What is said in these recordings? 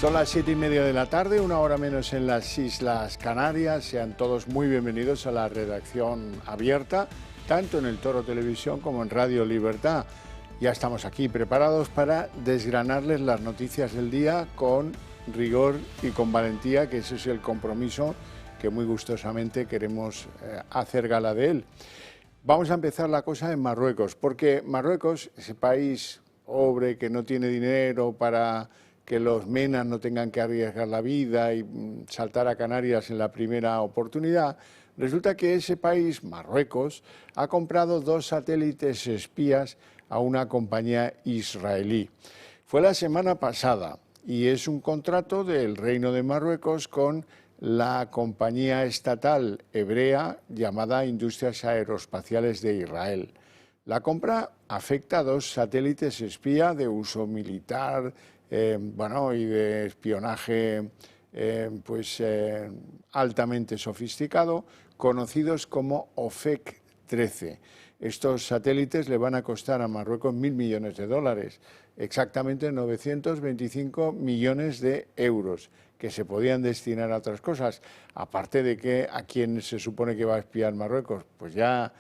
Son las 7:30 de la tarde, una hora menos en las Islas Canarias. Sean todos muy bienvenidos a la redacción abierta, tanto en el Toro Televisión como en Radio Libertad. Ya estamos aquí preparados para desgranarles las noticias del día con rigor y con valentía, que ese es el compromiso que muy gustosamente queremos hacer gala de él. Vamos a empezar la cosa en Marruecos, porque Marruecos, ese país pobre que no tiene dinero para que los menas no tengan que arriesgar la vida y saltar a Canarias en la primera oportunidad, resulta que ese país, Marruecos, ha comprado 2 satélites espías a una compañía israelí. Fue la semana pasada y es un contrato del Reino de Marruecos con la compañía estatal hebrea llamada Industrias Aeroespaciales de Israel. La compra afecta a 2 satélites espía de uso militar, y de espionaje altamente sofisticado, conocidos como OFEC 13. Estos satélites le van a costar a Marruecos 1.000 millones de dólares, exactamente 925 millones de euros, que se podían destinar a otras cosas. Aparte de que a quién se supone que va a espiar Marruecos, pues ya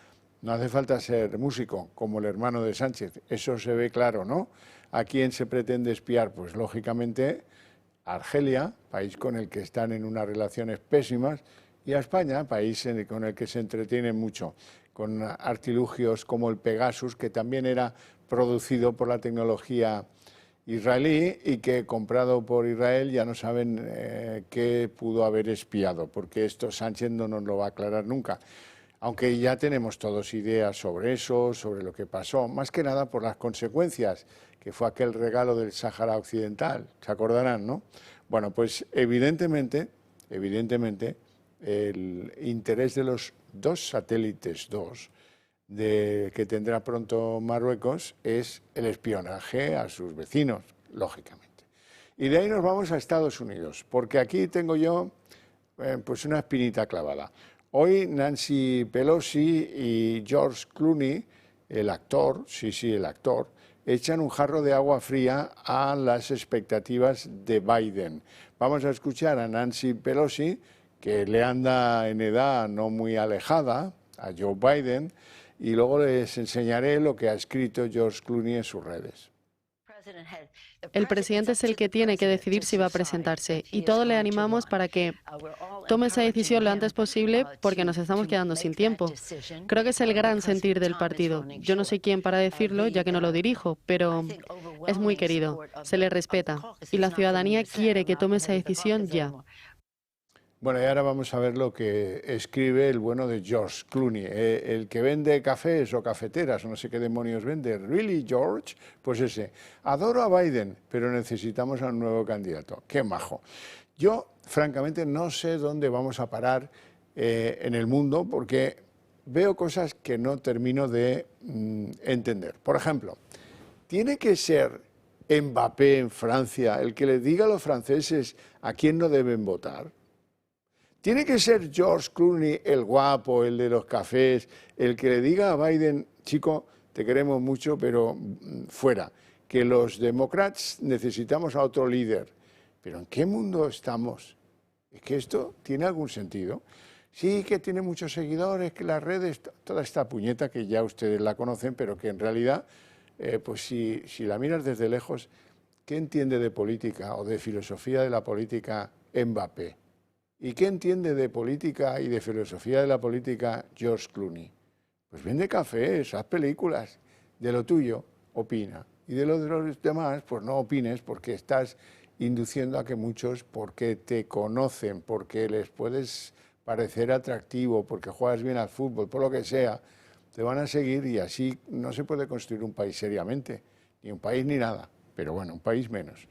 no hace falta ser músico, como el hermano de Sánchez, eso se ve claro, ¿no? ¿A quién se pretende espiar? Pues lógicamente a Argelia, país con el que están en unas relaciones pésimas, y a España, país con el que se entretienen mucho, con artilugios como el Pegasus, que también era producido por la tecnología israelí y que, comprado por Israel, ya no saben qué pudo haber espiado, porque esto Sánchez no nos lo va a aclarar nunca. Aunque ya tenemos todos ideas sobre eso, sobre lo que pasó, más que nada por las consecuencias, que fue aquel regalo del Sáhara Occidental, se acordarán, ¿no? Bueno, pues evidentemente, el interés de los 2 satélites, que tendrá pronto Marruecos, es el espionaje a sus vecinos, lógicamente. Y de ahí nos vamos a Estados Unidos, porque aquí tengo yo pues una espinita clavada. Hoy Nancy Pelosi y George Clooney, el actor, el actor, echan un jarro de agua fría a las expectativas de Biden. Vamos a escuchar a Nancy Pelosi, que le anda en edad no muy alejada a Joe Biden, y luego les enseñaré lo que ha escrito George Clooney en sus redes. El presidente es el que tiene que decidir si va a presentarse y todos le animamos para que tome esa decisión lo antes posible porque nos estamos quedando sin tiempo. Creo que es el gran sentir del partido. Yo no soy quien para decirlo, ya que no lo dirijo, pero es muy querido, se le respeta y la ciudadanía quiere que tome esa decisión ya. Bueno, y ahora vamos a ver lo que escribe el bueno de George Clooney, el que vende cafés o cafeteras, no sé qué demonios vende. ¿Really, George? Pues ese. Adoro a Biden, pero necesitamos a un nuevo candidato. ¡Qué majo! Yo, francamente, no sé dónde vamos a parar en el mundo, porque veo cosas que no termino de entender. Por ejemplo, ¿tiene que ser Mbappé en Francia el que le diga a los franceses a quién no deben votar? ¿Tiene que ser George Clooney, el guapo, el de los cafés, el que le diga a Biden, chico, te queremos mucho, pero fuera, que los demócratas necesitamos a otro líder? ¿Pero en qué mundo estamos? ¿Es que esto tiene algún sentido? Sí, que tiene muchos seguidores, que las redes, toda esta puñeta que ya ustedes la conocen, pero que en realidad, pues si la miras desde lejos, ¿qué entiende de política o de filosofía de la política Mbappé? ¿Y qué entiende de política y de filosofía de la política George Clooney? Pues vende cafés, haz películas. De lo tuyo, opina. Y de los demás, pues no opines, porque estás induciendo a que muchos, porque te conocen, porque les puedes parecer atractivo, porque juegas bien al fútbol, por lo que sea, te van a seguir, y así no se puede construir un país seriamente. Ni un país ni nada, pero bueno, un país menos.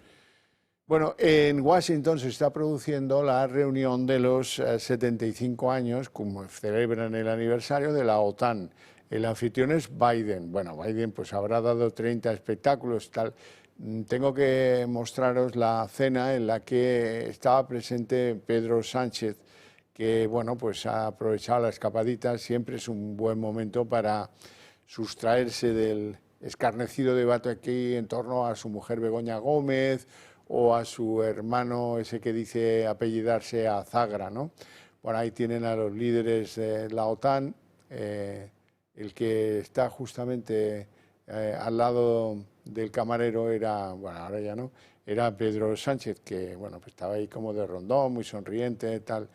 Bueno, en Washington se está produciendo la reunión de los 75 años, como celebran el aniversario de la OTAN. El anfitrión es Biden. Bueno, Biden pues habrá dado 30 espectáculos, tal. Tengo que mostraros la cena en la que estaba presente Pedro Sánchez, que bueno, pues ha aprovechado la escapadita. Siempre es un buen momento para sustraerse del escarnecido debate aquí en torno a su mujer Begoña Gómez, o a su hermano ese que dice apellidarse a Zagra, ¿no? Bueno, ahí tienen a los líderes de la OTAN, el que está justamente al lado del camarero era, bueno, ahora ya no, era Pedro Sánchez, que bueno, pues estaba ahí como de rondón, muy sonriente, tal.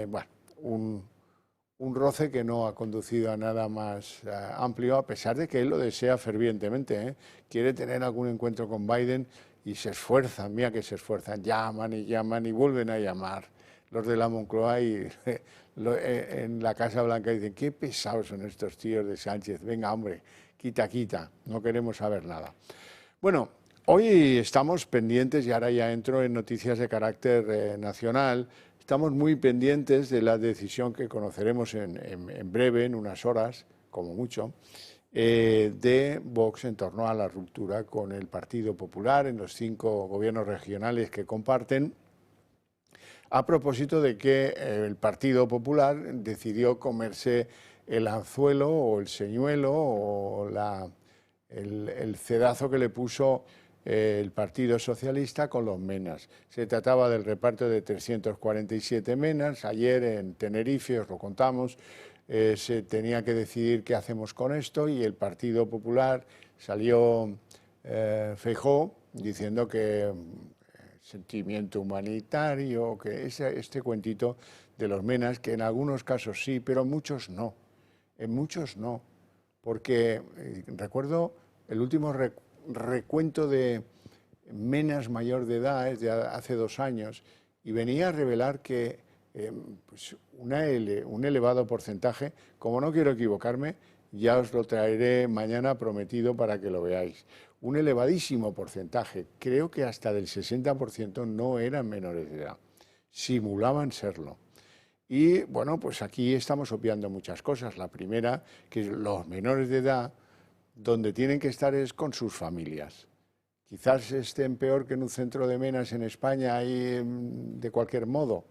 Bueno, un roce que no ha conducido a nada más amplio, a pesar de que él lo desea fervientemente, ¿eh? Quiere tener algún encuentro con Biden y se esfuerzan, mira que se esfuerzan, llaman y vuelven a llamar. Los de la Moncloa y en la Casa Blanca dicen, qué pesados son estos tíos de Sánchez, venga hombre, quita, quita, no queremos saber nada. Bueno, hoy estamos pendientes, y ahora ya entro en noticias de carácter nacional, estamos muy pendientes de la decisión que conoceremos en breve, en unas horas, como mucho, de Vox en torno a la ruptura con el Partido Popular en los 5 gobiernos regionales que comparten, a propósito de que el Partido Popular decidió comerse el anzuelo o el señuelo o el cedazo que le puso el Partido Socialista con los menas. Se trataba del reparto de 347 menas. Ayer en Tenerife, os lo contamos, se tenía que decidir qué hacemos con esto y el Partido Popular salió Feijóo diciendo que sentimiento humanitario, que este cuentito de los menas, que en algunos casos sí, pero en muchos no, porque recuerdo el último recuento de menas mayor de edad, es de hace 2 años, y venía a revelar que pues un elevado porcentaje, como no quiero equivocarme, ya os lo traeré mañana prometido para que lo veáis. Un elevadísimo porcentaje, creo que hasta del 60% no eran menores de edad, simulaban serlo. Y bueno, pues aquí estamos obviando muchas cosas. La primera, que los menores de edad, donde tienen que estar es con sus familias. Quizás estén peor que en un centro de menas en España, ahí de cualquier modo.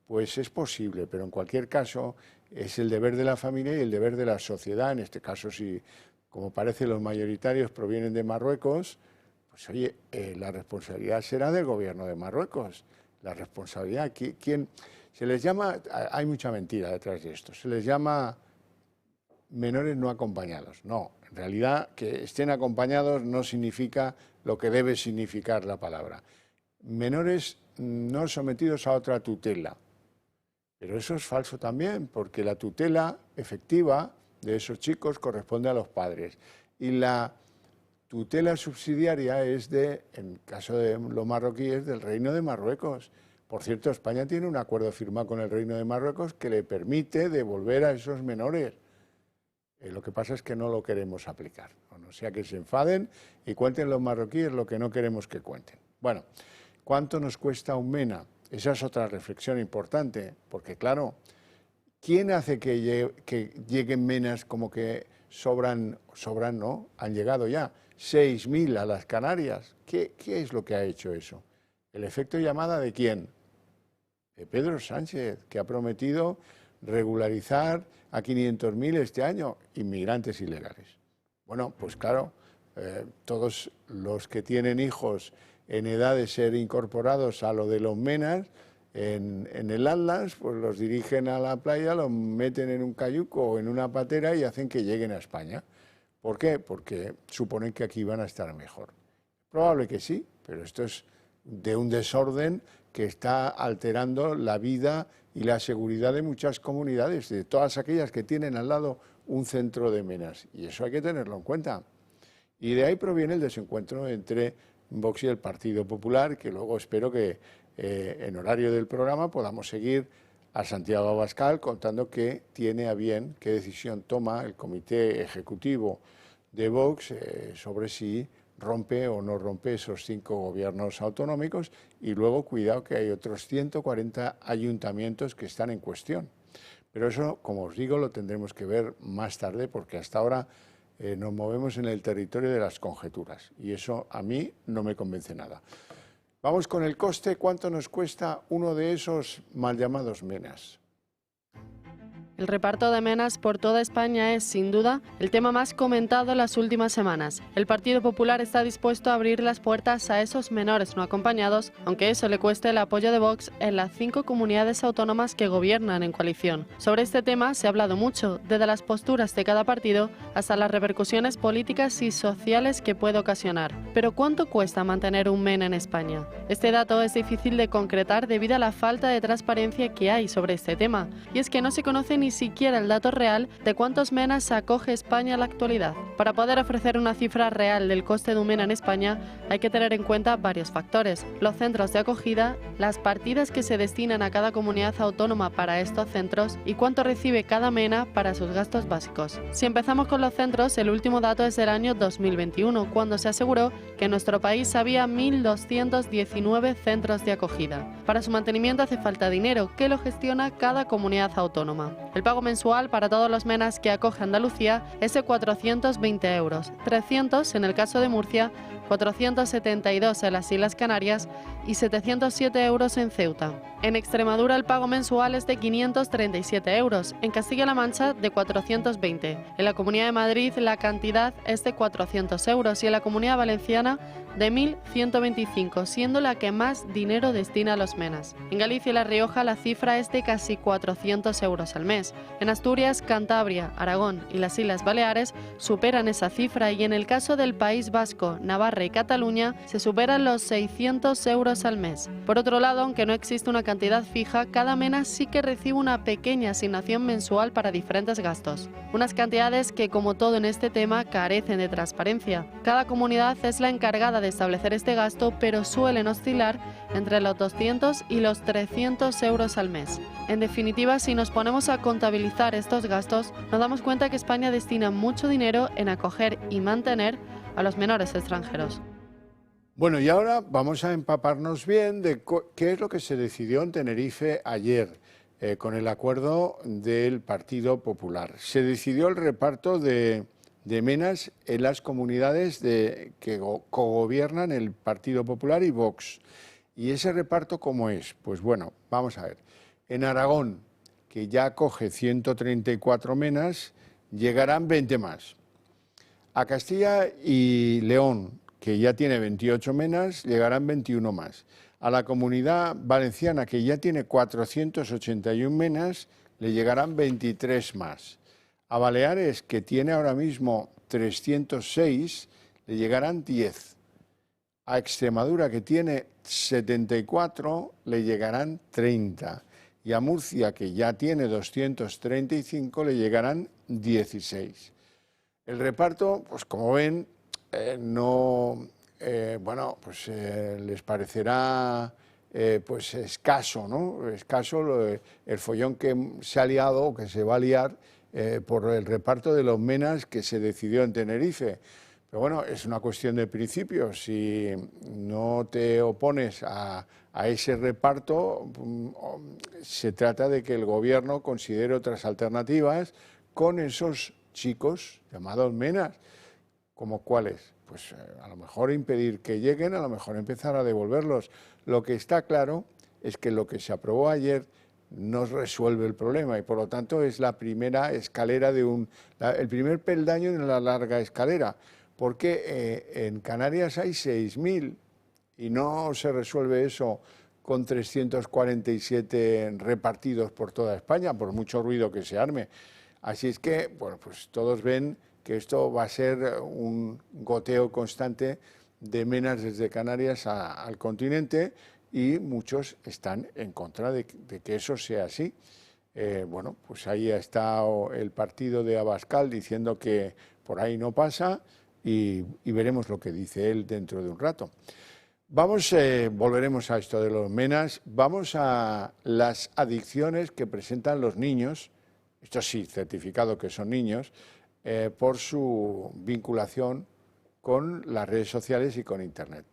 Pues es posible, pero en cualquier caso es el deber de la familia y el deber de la sociedad. En este caso, si, como parece, los mayoritarios provienen de Marruecos, pues oye, la responsabilidad será del gobierno de Marruecos. La responsabilidad, ¿quién? Se les llama, hay mucha mentira detrás de esto, se les llama menores no acompañados. No, en realidad que estén acompañados no significa lo que debe significar la palabra. Menores no sometidos a otra tutela. Pero eso es falso también, porque la tutela efectiva de esos chicos corresponde a los padres. Y la tutela subsidiaria es en el caso de los marroquíes, del Reino de Marruecos. Por cierto, España tiene un acuerdo firmado con el Reino de Marruecos que le permite devolver a esos menores. Lo que pasa es que no lo queremos aplicar. No sea que se enfaden y cuenten los marroquíes lo que no queremos que cuenten. Bueno, ¿cuánto nos cuesta un MENA? Esa es otra reflexión importante, porque claro, ¿quién hace que lleguen menas como que sobran no? Han llegado ya 6.000 a las Canarias. ¿Qué es lo que ha hecho eso? ¿El efecto llamada de quién? De Pedro Sánchez, que ha prometido regularizar a 500.000 este año, inmigrantes ilegales. Bueno, pues claro, todos los que tienen hijos en edad de ser incorporados a lo de los menas, en el Atlas, pues los dirigen a la playa, los meten en un cayuco o en una patera y hacen que lleguen a España. ¿Por qué? Porque suponen que aquí van a estar mejor. Probable que sí, pero esto es de un desorden que está alterando la vida y la seguridad de muchas comunidades, de todas aquellas que tienen al lado un centro de menas. Y eso hay que tenerlo en cuenta. Y de ahí proviene el desencuentro entre Vox y el Partido Popular, que luego espero que en horario del programa podamos seguir a Santiago Abascal contando qué tiene a bien, qué decisión toma el Comité Ejecutivo de Vox sobre si rompe o no rompe esos 5 gobiernos autonómicos, y luego cuidado que hay otros 140 ayuntamientos que están en cuestión. Pero eso, como os digo, lo tendremos que ver más tarde, porque hasta ahora nos movemos en el territorio de las conjeturas y eso a mí no me convence nada. Vamos con el coste. ¿Cuánto nos cuesta uno de esos mal llamados menas? El reparto de menas por toda España es, sin duda, el tema más comentado en las últimas semanas. El Partido Popular está dispuesto a abrir las puertas a esos menores no acompañados, aunque eso le cueste el apoyo de Vox en las 5 comunidades autónomas que gobiernan en coalición. Sobre este tema se ha hablado mucho, desde las posturas de cada partido hasta las repercusiones políticas y sociales que puede ocasionar. Pero ¿cuánto cuesta mantener un MENA en España? Este dato es difícil de concretar debido a la falta de transparencia que hay sobre este tema, y es que no se conoce ni siquiera el dato real de cuántos MENAs acoge España en la actualidad. Para poder ofrecer una cifra real del coste de un MENA en España, hay que tener en cuenta varios factores: los centros de acogida, las partidas que se destinan a cada comunidad autónoma para estos centros y cuánto recibe cada MENA para sus gastos básicos. Si empezamos con los centros, el último dato es del año 2021, cuando se aseguró que en nuestro país había 1.219 centros de acogida. Para su mantenimiento hace falta dinero, que lo gestiona cada comunidad autónoma. El pago mensual para todos los MENAs que acoge Andalucía es de 420 euros, 300 en el caso de Murcia, 472 en las Islas Canarias y 707 euros en Ceuta. En Extremadura el pago mensual es de 537 euros, en Castilla-La Mancha de 420, en la Comunidad de Madrid la cantidad es de 400 euros y en la Comunidad Valenciana de 1.125, siendo la que más dinero destina a los MENAs. En Galicia y La Rioja la cifra es de casi 400 euros al mes. En Asturias, Cantabria, Aragón y las Islas Baleares superan esa cifra y en el caso del País Vasco, Navarra y Cataluña se superan los 600 euros al mes. Por otro lado, aunque no existe una cantidad fija, cada MENA sí que recibe una pequeña asignación mensual para diferentes gastos. Unas cantidades que, como todo en este tema, carecen de transparencia. Cada comunidad es la encargada de establecer este gasto, pero suelen oscilar entre los 200 y los 300 euros al mes. En definitiva, si nos ponemos a contabilizar estos gastos, nos damos cuenta que España destina mucho dinero en acoger y mantener a los menores extranjeros. Bueno, y ahora vamos a empaparnos bien de qué es lo que se decidió en Tenerife ayer con el acuerdo del Partido Popular. Se decidió el reparto de MENAs en las comunidades que cogobiernan el Partido Popular y Vox. ¿Y ese reparto cómo es? Pues bueno, vamos a ver. En Aragón, que ya acoge 134 MENAs, llegarán 20 más. A Castilla y León, que ya tiene 28 MENAs, llegarán 21 más. A la Comunidad Valenciana, que ya tiene 481 MENAs, le llegarán 23 más. A Baleares, que tiene ahora mismo 306, le llegarán 10. A Extremadura, que tiene 74, le llegarán 30. Y a Murcia, que ya tiene 235, le llegarán 16. El reparto, pues como ven, les parecerá pues escaso, ¿no? Escaso el follón que se ha liado o que se va a liar por el reparto de los MENAs que se decidió en Tenerife. Pero bueno, es una cuestión de principios. Si no te opones a ese reparto, se trata de que el gobierno considere otras alternativas con esos chicos llamados MENAs. ¿Como cuáles? Pues a lo mejor impedir que lleguen, a lo mejor empezar a devolverlos. Lo que está claro es que lo que se aprobó ayer no resuelve el problema y por lo tanto es la primera escalera el primer peldaño de la larga escalera, porque en Canarias hay 6.000 y no se resuelve eso con 347 repartidos por toda España, por mucho ruido que se arme. Así es que, bueno, pues todos ven que esto va a ser un goteo constante de MENAs desde Canarias al continente y muchos están en contra de que eso sea así. Bueno, pues ahí ha estado el partido de Abascal diciendo que por ahí no pasa y veremos lo que dice él dentro de un rato. Volveremos a esto de los MENAs, vamos a las adicciones que presentan los niños, esto sí, certificado que son niños, por su vinculación con las redes sociales y con Internet.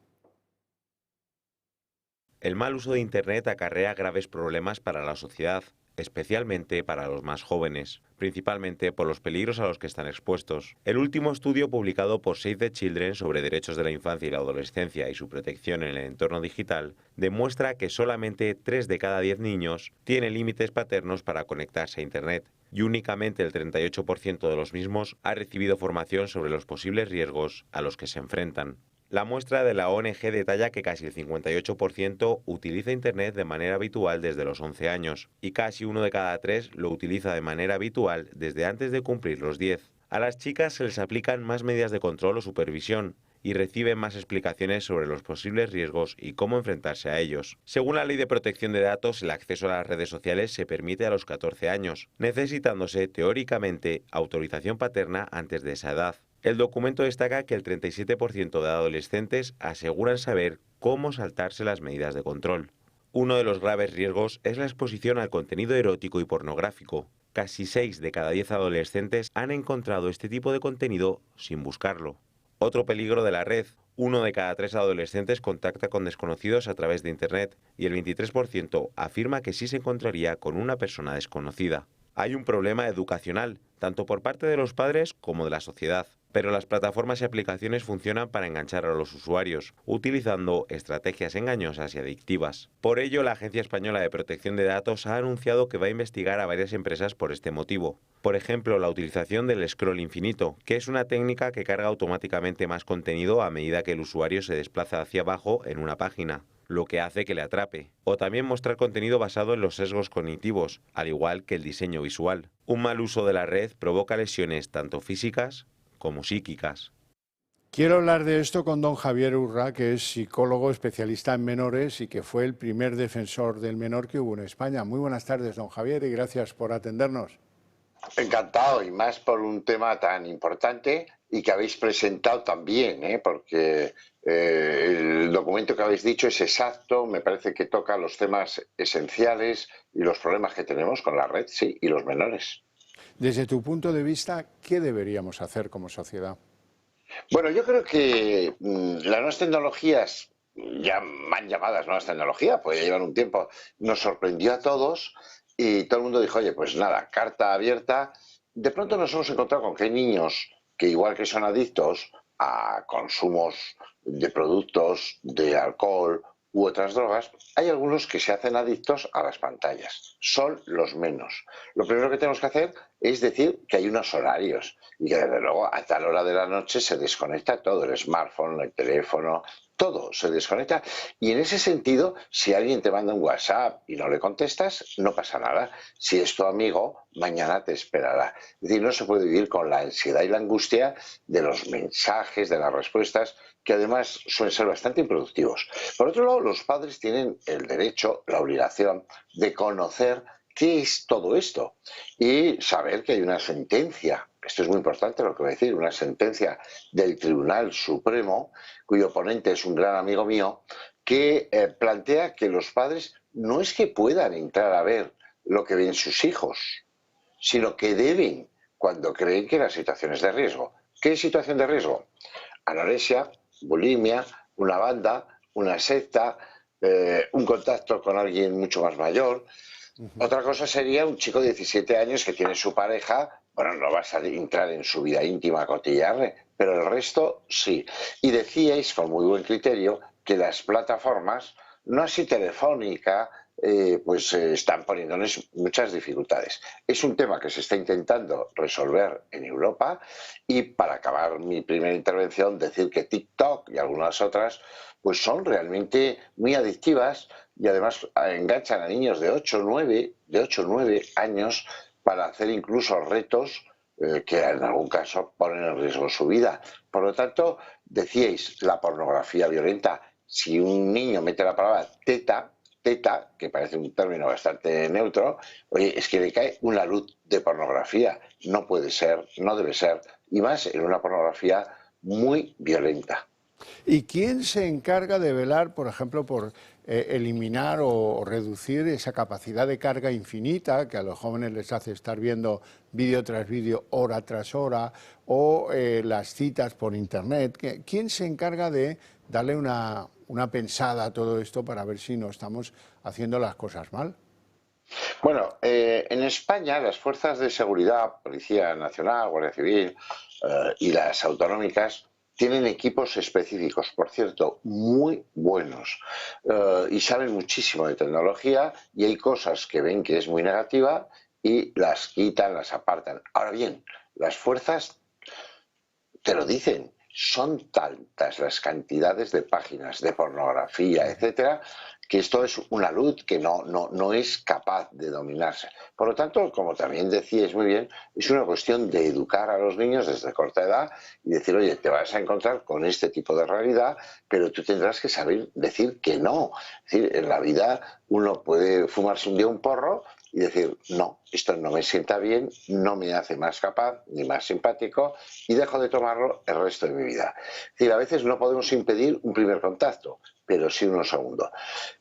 El mal uso de Internet acarrea graves problemas para la sociedad, especialmente para los más jóvenes, principalmente por los peligros a los que están expuestos. El último estudio publicado por Save the Children sobre derechos de la infancia y la adolescencia y su protección en el entorno digital demuestra que solamente 3 de cada 10 niños tienen límites paternos para conectarse a Internet, y únicamente el 38% de los mismos ha recibido formación sobre los posibles riesgos a los que se enfrentan. La muestra de la ONG detalla que casi el 58% utiliza Internet de manera habitual desde los 11 años y casi 1 de cada 3 lo utiliza de manera habitual desde antes de cumplir los 10. A las chicas se les aplican más medidas de control o supervisión y reciben más explicaciones sobre los posibles riesgos y cómo enfrentarse a ellos. Según la Ley de Protección de Datos, el acceso a las redes sociales se permite a los 14 años, necesitándose, teóricamente, autorización paterna antes de esa edad. El documento destaca que el 37% de adolescentes aseguran saber cómo saltarse las medidas de control. Uno de los graves riesgos es la exposición al contenido erótico y pornográfico. Casi 6 de cada 10 adolescentes han encontrado este tipo de contenido sin buscarlo. Otro peligro de la red: 1 de cada 3 adolescentes contacta con desconocidos a través de Internet y el 23% afirma que sí se encontraría con una persona desconocida. Hay un problema educacional, tanto por parte de los padres como de la sociedad. Pero las plataformas y aplicaciones funcionan para enganchar a los usuarios, utilizando estrategias engañosas y adictivas. Por ello, la Agencia Española de Protección de Datos ha anunciado que va a investigar a varias empresas por este motivo. Por ejemplo, la utilización del scroll infinito, que es una técnica que carga automáticamente más contenido a medida que el usuario se desplaza hacia abajo en una página, lo que hace que le atrape. O también mostrar contenido basado en los sesgos cognitivos, al igual que el diseño visual. Un mal uso de la red provoca lesiones tanto físicas como psíquicas. Quiero hablar de esto con don Javier Urra, que es psicólogo especialista en menores y que fue el primer defensor del menor que hubo en España. Muy buenas tardes, don Javier, y gracias por atendernos. Encantado, y más por un tema tan importante y que habéis presentado también, porque el documento que habéis dicho es exacto, me parece que toca los temas esenciales y los problemas que tenemos con la red, sí, y los menores. Desde tu punto de vista, ¿qué deberíamos hacer como sociedad? Bueno, yo creo que las nuevas tecnologías, ya mal llamadas nuevas tecnologías, pues ya llevan un tiempo, nos sorprendió a todos y todo el mundo dijo, oye, pues nada, carta abierta. De pronto nos hemos encontrado con que hay niños que igual que son adictos a consumos de productos, de alcohol u otras drogas, hay algunos que se hacen adictos a las pantallas. Son los menos. Lo primero que tenemos que hacer es decir que hay unos horarios y que desde luego a tal hora de la noche se desconecta todo, el smartphone, el teléfono, todo se desconecta. Y en ese sentido, si alguien te manda un WhatsApp y no le contestas, no pasa nada. Si es tu amigo, mañana te esperará. Es decir, no se puede vivir con la ansiedad y la angustia de los mensajes, de las respuestas, que además suelen ser bastante improductivos. Por otro lado, los padres tienen el derecho, la obligación de conocer qué es todo esto y saber que hay una sentencia. Esto es muy importante lo que voy a decir, una sentencia del Tribunal Supremo, cuyo ponente es un gran amigo mío, que plantea que los padres no es que puedan entrar a ver lo que ven sus hijos, sino que deben cuando creen que la situación es de riesgo. ¿Qué situación de riesgo? Anorexia, bulimia, una banda, una secta, un contacto con alguien mucho más mayor. Otra cosa sería un chico de 17 años que tiene su pareja, bueno, no vas a entrar en su vida íntima a cotillarle, pero el resto sí. Y decíais con muy buen criterio que las plataformas, no así Telefónica, están poniéndoles muchas dificultades. Es un tema que se está intentando resolver en Europa y para acabar mi primera intervención decir que TikTok y algunas otras pues son realmente muy adictivas y además enganchan a niños de 8 o 9 años para hacer incluso retos que en algún caso ponen en riesgo su vida. Por lo tanto, decíais, la pornografía violenta, si un niño mete la palabra teta, que parece un término bastante neutro, oye, es que le cae una luz de pornografía. No puede ser, no debe ser, y más en una pornografía muy violenta. ¿Y quién se encarga de velar, por ejemplo, por eliminar o reducir esa capacidad de carga infinita que a los jóvenes les hace estar viendo vídeo tras vídeo, hora tras hora, o las citas por Internet? ¿Quién se encarga de darle una pensada a todo esto para ver si no estamos haciendo las cosas mal? Bueno, en España las fuerzas de seguridad, Policía Nacional, Guardia Civil y las autonómicas tienen equipos específicos, por cierto, muy buenos y saben muchísimo de tecnología y hay cosas que ven que es muy negativa y las quitan, las apartan. Ahora bien, las fuerzas te lo dicen, son tantas las cantidades de páginas de pornografía, etcétera, que esto es una luz que no es capaz de dominarse. Por lo tanto, como también decíais muy bien, es una cuestión de educar a los niños desde corta edad y decir, oye, te vas a encontrar con este tipo de realidad, pero tú tendrás que saber decir que no. Es decir, en la vida uno puede fumarse un día un porro y decir, no, esto no me sienta bien, no me hace más capaz ni más simpático y dejo de tomarlo el resto de mi vida. Es decir, a veces no podemos impedir un primer contacto, pero sí unos segundos.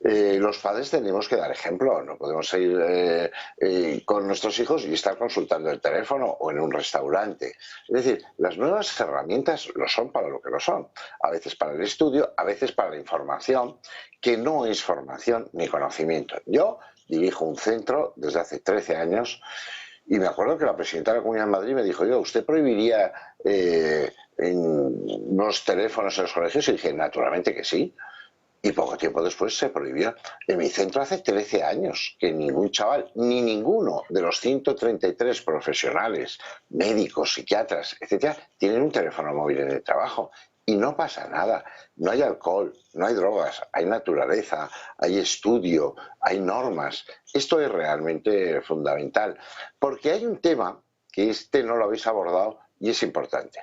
Los padres tenemos que dar ejemplo, no podemos ir con nuestros hijos y estar consultando el teléfono o en un restaurante. Es decir, las nuevas herramientas lo son para lo que lo son, a veces para el estudio, a veces para la información, que no es formación ni conocimiento. Yo dirijo un centro desde hace 13 años y me acuerdo que la presidenta de la Comunidad de Madrid me dijo, ¿usted prohibiría los teléfonos en los colegios? Y dije, naturalmente que sí. Y poco tiempo después se prohibió. En mi centro hace 13 años que ningún chaval, ni ninguno de los 133 profesionales, médicos, psiquiatras, etcétera, tienen un teléfono móvil en el trabajo. Y no pasa nada. No hay alcohol, no hay drogas, hay naturaleza, hay estudio, hay normas. Esto es realmente fundamental. Porque hay un tema que no lo habéis abordado y es importante.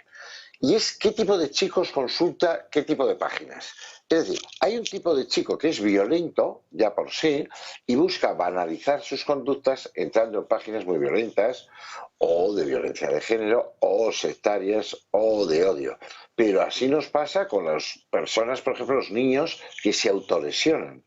Y es qué tipo de chicos consulta qué tipo de páginas. Es decir, hay un tipo de chico que es violento ya por sí y busca banalizar sus conductas entrando en páginas muy violentas o de violencia de género o sectarias o de odio. Pero así nos pasa con las personas, por ejemplo, los niños que se autolesionan.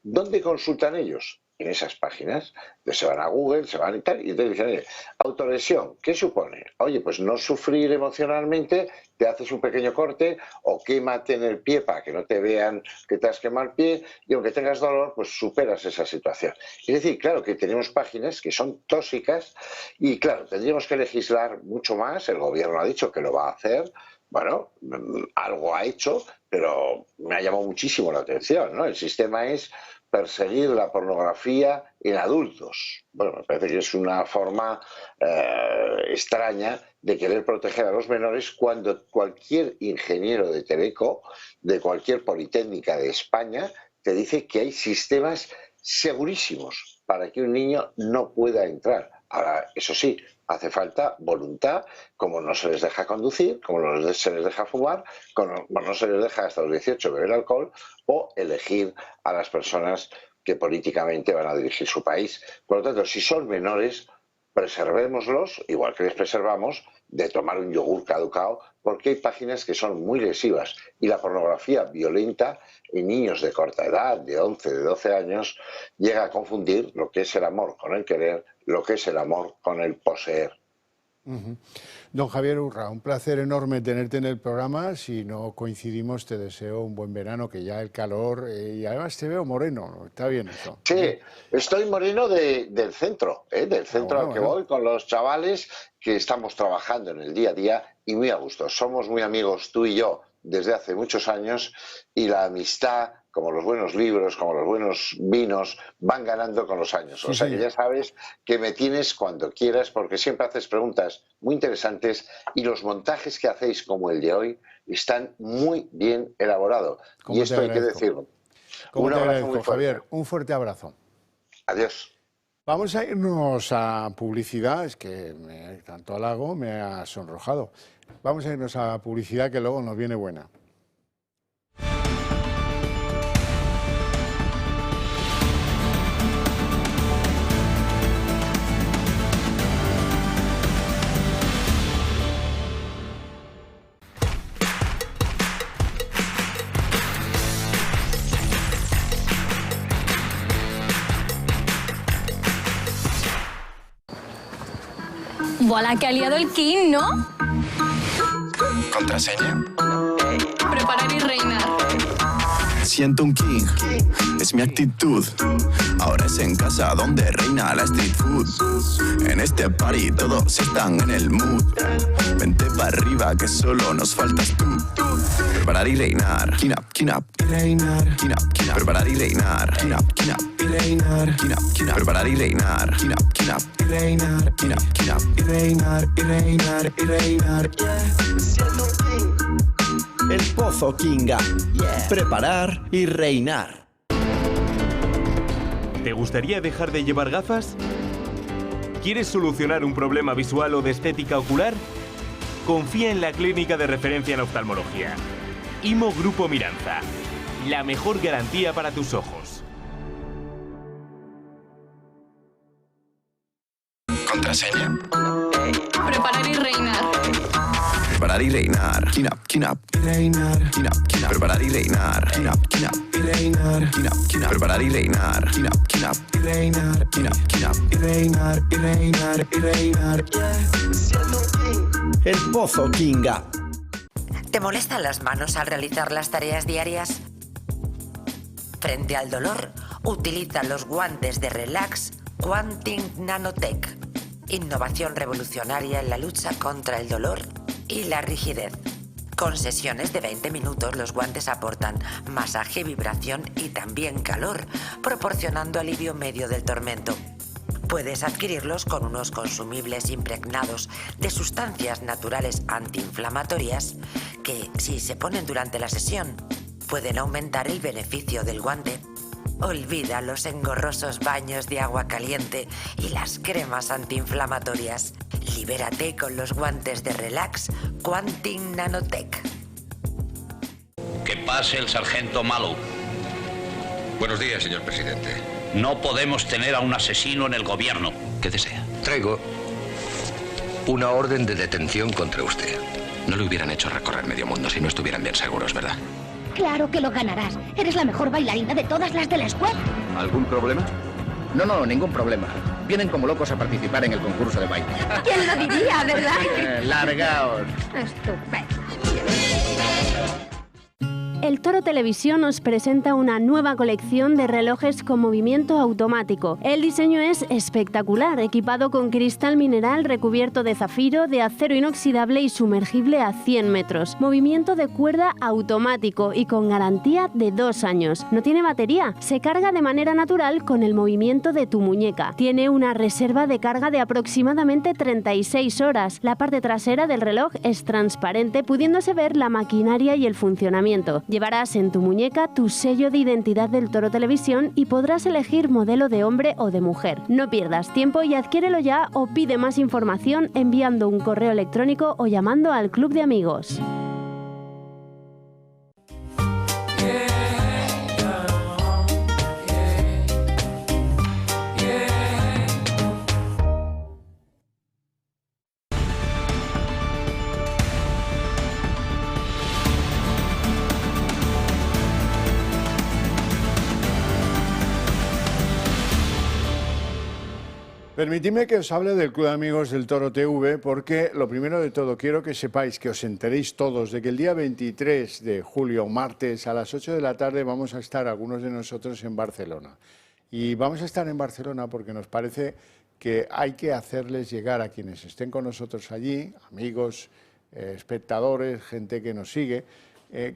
¿Dónde consultan ellos? En esas páginas. Entonces se van a Google, se van y tal, y entonces dicen, autolesión, ¿qué supone? Oye, pues no sufrir emocionalmente, te haces un pequeño corte o quémate en el pie para que no te vean que te has quemado el pie y aunque tengas dolor, pues superas esa situación. Es decir, claro que tenemos páginas que son tóxicas y claro, tendríamos que legislar mucho más, el gobierno ha dicho que lo va a hacer. Bueno, algo ha hecho, pero me ha llamado muchísimo la atención, ¿no? El sistema es perseguir la pornografía en adultos. Bueno, me parece que es una forma extraña de querer proteger a los menores cuando cualquier ingeniero de Teleco, de cualquier politécnica de España, te dice que hay sistemas segurísimos para que un niño no pueda entrar. Ahora, eso sí, hace falta voluntad, como no se les deja conducir, como no se les deja fumar, como no se les deja hasta los 18 beber alcohol o elegir a las personas que políticamente van a dirigir su país. Por lo tanto, si son menores, preservémoslos, igual que les preservamos, de tomar un yogur caducado, porque hay páginas que son muy lesivas y la pornografía violenta en niños de corta edad, de 11, de 12 años, llega a confundir lo que es el amor con el querer, lo que es el amor con el poseer. Don Javier Urra, un placer enorme tenerte en el programa. Si no coincidimos, te deseo un buen verano, que ya el calor, y además te veo moreno, está bien eso. Sí, estoy moreno del centro, del centro al que voy con los chavales que estamos trabajando en el día a día y muy a gusto. Somos muy amigos tú y yo desde hace muchos años y la amistad, como los buenos libros, como los buenos vinos, van ganando con los años. O sea que ya sabes que me tienes cuando quieras porque siempre haces preguntas muy interesantes y los montajes que hacéis como el de hoy están muy bien elaborados. Y esto hay que decirlo. Un abrazo muy fuerte. Javier, un fuerte abrazo. Adiós. Vamos a irnos a publicidad, es que tanto halago me ha sonrojado. Vamos a irnos a publicidad que luego nos viene buena. ¡Voilà, que ha liado el King!, ¿no? ¿Contraseña? Preparar y reinar. siento un king, es mi actitud. Ahora es en casa donde reina la street food. En este party todos están en el mood. Vente para arriba que solo nos faltas tú. Preparar y reinar, king up y reinar, king up, preparar y reinar, king up y reinar, king up, preparar y reinar, king up y reinar, king up y reinar, y reinar, y reinar, El Pozo Kinga. Preparar y reinar. ¿Te gustaría dejar de llevar gafas? ¿Quieres solucionar un problema visual o de estética ocular? Confía en la clínica de referencia en oftalmología. IMO Grupo Miranza. La mejor garantía para tus ojos. ¿Contraseña? Preparar y reinar. Preparar y reinar, king up y reinar, king up, preparar y reinar, king up y reinar, king up, preparar y reinar, king up y reinar, king up y reinar, y reinar, y reinar, El Pozo Kinga. ¿Te molestan las manos al realizar las tareas diarias? Frente al dolor, utiliza los guantes de Relax Quantum Nanotech. Innovación revolucionaria en la lucha contra el dolor y la rigidez. Con sesiones de 20 minutos, los guantes aportan masaje, vibración y también calor, proporcionando alivio medio del tormento. Puedes adquirirlos con unos consumibles impregnados de sustancias naturales antiinflamatorias que, si se ponen durante la sesión, pueden aumentar el beneficio del guante. Olvida los engorrosos baños de agua caliente y las cremas antiinflamatorias. Libérate con los guantes de Relax Quantum Nanotech. Que pase el sargento Mallow. Buenos días, señor presidente. No podemos tener a un asesino en el gobierno. ¿Qué desea? Traigo una orden de detención contra usted. No le hubieran hecho recorrer medio mundo si no estuvieran bien seguros, ¿verdad? Claro que lo ganarás. Eres la mejor bailarina de todas las de la escuela. ¿Algún problema? No, ningún problema. Vienen como locos a participar en el concurso de baile. ¿Quién lo diría, verdad? Largaos. Estupendo. El Toro Televisión nos presenta una nueva colección de relojes con movimiento automático. El diseño es espectacular, equipado con cristal mineral recubierto de zafiro, de acero inoxidable y sumergible a 100 metros. Movimiento de cuerda automático y con garantía de 2 años. No tiene batería, se carga de manera natural con el movimiento de tu muñeca. Tiene una reserva de carga de aproximadamente 36 horas. La parte trasera del reloj es transparente, pudiéndose ver la maquinaria y el funcionamiento. Llevarás en tu muñeca tu sello de identidad del Toro Televisión y podrás elegir modelo de hombre o de mujer. No pierdas tiempo y adquiérelo ya o pide más información enviando un correo electrónico o llamando al Club de Amigos. Permitidme que os hable del Club de Amigos del Toro TV, porque lo primero de todo, quiero que sepáis, que os enteréis todos, de que el día 23 de julio, martes, a las 8 de la tarde, vamos a estar algunos de nosotros en Barcelona. Y vamos a estar en Barcelona porque nos parece que hay que hacerles llegar a quienes estén con nosotros allí, amigos, espectadores, gente que nos sigue,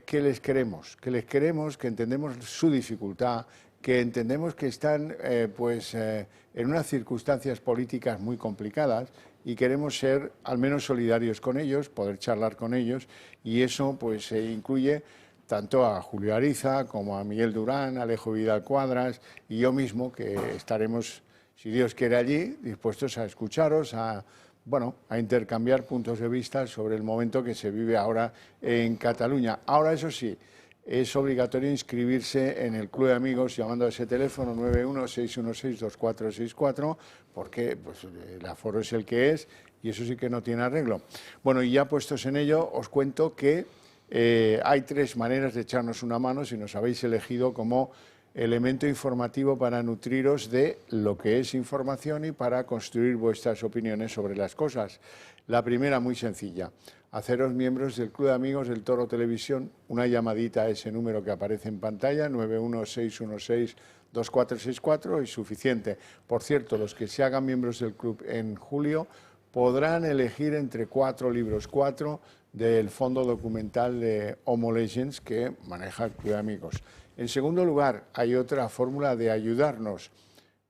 que les queremos, que entendemos su dificultad, que entendemos que están en unas circunstancias políticas muy complicadas y queremos ser al menos solidarios con ellos, poder charlar con ellos, y eso pues incluye tanto a Julio Ariza como a Miguel Durán, Alejo Vidal Cuadras y yo mismo, que estaremos, si Dios quiere, allí, dispuestos a escucharos, a intercambiar puntos de vista sobre el momento que se vive ahora en Cataluña. Ahora, eso sí, es obligatorio inscribirse en el Club de Amigos llamando a ese teléfono 91-616-2464, porque el aforo es el que es y eso sí que no tiene arreglo. Bueno, y ya puestos en ello, os cuento que hay 3 maneras de echarnos una mano si nos habéis elegido como elemento informativo para nutriros de lo que es información y para construir vuestras opiniones sobre las cosas. La primera, muy sencilla, haceros miembros del Club de Amigos del Toro Televisión, una llamadita a ese número que aparece en pantalla, 916162464, y suficiente. Por cierto, los que se hagan miembros del club en julio podrán elegir entre 4 libros, 4 del fondo documental de Homo Legends que maneja el Club de Amigos. En segundo lugar, hay otra fórmula de ayudarnos.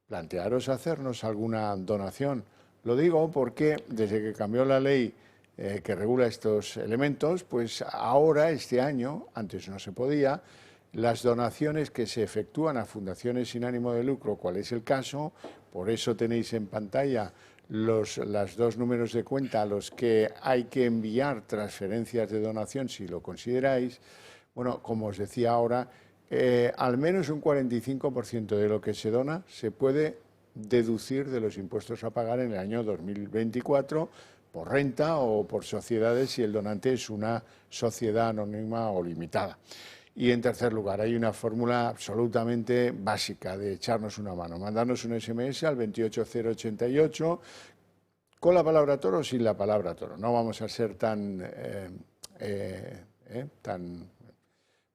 Plantearos hacernos alguna donación. Lo digo porque desde que cambió la ley que regula estos elementos, pues ahora, este año, antes no se podía, las donaciones que se efectúan a fundaciones sin ánimo de lucro, cual es el caso, por eso tenéis en pantalla los 2 números de cuenta a los que hay que enviar transferencias de donación, si lo consideráis. Bueno, como os decía ahora, al menos un 45% de lo que se dona se puede deducir de los impuestos a pagar en el año 2024 por renta o por sociedades si el donante es una sociedad anónima o limitada. Y en tercer lugar, hay una fórmula absolutamente básica de echarnos una mano. Mandarnos un SMS al 28088 con la palabra toro o sin la palabra toro. No vamos a ser tan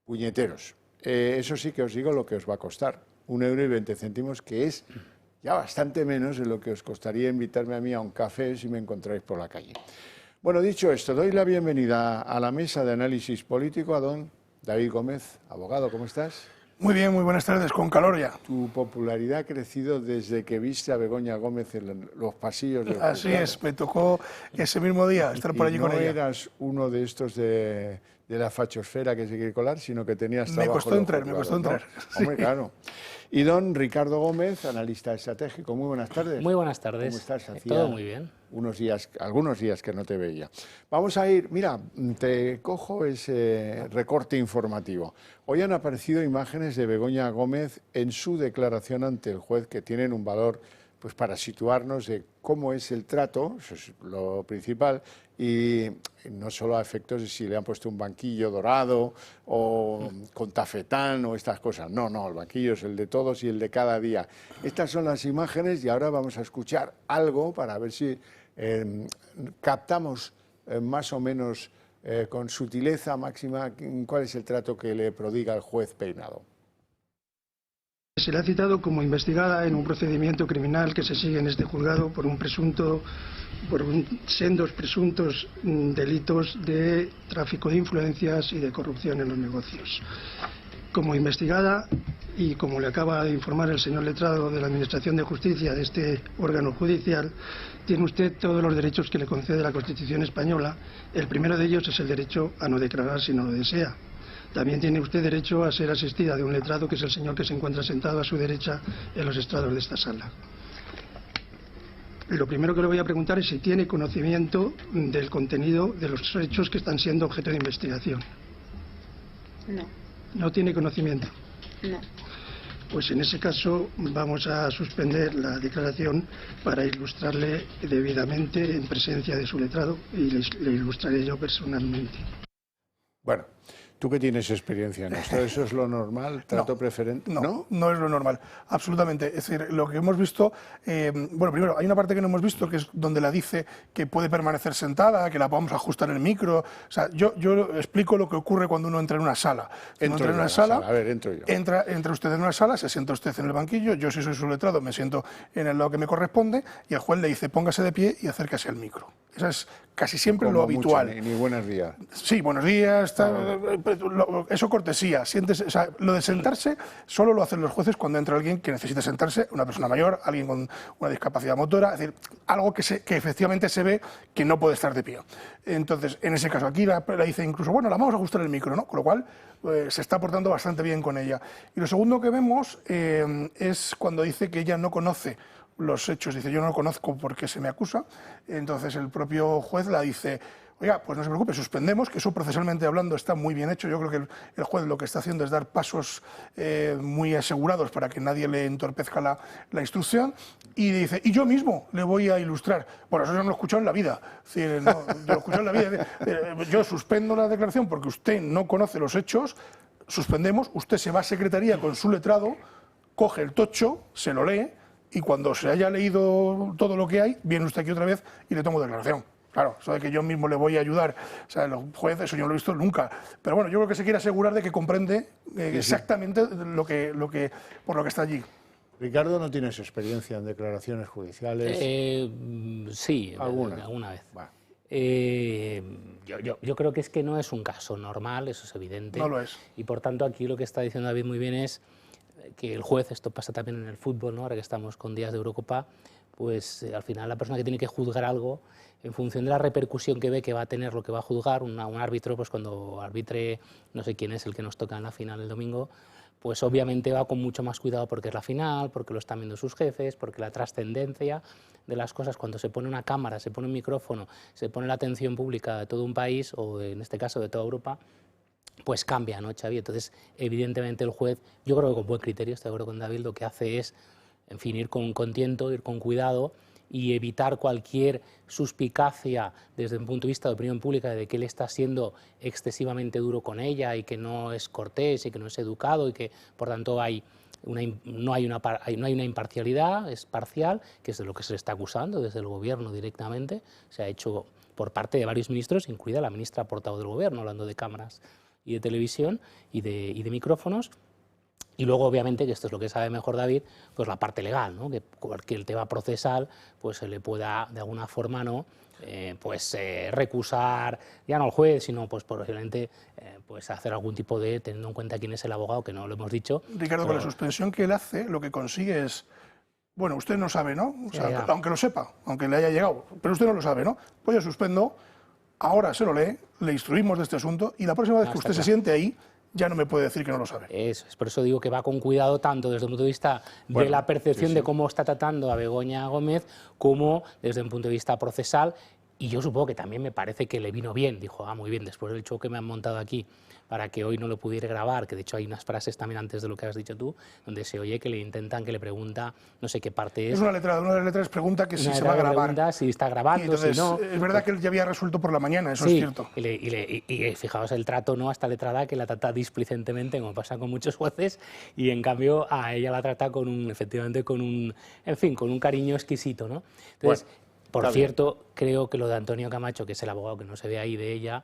puñeteros. Eso sí que os digo lo que os va a costar, 1,20 €, que es ya bastante menos de lo que os costaría invitarme a mí a un café si me encontráis por la calle. Bueno, dicho esto, doy la bienvenida a la mesa de análisis político a don David Gómez. Abogado, ¿cómo estás? Muy bien, muy buenas tardes, con calor ya. Tu popularidad ha crecido desde que viste a Begoña Gómez en los pasillos del juzgado. Así es, me tocó ese mismo día estar por allí con ella. No eras uno de estos de la fachosfera que se quiere colar, sino que tenías trabajo. Me costó entrar. Sí. Hombre, claro. Y don Ricardo Gómez, analista estratégico. Muy buenas tardes. Muy buenas tardes. ¿Cómo estás? Hacía todo muy bien. Algunos días que no te veía. Vamos a ir, mira, te cojo ese recorte informativo. Hoy han aparecido imágenes de Begoña Gómez en su declaración ante el juez que tienen un valor pues para situarnos de cómo es el trato, eso es lo principal, y no solo a efectos de si le han puesto un banquillo dorado o con tafetán o estas cosas. No, el banquillo es el de todos y el de cada día. Estas son las imágenes y ahora vamos a escuchar algo para ver si captamos más o menos con sutileza máxima cuál es el trato que le prodiga el juez Peinado. Se le ha citado como investigada en un procedimiento criminal que se sigue en este juzgado por sendos presuntos delitos de tráfico de influencias y de corrupción en los negocios. Como investigada, y como le acaba de informar el señor letrado de la Administración de Justicia de este órgano judicial, tiene usted todos los derechos que le concede la Constitución española. El primero de ellos es el derecho a no declarar si no lo desea. También tiene usted derecho a ser asistida de un letrado, que es el señor que se encuentra sentado a su derecha en los estrados de esta sala. Lo primero que le voy a preguntar es si tiene conocimiento del contenido de los hechos que están siendo objeto de investigación. No. ¿No tiene conocimiento? No. Pues en ese caso vamos a suspender la declaración para ilustrarle debidamente en presencia de su letrado y le ilustraré yo personalmente. Bueno, tú que tienes experiencia en esto, ¿eso es lo normal? ¿Trato preferente? No es lo normal, absolutamente. Es decir, lo que hemos visto, bueno, primero, hay una parte que no hemos visto, que es donde la dice que puede permanecer sentada, que la podamos ajustar el micro. O sea, yo explico lo que ocurre cuando uno entra en una sala. Entro yo. Entra usted en una sala, se sienta usted en el banquillo, yo si soy su letrado me siento en el lado que me corresponde y el juez le dice póngase de pie y acérquese al micro. Eso es casi siempre lo habitual. Ni buenos días. Sí, buenos días, eso cortesía. Siéntese, o sea, lo de sentarse solo lo hacen los jueces cuando entra alguien que necesita sentarse, una persona mayor, alguien con una discapacidad motora, es decir, algo que efectivamente se ve que no puede estar de pie. Entonces, en ese caso, aquí la dice incluso, bueno, la vamos a ajustar el micro, ¿no? Con lo cual, se está portando bastante bien con ella. Y lo segundo que vemos es cuando dice que ella no conoce los hechos, dice yo no lo conozco porque se me acusa, entonces el propio juez la dice, oiga, pues no se preocupe, suspendemos, que eso procesalmente hablando está muy bien hecho, yo creo que el juez lo que está haciendo es dar pasos muy asegurados para que nadie le entorpezca la instrucción, y dice, y yo mismo le voy a ilustrar. Bueno, eso yo no lo he escuchado en la vida, es decir, no, yo lo he escuchado en la vida, yo suspendo la declaración porque usted no conoce los hechos, suspendemos, usted se va a secretaría con su letrado, coge el tocho, se lo lee y cuando se haya leído todo lo que hay, viene usted aquí otra vez y le tomo declaración. Claro, eso de que yo mismo le voy a ayudar, o sea, los jueces, eso yo no lo he visto nunca. Pero bueno, yo creo que se quiere asegurar de que comprende exactamente por lo que está allí. Ricardo, ¿no tienes experiencia en declaraciones judiciales? Sí, alguna vez. Yo creo que es que no es un caso normal, eso es evidente. No lo es. Y por tanto aquí lo que está diciendo David muy bien es que el juez, esto pasa también en el fútbol, ¿no? Ahora que estamos con días de Eurocopa, pues al final la persona que tiene que juzgar algo, en función de la repercusión que ve que va a tener lo que va a juzgar, un árbitro, pues cuando arbitre, no sé quién es el que nos toca en la final el domingo, pues obviamente va con mucho más cuidado porque es la final, porque lo están viendo sus jefes, porque la trascendencia de las cosas, cuando se pone una cámara, se pone un micrófono, se pone la atención pública de todo un país, o en este caso de toda Europa, pues cambia, ¿no, Xavi? Entonces, evidentemente el juez, yo creo que con buen criterio, estoy de acuerdo con David, lo que hace es, en fin, ir con tiento, ir con cuidado y evitar cualquier suspicacia desde un punto de vista de opinión pública de que él está siendo excesivamente duro con ella y que no es cortés y que no es educado y que, por tanto, no hay una imparcialidad, es parcial, que es de lo que se le está acusando desde el Gobierno directamente. Se ha hecho por parte de varios ministros, incluida la ministra portavoz del Gobierno, hablando de cámaras y de televisión y de micrófonos. Y luego, obviamente, que esto es lo que sabe mejor David, pues la parte legal, ¿no? Que el tema procesal pues se le pueda, de alguna forma, ¿no? Recusar, ya no al juez, sino pues posiblemente pues hacer algún tipo de, teniendo en cuenta quién es el abogado, que no lo hemos dicho. Ricardo, con la suspensión que él hace, lo que consigue es, bueno, usted no sabe, ¿no? O sea, aunque lo sepa, aunque le haya llegado, pero usted no lo sabe, ¿no? Pues yo suspendo, ahora se lo lee, le instruimos de este asunto y la próxima vez que usted se siente ahí, ya no me puede decir que no lo sabe. Eso es, por eso digo que va con cuidado tanto desde un punto de vista de la percepción de cómo está tratando a Begoña Gómez, como desde un punto de vista procesal. Y yo supongo que también me parece que le vino bien, dijo, muy bien, después del show que me han montado aquí, para que hoy no lo pudiera grabar, que de hecho hay unas frases también antes de lo que has dicho tú, donde se oye que le intentan, que le pregunta, no sé qué parte es. Es una de las letras pregunta que si se va a grabar. Pregunta si está grabando, entonces, si no. Es verdad que él ya había resuelto por la mañana, eso sí, es cierto. Y fijaos el trato, ¿no? A esta letrada que la trata displicentemente, como pasa con muchos jueces, y en cambio a ella la trata efectivamente con un cariño exquisito, ¿no? Entonces, por cierto, creo que lo de Antonio Camacho, que es el abogado que no se ve ahí de ella,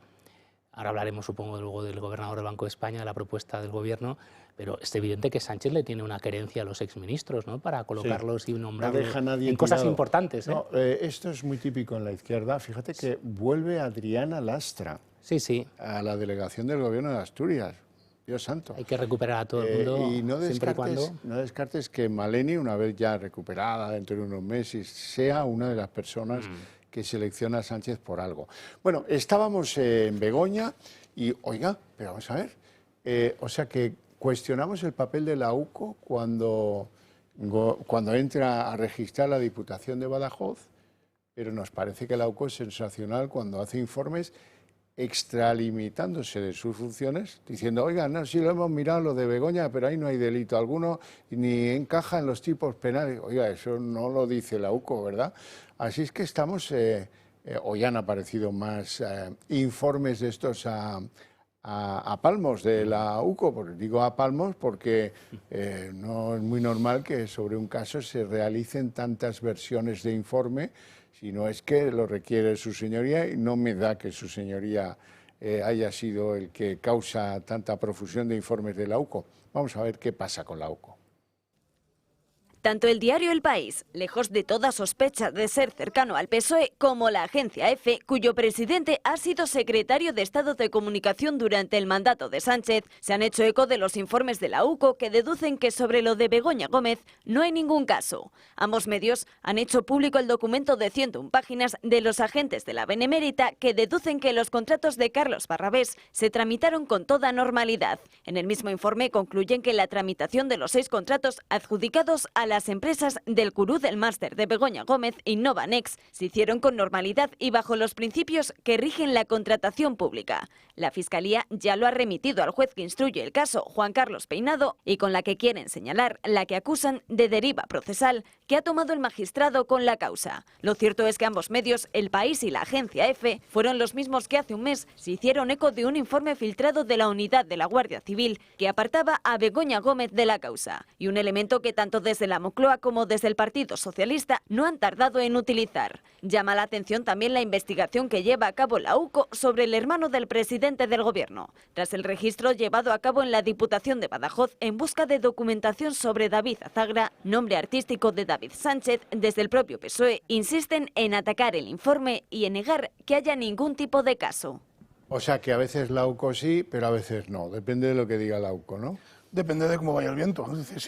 ahora hablaremos, supongo, luego del gobernador del Banco de España, de la propuesta del gobierno, pero es evidente que Sánchez le tiene una querencia a los exministros, ¿no? Para colocarlos y nombrarlos en cosas importantes. No, esto es muy típico en la izquierda. Fíjate que vuelve Adriana Lastra a la delegación del gobierno de Asturias. Dios santo. Hay que recuperar a todo el mundo. Y no descartes que Maleni, una vez ya recuperada dentro de unos meses, sea una de las personas que selecciona a Sánchez por algo. Bueno, estábamos en Begoña y, oiga, pero vamos a ver, o sea que cuestionamos el papel de la UCO cuando entra a registrar la Diputación de Badajoz, pero nos parece que la UCO es sensacional cuando hace informes extralimitándose de sus funciones, diciendo, oiga, no, sí lo hemos mirado lo de Begoña, pero ahí no hay delito alguno, ni encaja en los tipos penales. Oiga, eso no lo dice la UCO, ¿verdad? Así es que estamos, hoy han aparecido más informes de estos a palmos de la UCO, porque digo a palmos porque no es muy normal que sobre un caso se realicen tantas versiones de informe, si no es que lo requiere su señoría, y no me da que su señoría haya sido el que causa tanta profusión de informes de la UCO. Vamos a ver qué pasa con la UCO. Tanto el diario El País, lejos de toda sospecha de ser cercano al PSOE, como la agencia EFE, cuyo presidente ha sido secretario de Estado de Comunicación durante el mandato de Sánchez, se han hecho eco de los informes de la UCO que deducen que sobre lo de Begoña Gómez no hay ningún caso. Ambos medios han hecho público el documento de 101 páginas de los agentes de la Benemérita que deducen que los contratos de Carlos Barrabés se tramitaron con toda normalidad. En el mismo informe concluyen que la tramitación de los 6 contratos adjudicados a la las empresas del Curú del Máster de Begoña Gómez y Novanex se hicieron con normalidad y bajo los principios que rigen la contratación pública. La Fiscalía ya lo ha remitido al juez que instruye el caso, Juan Carlos Peinado, y con la que quieren señalar la que acusan de deriva procesal que ha tomado el magistrado con la causa. Lo cierto es que ambos medios, El País y la agencia EFE, fueron los mismos que hace un mes se hicieron eco de un informe filtrado de la unidad de la Guardia Civil que apartaba a Begoña Gómez de la causa. Y un elemento que tanto desde la Moncloa como desde el Partido Socialista no han tardado en utilizar. Llama la atención también la investigación que lleva a cabo la UCO sobre el hermano del presidente del Gobierno, tras el registro llevado a cabo en la Diputación de Badajoz en busca de documentación sobre David Azagra, nombre artístico de David Sánchez. Desde el propio PSOE insisten en atacar el informe y en negar que haya ningún tipo de caso. O sea que a veces la UCO sí, pero a veces no. Depende de lo que diga la UCO, ¿no? Depende de cómo vaya el viento. Es decir,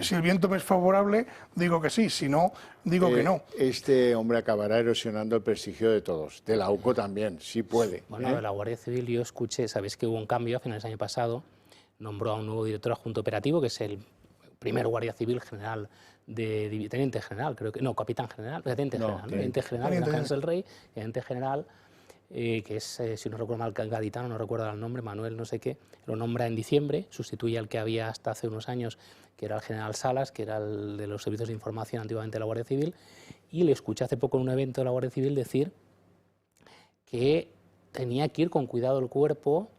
si el viento me es favorable, digo que sí. Si no, digo que no. Este hombre acabará erosionando el prestigio de todos. De la UCO también, sí puede. Bueno, de la Guardia Civil yo escuché, sabéis que hubo un cambio a finales del año pasado. Nombró a un nuevo director adjunto operativo, que es el primer Guardia Civil general, teniente general, creo que, no, capitán general, teniente general en Ángeles del Rey, teniente general, que es, si no recuerdo mal, gaditano, no recuerdo el nombre, Manuel no sé qué, lo nombra en diciembre, sustituye al que había hasta hace unos años, que era el general Salas, que era el de los servicios de información antiguamente de la Guardia Civil, y le escuché hace poco en un evento de la Guardia Civil decir que tenía que ir con cuidado el cuerpo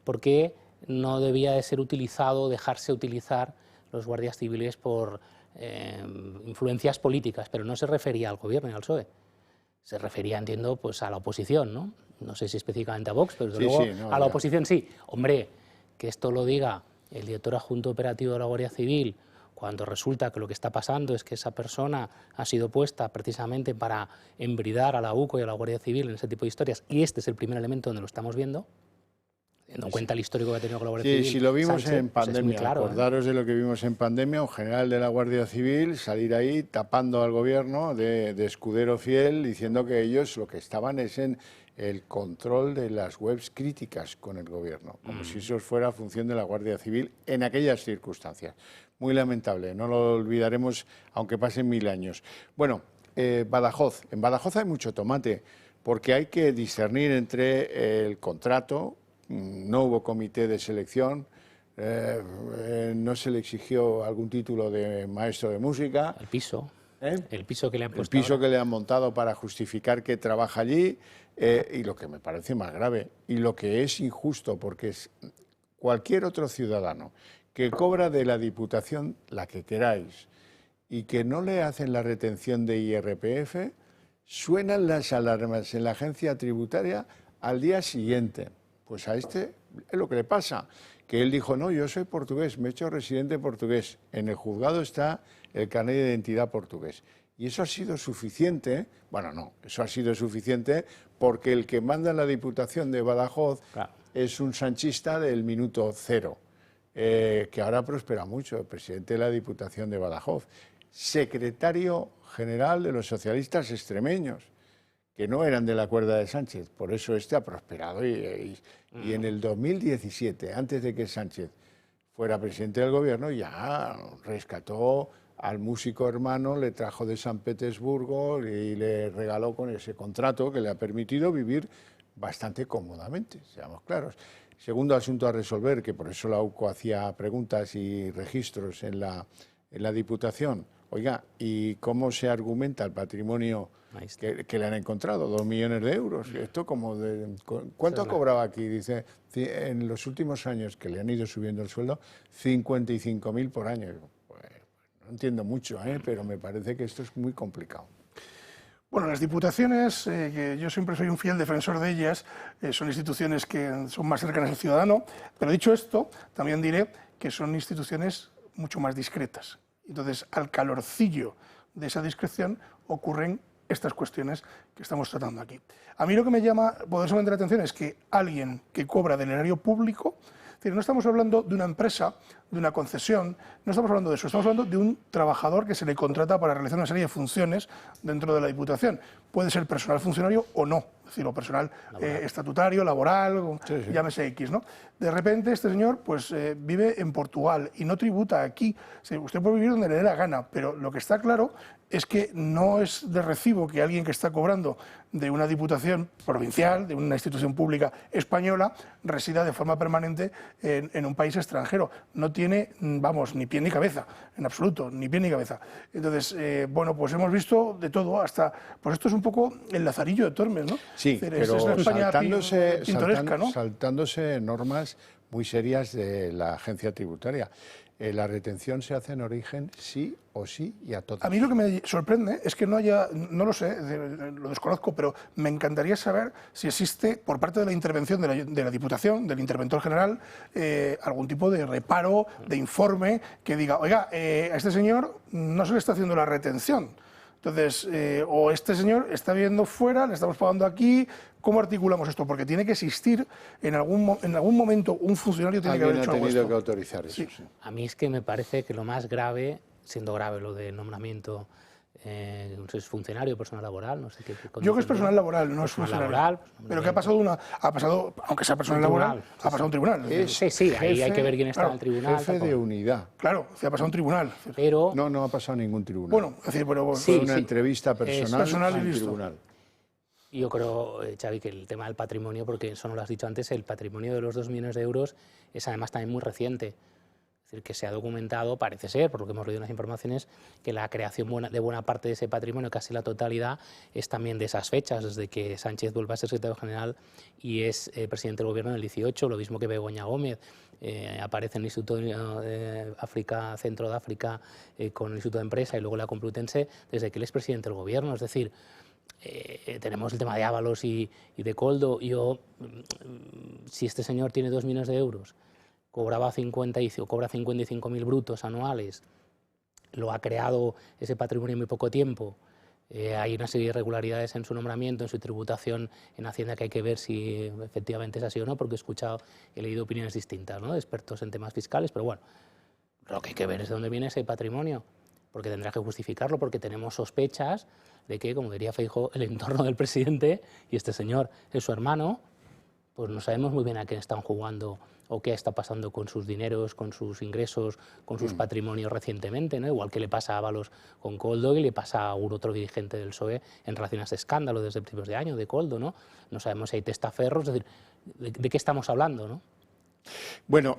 porque no debía de ser utilizado, dejarse utilizar los guardias civiles por influencias políticas, pero no se refería al gobierno ni al PSOE. Se refería, entiendo, pues a la oposición, ¿no? No sé si específicamente a Vox, pero desde luego a la oposición sí. Hombre, que esto lo diga el director adjunto operativo de la Guardia Civil, cuando resulta que lo que está pasando es que esa persona ha sido puesta precisamente para embridar a la UCO y a la Guardia Civil en ese tipo de historias, y este es el primer elemento donde lo estamos viendo, teniendo en cuenta el histórico que ha tenido con la Guardia Civil. Sí, si lo vimos Sánchez, en pandemia, pues claro, acordaros de lo que vimos en pandemia, un general de la Guardia Civil salir ahí tapando al gobierno de escudero fiel, diciendo que ellos lo que estaban es en el control de las webs críticas con el gobierno, como si eso fuera función de la Guardia Civil en aquellas circunstancias. Muy lamentable, no lo olvidaremos aunque pasen 1000 años. Bueno, Badajoz. En Badajoz hay mucho tomate, porque hay que discernir entre el contrato. No hubo comité de selección, no se le exigió algún título de maestro de música. El piso que le han puesto. El piso que le han montado para justificar que trabaja allí, y lo que me parece más grave, y lo que es injusto, porque es cualquier otro ciudadano que cobra de la Diputación la que queráis y que no le hacen la retención de IRPF, suenan las alarmas en la agencia tributaria al día siguiente. Pues a este es lo que le pasa, que él dijo, no, yo soy portugués, me he hecho residente portugués, en el juzgado está el carnet de identidad portugués. Y eso ha sido suficiente, bueno, no, eso ha sido suficiente porque el que manda en la Diputación de Badajoz es un sanchista del minuto cero, que ahora prospera mucho, el presidente de la Diputación de Badajoz, secretario general de los socialistas extremeños, que no eran de la cuerda de Sánchez, por eso este ha prosperado y en el 2017, antes de que Sánchez fuera presidente del gobierno, ya rescató al músico hermano, le trajo de San Petersburgo y le regaló con ese contrato que le ha permitido vivir bastante cómodamente, seamos claros. Segundo asunto a resolver, que por eso la UCO hacía preguntas y registros en la Diputación. Oiga, ¿y cómo se argumenta el patrimonio que le han encontrado? 2 millones de euros. Esto como ¿cuánto ha cobrado aquí? Dice, en los últimos años que le han ido subiendo el sueldo, 55.000 por año. Pues, no entiendo mucho, pero me parece que esto es muy complicado. Bueno, las diputaciones, que yo siempre soy un fiel defensor de ellas, son instituciones que son más cercanas al ciudadano, pero dicho esto, también diré que son instituciones mucho más discretas. Entonces, al calorcillo de esa discreción ocurren estas cuestiones que estamos tratando aquí. A mí lo que me llama poderosamente la atención es que alguien que cobra del erario público, es decir, no estamos hablando de una empresa, de una concesión, no estamos hablando de eso, estamos hablando de un trabajador que se le contrata para realizar una serie de funciones dentro de la Diputación. Puede ser personal funcionario o no. Es decir, o personal estatutario, laboral, llámese X, ¿no? De repente este señor pues vive en Portugal y no tributa aquí. Usted puede vivir donde le dé la gana, pero lo que está claro es que no es de recibo que alguien que está cobrando de una diputación provincial, de una institución pública española, resida de forma permanente en un país extranjero. No tiene, vamos, ni pie ni cabeza, en absoluto, ni pie ni cabeza. Entonces, bueno, pues hemos visto de todo, hasta, pues esto es un poco el Lazarillo de Tormes, ¿no? Sí, pero es una España pintoresca, ¿no? Saltándose normas muy serias de la agencia tributaria. La retención se hace en origen sí o sí y a todos. A mí lo que me sorprende es que no haya, no lo sé, lo desconozco, pero me encantaría saber si existe por parte de la intervención de la Diputación, del interventor general, algún tipo de reparo, de informe que diga, oiga, a este señor no se le está haciendo la retención. Entonces, o este señor está viviendo fuera, le estamos pagando aquí. ¿Cómo articulamos esto? Porque tiene que existir en algún momento un funcionario tiene que haber hecho algo. Alguien ha tenido que autorizar eso. Sí. Sí. A mí es que me parece que lo más grave, siendo grave lo del nombramiento, no sé, es funcionario, personal laboral, no sé qué. Yo creo que es personal laboral, no es funcionario. Laboral, pero que ha pasado, aunque sea personal laboral, ha pasado a un tribunal. Sí, ahí hay que ver quién está en el tribunal. Jefe de unidad. Claro, se ha pasado a un tribunal. Pero no ha pasado a ningún tribunal. Bueno, es decir, pero fue una entrevista personal y listo. Tribunal. Yo creo, Xavi, que el tema del patrimonio, porque eso no lo has dicho antes, el patrimonio de los 2 millones de euros es además también muy reciente. Es decir, que se ha documentado, parece ser, por lo que hemos leído en las informaciones, que la creación de buena parte de ese patrimonio, casi la totalidad, es también de esas fechas, desde que Sánchez vuelve a ser secretario general y es presidente del gobierno en el 18, lo mismo que Begoña Gómez. Aparece en el Instituto de África, Centro de África, con el Instituto de Empresa y luego la Complutense, desde que él es presidente del gobierno. Es decir, tenemos el tema de Ábalos y de Coldo. Si este señor tiene 2 millones de euros, cobra 55.000 brutos anuales, lo ha creado ese patrimonio en muy poco tiempo, hay una serie de irregularidades en su nombramiento, en su tributación en Hacienda, que hay que ver si efectivamente es así o no, porque he leído opiniones distintas, ¿no?, de expertos en temas fiscales, pero bueno, lo que hay que ver es de dónde viene ese patrimonio, porque tendrá que justificarlo, porque tenemos sospechas de que, como diría Feijóo, el entorno del presidente, y este señor es su hermano, pues no sabemos muy bien a qué están jugando o qué está pasando con sus dineros, con sus ingresos, con sus patrimonios recientemente, ¿no? Igual que le pasa a Ábalos con Coldo y le pasa a un otro dirigente del PSOE en relación a ese escándalo desde principios de año de Coldo, ¿no? No sabemos si hay testaferros, es decir, ¿de qué estamos hablando, no? Bueno,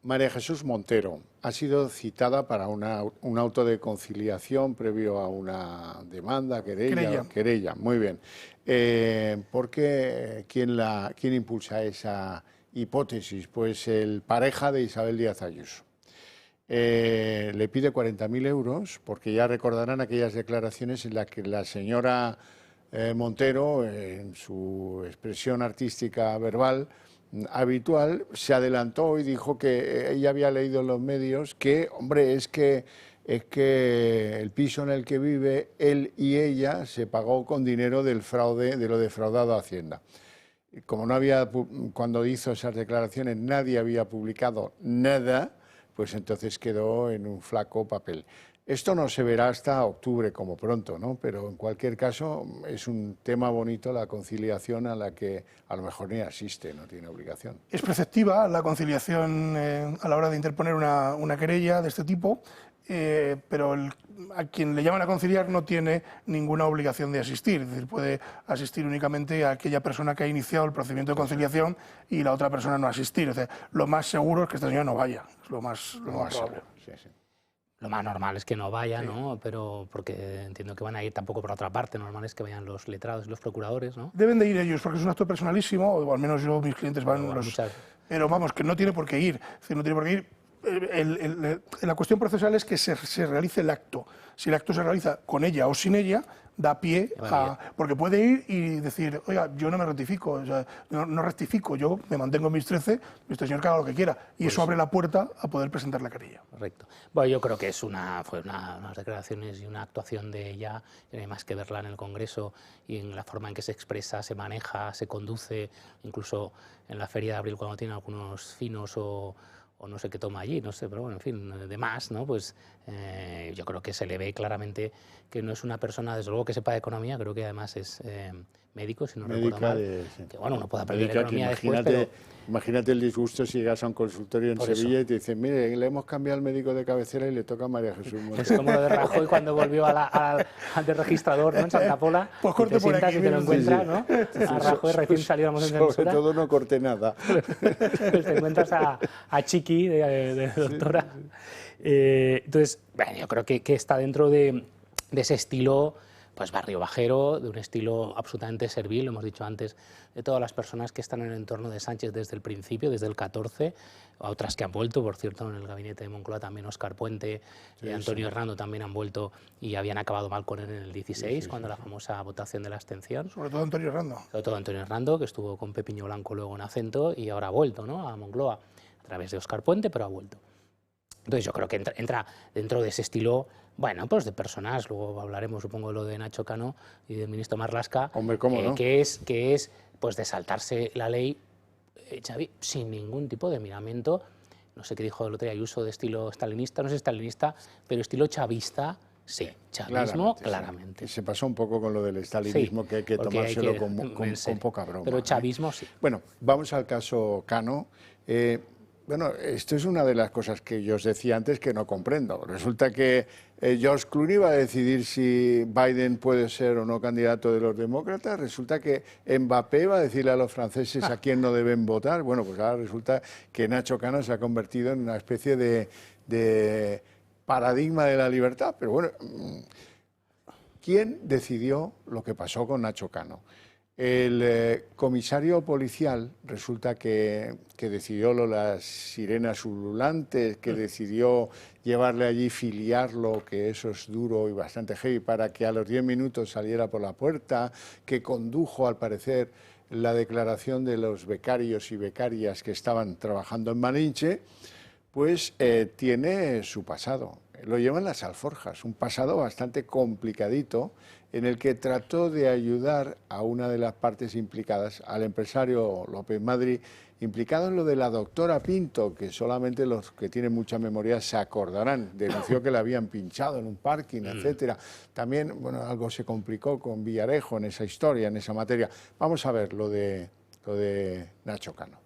María Jesús Montero ha sido citada para un auto de conciliación previo a una demanda, querella. Muy bien. ¿Por qué? ¿Quién impulsa esa hipótesis? Pues el pareja de Isabel Díaz Ayuso. Le pide 40.000 euros, porque ya recordarán aquellas declaraciones en las que la señora Montero, en su expresión artística verbal habitual, se adelantó y dijo que ella había leído en los medios que, hombre, es que el piso en el que vive él y ella se pagó con dinero del fraude, de lo defraudado a Hacienda. Como no había, cuando hizo esas declaraciones nadie había publicado nada, pues entonces quedó en un flaco papel. Esto no se verá hasta octubre como pronto, ¿no? Pero en cualquier caso es un tema bonito la conciliación a la que a lo mejor ni asiste, no tiene obligación. Es preceptiva la conciliación a la hora de interponer una querella de este tipo, pero a quien le llaman a conciliar no tiene ninguna obligación de asistir, es decir, puede asistir únicamente a aquella persona que ha iniciado el procedimiento de conciliación y la otra persona no asistir. O sea, lo más seguro es que este señor no vaya, es lo más probable. Sí, sí. Lo más normal es que no vaya, ¿no? Pero porque entiendo que van a ir tampoco por otra parte, normal es que vayan los letrados y los procuradores, ¿no? Deben de ir ellos, porque es un acto personalísimo, o al menos yo, mis clientes van Pero vamos, que no tiene por qué ir, es decir, no tiene por qué ir. La cuestión procesal es que se realice el acto. Si el acto se realiza con ella o sin ella, da pie a... Porque puede ir y decir, oiga, yo no me rectifico, o sea, no rectifico, yo me mantengo en mis 13, este señor que haga lo que quiera. Y pues eso abre la puerta a poder presentar la querella. Correcto. Bueno, yo creo que fue unas declaraciones y una actuación de ella, no hay más que verla en el Congreso y en la forma en que se expresa, se maneja, se conduce, incluso en la Feria de Abril cuando tiene algunos finos o o no sé qué toma allí, no sé, pero bueno, en fin, de más, ¿no? Pues yo creo que se le ve claramente que no es una persona, desde luego, que sepa de economía, creo que además es médico, si no recuerdo mal, que bueno, uno puede aprender economía después, pero... Imagínate el disgusto si llegas a un consultorio en Sevilla y te dicen, mire, le hemos cambiado al médico de cabecera y le toca a María Jesús Montero. Es como lo de Rajoy cuando volvió al registrador, ¿no? En Santa Pola, pues corte te sientas y te lo encuentras, ¿no? A Rajoy recién salido de censura. Sobre todo no corté nada. Pues te encuentras a Chiqui, de doctora. Entonces, bueno, yo creo que está dentro de ese estilo, pues barrio bajero, de un estilo absolutamente servil, lo hemos dicho antes, de todas las personas que están en el entorno de Sánchez desde el principio, desde el 14, a otras que han vuelto, por cierto, en el gabinete de Moncloa también Óscar Puente, Antonio Hernando también han vuelto y habían acabado mal con él en el 16, cuando la famosa votación de la abstención. Sobre todo Antonio Hernando. Sobre todo Antonio Hernando, que estuvo con Pepiño Blanco luego en Acento y ahora ha vuelto, ¿no?, a Moncloa, a través de Óscar Puente, pero ha vuelto. Entonces yo creo que entra dentro de ese estilo, bueno, pues de personas, luego hablaremos supongo de lo de Nacho Cano y del ministro Marlaska, hombre, ¿cómo no? que es pues de saltarse la ley, Xavi, sin ningún tipo de miramiento, no sé qué dijo el otro día Ayuso, de estilo stalinista, no sé stalinista, pero estilo chavista, sí, chavismo, claramente. Sí. Se pasó un poco con lo del stalinismo, sí, que hay que tomárselo con poca broma. Pero chavismo sí. Bueno, vamos al caso Cano. Bueno, esto es una de las cosas que yo os decía antes que no comprendo. Resulta que George Clooney va a decidir si Biden puede ser o no candidato de los demócratas. Resulta que Mbappé va a decirle a los franceses a quién no deben votar. Bueno, pues ahora resulta que Nacho Cano se ha convertido en una especie de paradigma de la libertad. Pero bueno, ¿quién decidió lo que pasó con Nacho Cano? El comisario policial resulta que decidió las sirenas ululantes, que decidió llevarle allí, filiarlo, que eso es duro y bastante heavy, para que a los 10 minutos saliera por la puerta, que condujo, al parecer, la declaración de los becarios y becarias que estaban trabajando en Malinche, pues tiene su pasado. Lo llevan las alforjas, un pasado bastante complicadito, en el que trató de ayudar a una de las partes implicadas, al empresario López Madrid, implicado en lo de la doctora Pinto, que solamente los que tienen mucha memoria se acordarán. Denunció que la habían pinchado en un parking, etcétera. También, bueno, algo se complicó con Villarejo en esa historia, en esa materia. Vamos a ver lo de Nacho Cano.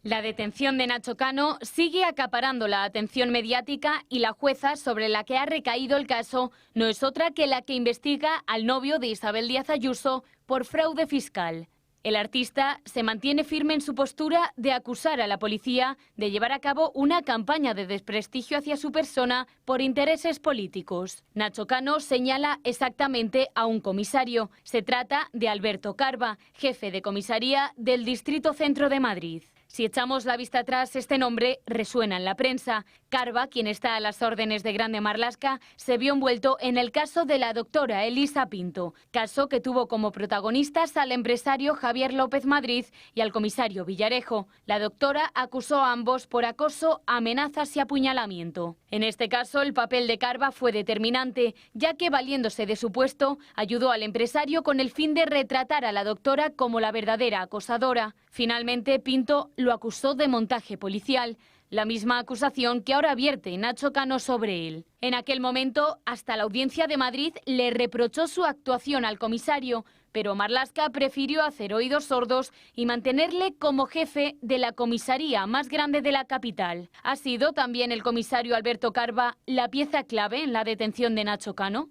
La detención de Nacho Cano sigue acaparando la atención mediática y la jueza sobre la que ha recaído el caso no es otra que la que investiga al novio de Isabel Díaz Ayuso por fraude fiscal. El artista se mantiene firme en su postura de acusar a la policía de llevar a cabo una campaña de desprestigio hacia su persona por intereses políticos. Nacho Cano señala exactamente a un comisario. Se trata de Alberto Carba, jefe de comisaría del Distrito Centro de Madrid. Si echamos la vista atrás, este nombre resuena en la prensa. Carba, quien está a las órdenes de Grande Marlaska, se vio envuelto en el caso de la doctora Elisa Pinto, caso que tuvo como protagonistas al empresario Javier López Madrid y al comisario Villarejo. La doctora acusó a ambos por acoso, amenazas y apuñalamiento. En este caso, el papel de Carba fue determinante, ya que, valiéndose de su puesto, ayudó al empresario con el fin de retratar a la doctora como la verdadera acosadora. Finalmente, Pinto lo acusó de montaje policial, la misma acusación que ahora vierte Nacho Cano sobre él. En aquel momento, hasta la Audiencia de Madrid le reprochó su actuación al comisario, pero Marlaska prefirió hacer oídos sordos y mantenerle como jefe de la comisaría más grande de la capital. ¿Ha sido también el comisario Alberto Carba la pieza clave en la detención de Nacho Cano?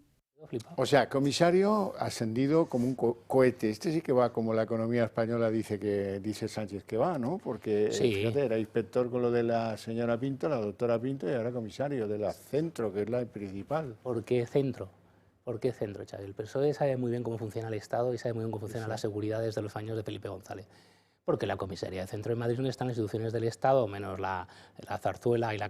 O sea, comisario ascendido como un cohete. Este sí que va como la economía española dice Sánchez que va, ¿no? Porque sí, fíjate, era inspector con lo de la señora Pinto, la doctora Pinto, y ahora comisario de la Centro, que es la principal. ¿Por qué Centro? ¿Por qué Centro, Xavi? El PSOE sabe muy bien cómo funciona el Estado y sabe muy bien cómo funciona la seguridad desde los años de Felipe González. Porque la comisaría de Centro de Madrid es donde están las instituciones del Estado, menos la Zarzuela y la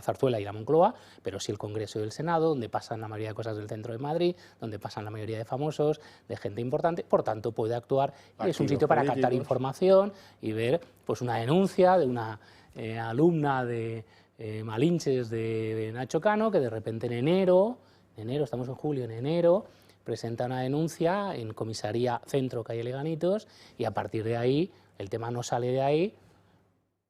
Zarzuela y la Moncloa, pero sí el Congreso y el Senado, donde pasan la mayoría de cosas del Centro de Madrid, donde pasan la mayoría de famosos, de gente importante, por tanto puede actuar, y es un sitio para captar información y ver pues una denuncia de una alumna de Malinches de Nacho Cano, que de repente en enero, estamos en julio, en enero, presenta una denuncia en comisaría Centro, calle Leganitos, y a partir de ahí, el tema no sale de ahí,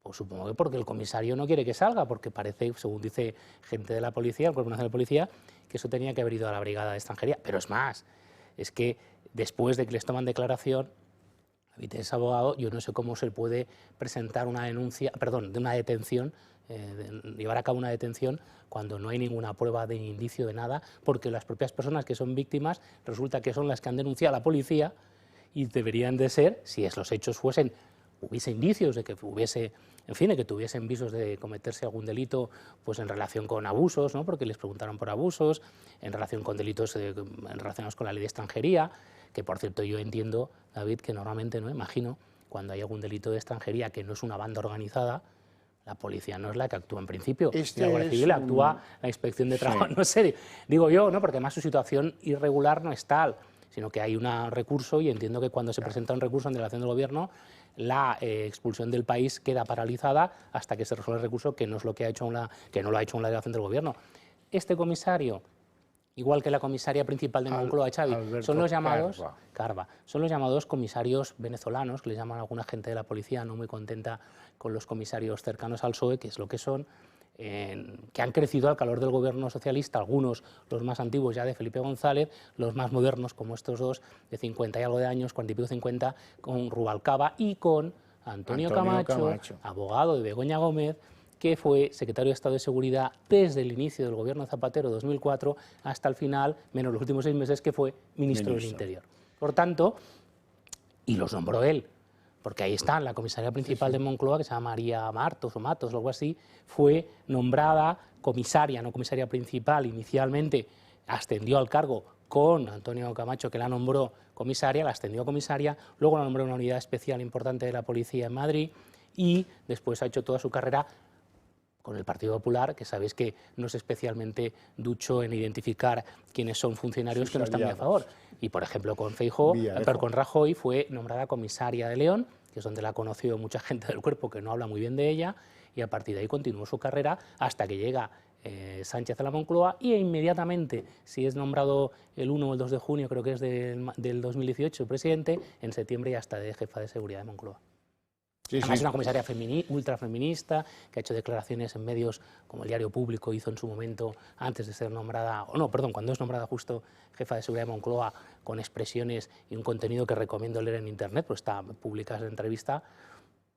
Pues supongo que porque el comisario no quiere que salga, porque parece, según dice gente de la policía, el Cuerpo Nacional de Policía, que eso tenía que haber ido a la Brigada de Extranjería. Pero es más, es que después de que les toman declaración, David es abogado, yo no sé cómo se puede presentar una denuncia, perdón, de una detención, llevar a cabo una detención cuando no hay ninguna prueba de indicio de nada, porque las propias personas que son víctimas resulta que son las que han denunciado a la policía y deberían de ser, si los hechos hubiese indicios de que hubiese, en fin, de que tuviesen visos de cometerse algún delito pues en relación con abusos, ¿no? Porque les preguntaron por abusos, en relación con delitos relacionados con la ley de extranjería, que por cierto yo entiendo, David, que normalmente, no imagino, cuando hay algún delito de extranjería que no es una banda organizada, la policía no es la que actúa en principio, la Guardia Civil actúa la Inspección de Trabajo, no sé, digo yo, ¿no? Porque además su situación irregular no es tal, sino que hay un recurso y entiendo que cuando se presenta un recurso en delegación del Gobierno, la expulsión del país queda paralizada hasta que se resuelva el recurso, que no es lo que que no lo ha hecho una delegación del Gobierno. Este comisario, igual que la comisaria principal de Moncloa, Xavi, son los llamados Carva, son los llamados comisarios venezolanos, que les llaman a alguna gente de la policía no muy contenta con los comisarios cercanos al PSOE, que es lo que son, que han crecido al calor del gobierno socialista, algunos, los más antiguos ya de Felipe González, los más modernos como estos dos de 50 y algo de años, 40 y pico, 50, con Rubalcaba y con Antonio Camacho, abogado de Begoña Gómez, que fue secretario de Estado de Seguridad desde el inicio del gobierno de Zapatero 2004 hasta el final, menos los últimos 6 meses, que fue ministro del Interior. Por tanto, y los nombró él, porque ahí está, la comisaria principal de Moncloa, que se llama María Matos o algo así, fue nombrada comisaria, no comisaria principal, inicialmente ascendió al cargo con Antonio Camacho, que la nombró comisaria, la ascendió a comisaria, luego la nombró en una unidad especial importante de la policía en Madrid y después ha hecho toda su carrera con el Partido Popular, que sabéis que no es especialmente ducho en identificar quiénes son funcionarios que no están muy a favor. Y, por ejemplo, con con Rajoy fue nombrada comisaria de León, que es donde la ha conocido mucha gente del cuerpo que no habla muy bien de ella, y a partir de ahí continuó su carrera hasta que llega Sánchez a la Moncloa y inmediatamente, si es nombrado el 1 o el 2 de junio, creo que es del 2018, presidente, en septiembre ya está de jefa de seguridad de Moncloa. Además es una comisaria ultrafeminista, que ha hecho declaraciones en medios como el Diario Público hizo en su momento antes de ser nombrada, cuando es nombrada justo jefa de seguridad de Moncloa, con expresiones y un contenido que recomiendo leer en internet, pues está publicada en entrevista,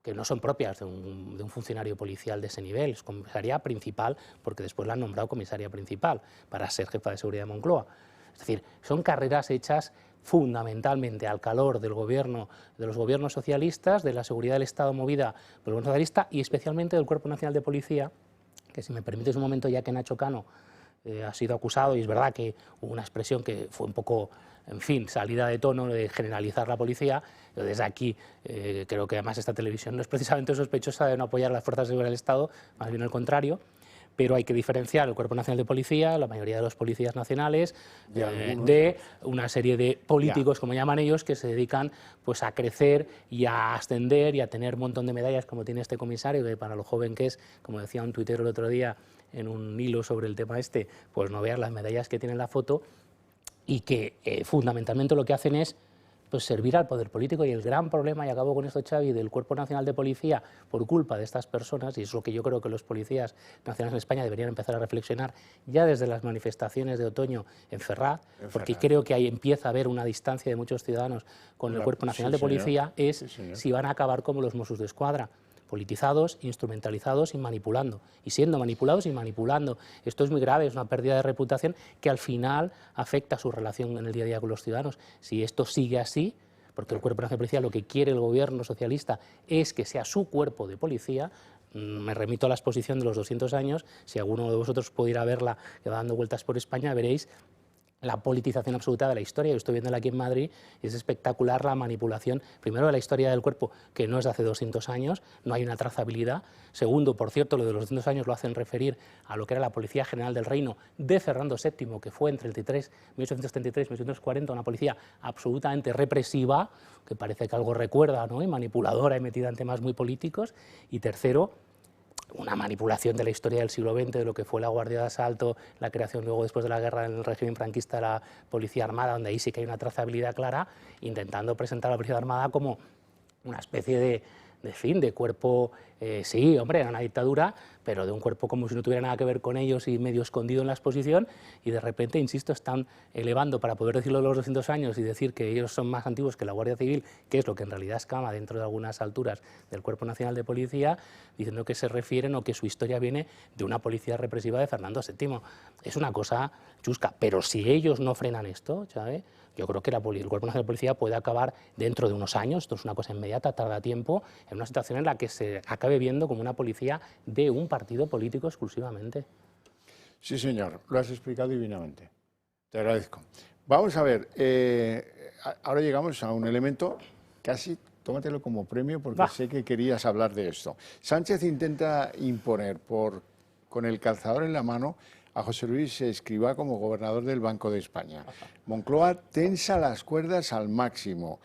que no son propias de un funcionario policial de ese nivel, es comisaria principal, porque después la han nombrado comisaria principal para ser jefa de seguridad de Moncloa. Es decir, son carreras hechas fundamentalmente al calor del gobierno, de los gobiernos socialistas, de la seguridad del Estado movida por el gobierno socialista y especialmente del Cuerpo Nacional de Policía, que si me permites un momento, ya que Nacho Cano ha sido acusado, y es verdad que hubo una expresión que fue un poco, en fin, salida de tono de generalizar la policía, yo desde aquí creo que además esta televisión no es precisamente sospechosa de no apoyar las fuerzas de seguridad del Estado, más bien al contrario. Pero hay que diferenciar el Cuerpo Nacional de Policía, la mayoría de los policías nacionales, de una serie de políticos, como llaman ellos, que se dedican pues, a crecer y a ascender y a tener un montón de medallas, como tiene este comisario, que para lo joven que es, como decía un tuitero el otro día en un hilo sobre el tema este, pues no veas las medallas que tiene en la foto, y que fundamentalmente lo que hacen es pues servir al poder político. Y el gran problema, y acabo con esto, Xavi, del Cuerpo Nacional de Policía por culpa de estas personas, y es lo que yo creo que los policías nacionales en España deberían empezar a reflexionar ya desde las manifestaciones de otoño en Ferraz, porque creo que ahí empieza a haber una distancia de muchos ciudadanos con el Cuerpo Nacional de Policía, es si van a acabar como los Mossos d'Esquadra, politizados, instrumentalizados y manipulando, y siendo manipulados y manipulando. Esto es muy grave, es una pérdida de reputación que al final afecta a su relación en el día a día con los ciudadanos. Si esto sigue así, porque el Cuerpo Nacional de Policía, lo que quiere el gobierno socialista es que sea su cuerpo de policía, me remito a la exposición de los 200 años, si alguno de vosotros pudiera verla, que va dando vueltas por España, veréis la politización absoluta de la historia. Yo estoy viéndola aquí en Madrid y es espectacular la manipulación, primero de la historia del cuerpo, que no es de hace 200 años, no hay una trazabilidad. Segundo, por cierto, lo de los 200 años lo hacen referir a lo que era la Policía General del Reino de Fernando VII, que fue entre 1833 y 1840, una policía absolutamente represiva, que parece que algo recuerda, ¿no? Y manipuladora y metida en temas muy políticos. Y tercero, una manipulación de la historia del siglo XX, de lo que fue la Guardia de Asalto, la creación luego después de la guerra en el régimen franquista de la Policía Armada, donde ahí sí que hay una trazabilidad clara, intentando presentar a la Policía Armada como una especie de cuerpo, sí, hombre, era una dictadura, pero de un cuerpo como si no tuviera nada que ver con ellos y medio escondido en la exposición, y de repente, insisto, están elevando para poder decirlo de los 200 años y decir que ellos son más antiguos que la Guardia Civil, que es lo que en realidad escama dentro de algunas alturas del Cuerpo Nacional de Policía, diciendo que se refieren o que su historia viene de una policía represiva de Fernando VII. Es una cosa chusca, pero si ellos no frenan esto, ¿sabes? Yo creo que el Cuerpo Nacional de Policía puede acabar dentro de unos años, esto es una cosa inmediata, tarda tiempo, en una situación en la que se acabe viendo como una policía de un partido político exclusivamente. Sí, señor, lo has explicado divinamente. Te agradezco. Vamos a ver, ahora llegamos a un elemento, casi tómatelo como premio porque sé que querías hablar de esto. Sánchez intenta imponer con el calzador en la mano a José Luis Escrivá como gobernador del Banco de España. Moncloa tensa las cuerdas al máximo.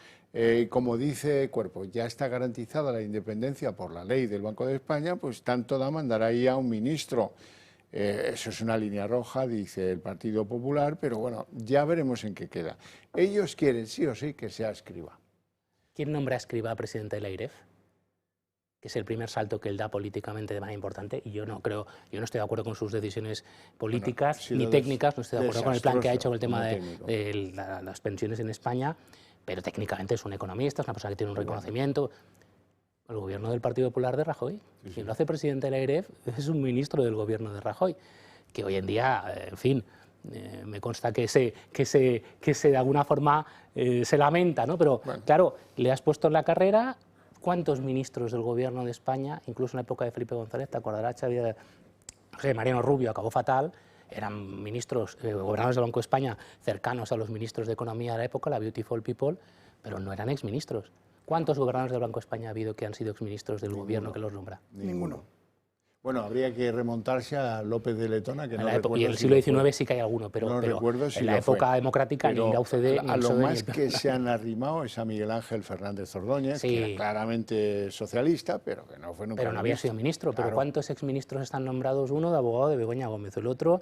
Como dice Cuerpo, ya está garantizada la independencia por la ley del Banco de España, pues tanto da mandar ahí a un ministro. Eso es una línea roja, dice el Partido Popular, pero bueno, ya veremos en qué queda. Ellos quieren sí o sí que sea Escrivá. ¿Quién nombra a Escrivá presidente de la AIREF? Que es el primer salto que él da políticamente de manera importante, y yo no estoy de acuerdo con sus decisiones políticas ni técnicas, no estoy de acuerdo con el plan que ha hecho con el tema de las pensiones en España, pero técnicamente es un economista, es una persona que tiene un reconocimiento. El gobierno del Partido Popular de Rajoy, quien lo hace presidente de la AIREF es un ministro del gobierno de Rajoy, que hoy en día, en fin, me consta que se de alguna forma se lamenta, ¿no? Pero claro, le has puesto en la carrera. ¿Cuántos ministros del gobierno de España, incluso en la época de Felipe González, te acordarás, Xavier, Mariano Rubio acabó fatal, eran ministros, gobernadores del Banco de España cercanos a los ministros de Economía de la época, la Beautiful People, pero no eran exministros. ¿Cuántos gobernadores del Banco de España ha habido que han sido exministros del gobierno que los nombra? Ninguno. Bueno, habría que remontarse a López de Letona, que no recuerdo. Y en el siglo XIX sí que hay alguno, pero en la época democrática ni la UCD ni a lo más que se han arrimado es a Miguel Ángel Fernández Ordóñez, que era claramente socialista, pero que no fue nunca Pero no había sido ministro. Claro. Pero ¿cuántos exministros están nombrados? Uno de abogado de Begoña Gómez, el otro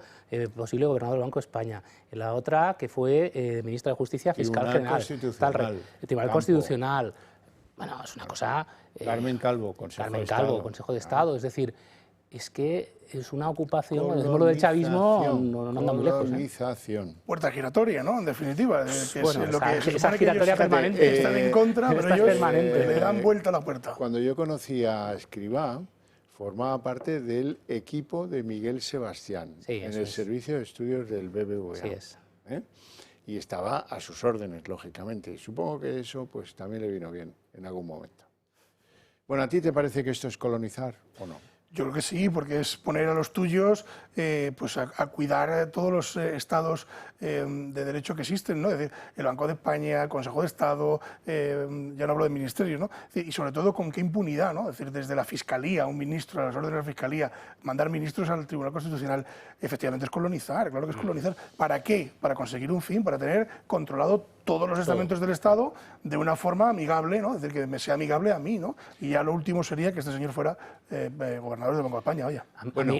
posible gobernador del Banco de España, la otra que fue ministra de Justicia, fiscal general, Tribunal Constitucional. Bueno, es una cosa... Carmen Calvo, Consejo de Estado, es decir... Es que es una ocupación, cuando decimos lo del chavismo, no anda muy lejos. Puerta giratoria, ¿no? En definitiva. Bueno, esa giratoria permanente. Están en contra, pero ellos le dan vuelta a la puerta. Cuando yo conocí a Escrivá, formaba parte del equipo de Miguel Sebastián, en el Servicio de Estudios del BBVA. Sí es. Y estaba a sus órdenes, lógicamente. Y supongo que eso pues también le vino bien en algún momento. Bueno, ¿a ti te parece que esto es colonizar o no? Yo creo que sí, porque es poner a los tuyos pues a cuidar todos los estados de derecho que existen, ¿no? Es decir, el Banco de España, el Consejo de Estado, ya no hablo de ministerios, ¿no? Y sobre todo con qué impunidad, ¿no? Es decir, desde la Fiscalía, un ministro, a las órdenes de la Fiscalía, mandar ministros al Tribunal Constitucional, efectivamente es colonizar, claro que es colonizar. ¿Para qué? Para conseguir un fin, para tener controlado todos los estamentos del Estado de una forma amigable, ¿no? Es decir, que me sea amigable a mí, ¿no? Y ya lo último sería que este señor fuera gobernador del Banco de España, vaya.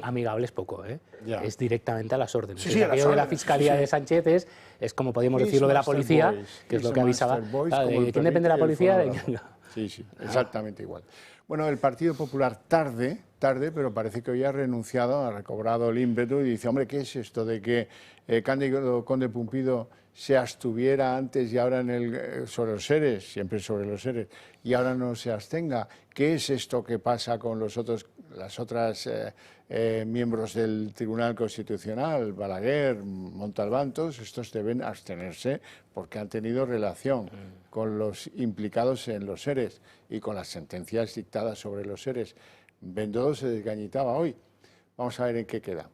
Amigable es poco, ¿eh? Es directamente a las órdenes. Sí, a las órdenes. De la Fiscalía de Sánchez es como podríamos decirlo de la policía, que es lo que avisaba. ¿De quién depende la policía? Sí, exactamente igual. Bueno, el Partido Popular tarde, pero parece que hoy ha renunciado, ha recobrado el ímpetu y dice, hombre, ¿qué es esto de que Cándido Conde Pumpido se abstuviera antes y ahora sobre los seres, siempre sobre los seres, y ahora no se abstenga? ¿Qué es esto que pasa con las otras miembros del Tribunal Constitucional, Balaguer, Montalbán? Todos estos deben abstenerse porque han tenido relación con los implicados en los seres y con las sentencias dictadas sobre los seres. Bendodo se desgañitaba hoy. Vamos a ver en qué queda.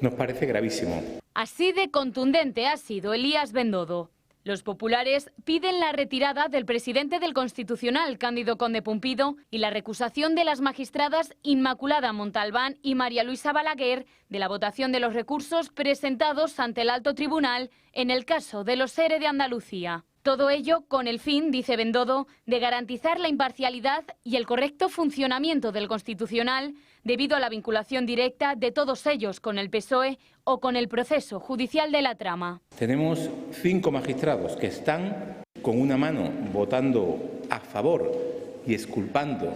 Nos parece gravísimo. Así de contundente ha sido Elías Bendodo. Los populares piden la retirada del presidente del Constitucional, Cándido Conde Pumpido, y la recusación de las magistradas Inmaculada Montalbán y María Luisa Balaguer de la votación de los recursos presentados ante el Alto Tribunal en el caso de los SERE de Andalucía. Todo ello con el fin, dice Bendodo, de garantizar la imparcialidad y el correcto funcionamiento del Constitucional debido a la vinculación directa de todos ellos con el PSOE o con el proceso judicial de la trama. Tenemos 5 magistrados que están con una mano votando a favor y exculpando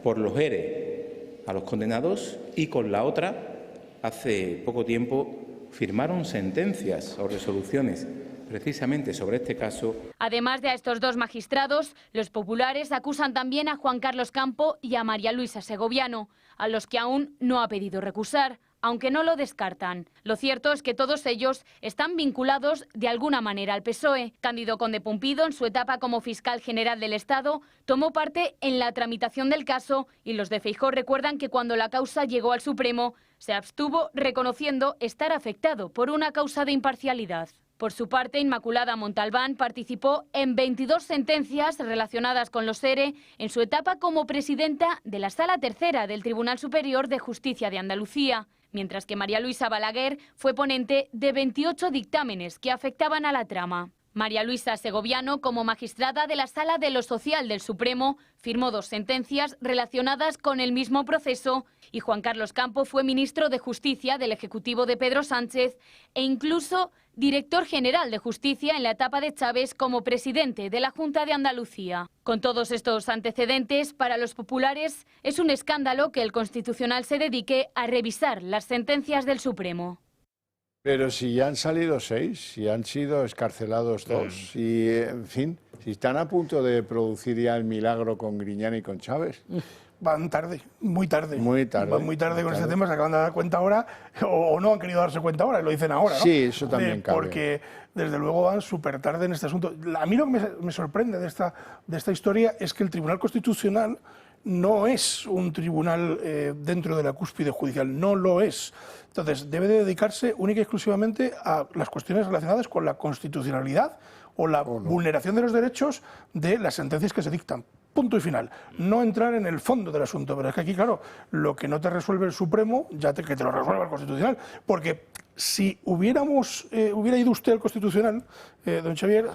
por los ERE a los condenados, y con la otra, hace poco tiempo, firmaron sentencias o resoluciones precisamente sobre este caso. Además de a estos dos magistrados, los populares acusan también a Juan Carlos Campo y a María Luisa Segoviano, a los que aún no ha pedido recusar, aunque no lo descartan. Lo cierto es que todos ellos están vinculados de alguna manera al PSOE. Cándido Conde Pumpido, en su etapa como fiscal general del Estado, tomó parte en la tramitación del caso, y los de Feijóo recuerdan que cuando la causa llegó al Supremo, se abstuvo reconociendo estar afectado por una causa de imparcialidad. Por su parte, Inmaculada Montalbán participó en 22 sentencias relacionadas con los ERE en su etapa como presidenta de la Sala Tercera del Tribunal Superior de Justicia de Andalucía, mientras que María Luisa Balaguer fue ponente de 28 dictámenes que afectaban a la trama. María Luisa Segoviano, como magistrada de la Sala de lo Social del Supremo, firmó 2 sentencias relacionadas con el mismo proceso, y Juan Carlos Campo fue ministro de Justicia del Ejecutivo de Pedro Sánchez e incluso director general de Justicia en la etapa de Chávez como presidente de la Junta de Andalucía. Con todos estos antecedentes, para los populares es un escándalo que el Constitucional se dedique a revisar las sentencias del Supremo. Pero si ya han salido 6, si han sido escarcelados 2, y en fin, si están a punto de producir ya el milagro con Griñán y con Chávez. Van tarde, muy tarde. Muy tarde. Van muy tarde con este tema, se acaban de dar cuenta ahora, o no han querido darse cuenta ahora, lo dicen ahora, ¿no? Sí, eso también cabe. Porque desde luego van súper tarde en este asunto. A mí lo que me sorprende de esta historia es que el Tribunal Constitucional no es un tribunal dentro de la cúspide judicial, no lo es. Entonces, debe de dedicarse única y exclusivamente a las cuestiones relacionadas con la constitucionalidad o la vulneración de los derechos de las sentencias que se dictan. Punto y final. No entrar en el fondo del asunto. Pero es que aquí, claro, lo que no te resuelve el Supremo, que te lo resuelva el Constitucional. Porque si hubiera ido usted al Constitucional, don Xavier,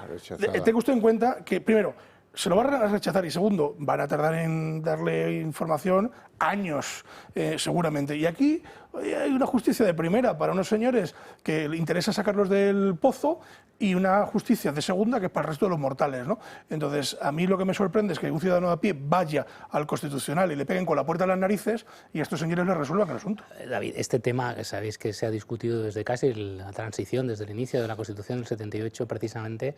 tenga usted en cuenta que, primero, se lo van a rechazar, y segundo, van a tardar en darle información años, seguramente. Y aquí hay una justicia de primera para unos señores que le interesa sacarlos del pozo, y una justicia de segunda que es para el resto de los mortales, ¿no? Entonces, a mí lo que me sorprende es que un ciudadano a pie vaya al Constitucional y le peguen con la puerta a las narices, y a estos señores les resuelvan el asunto. David, este tema, sabéis que se ha discutido desde casi la transición, desde el inicio de la Constitución del 78, precisamente.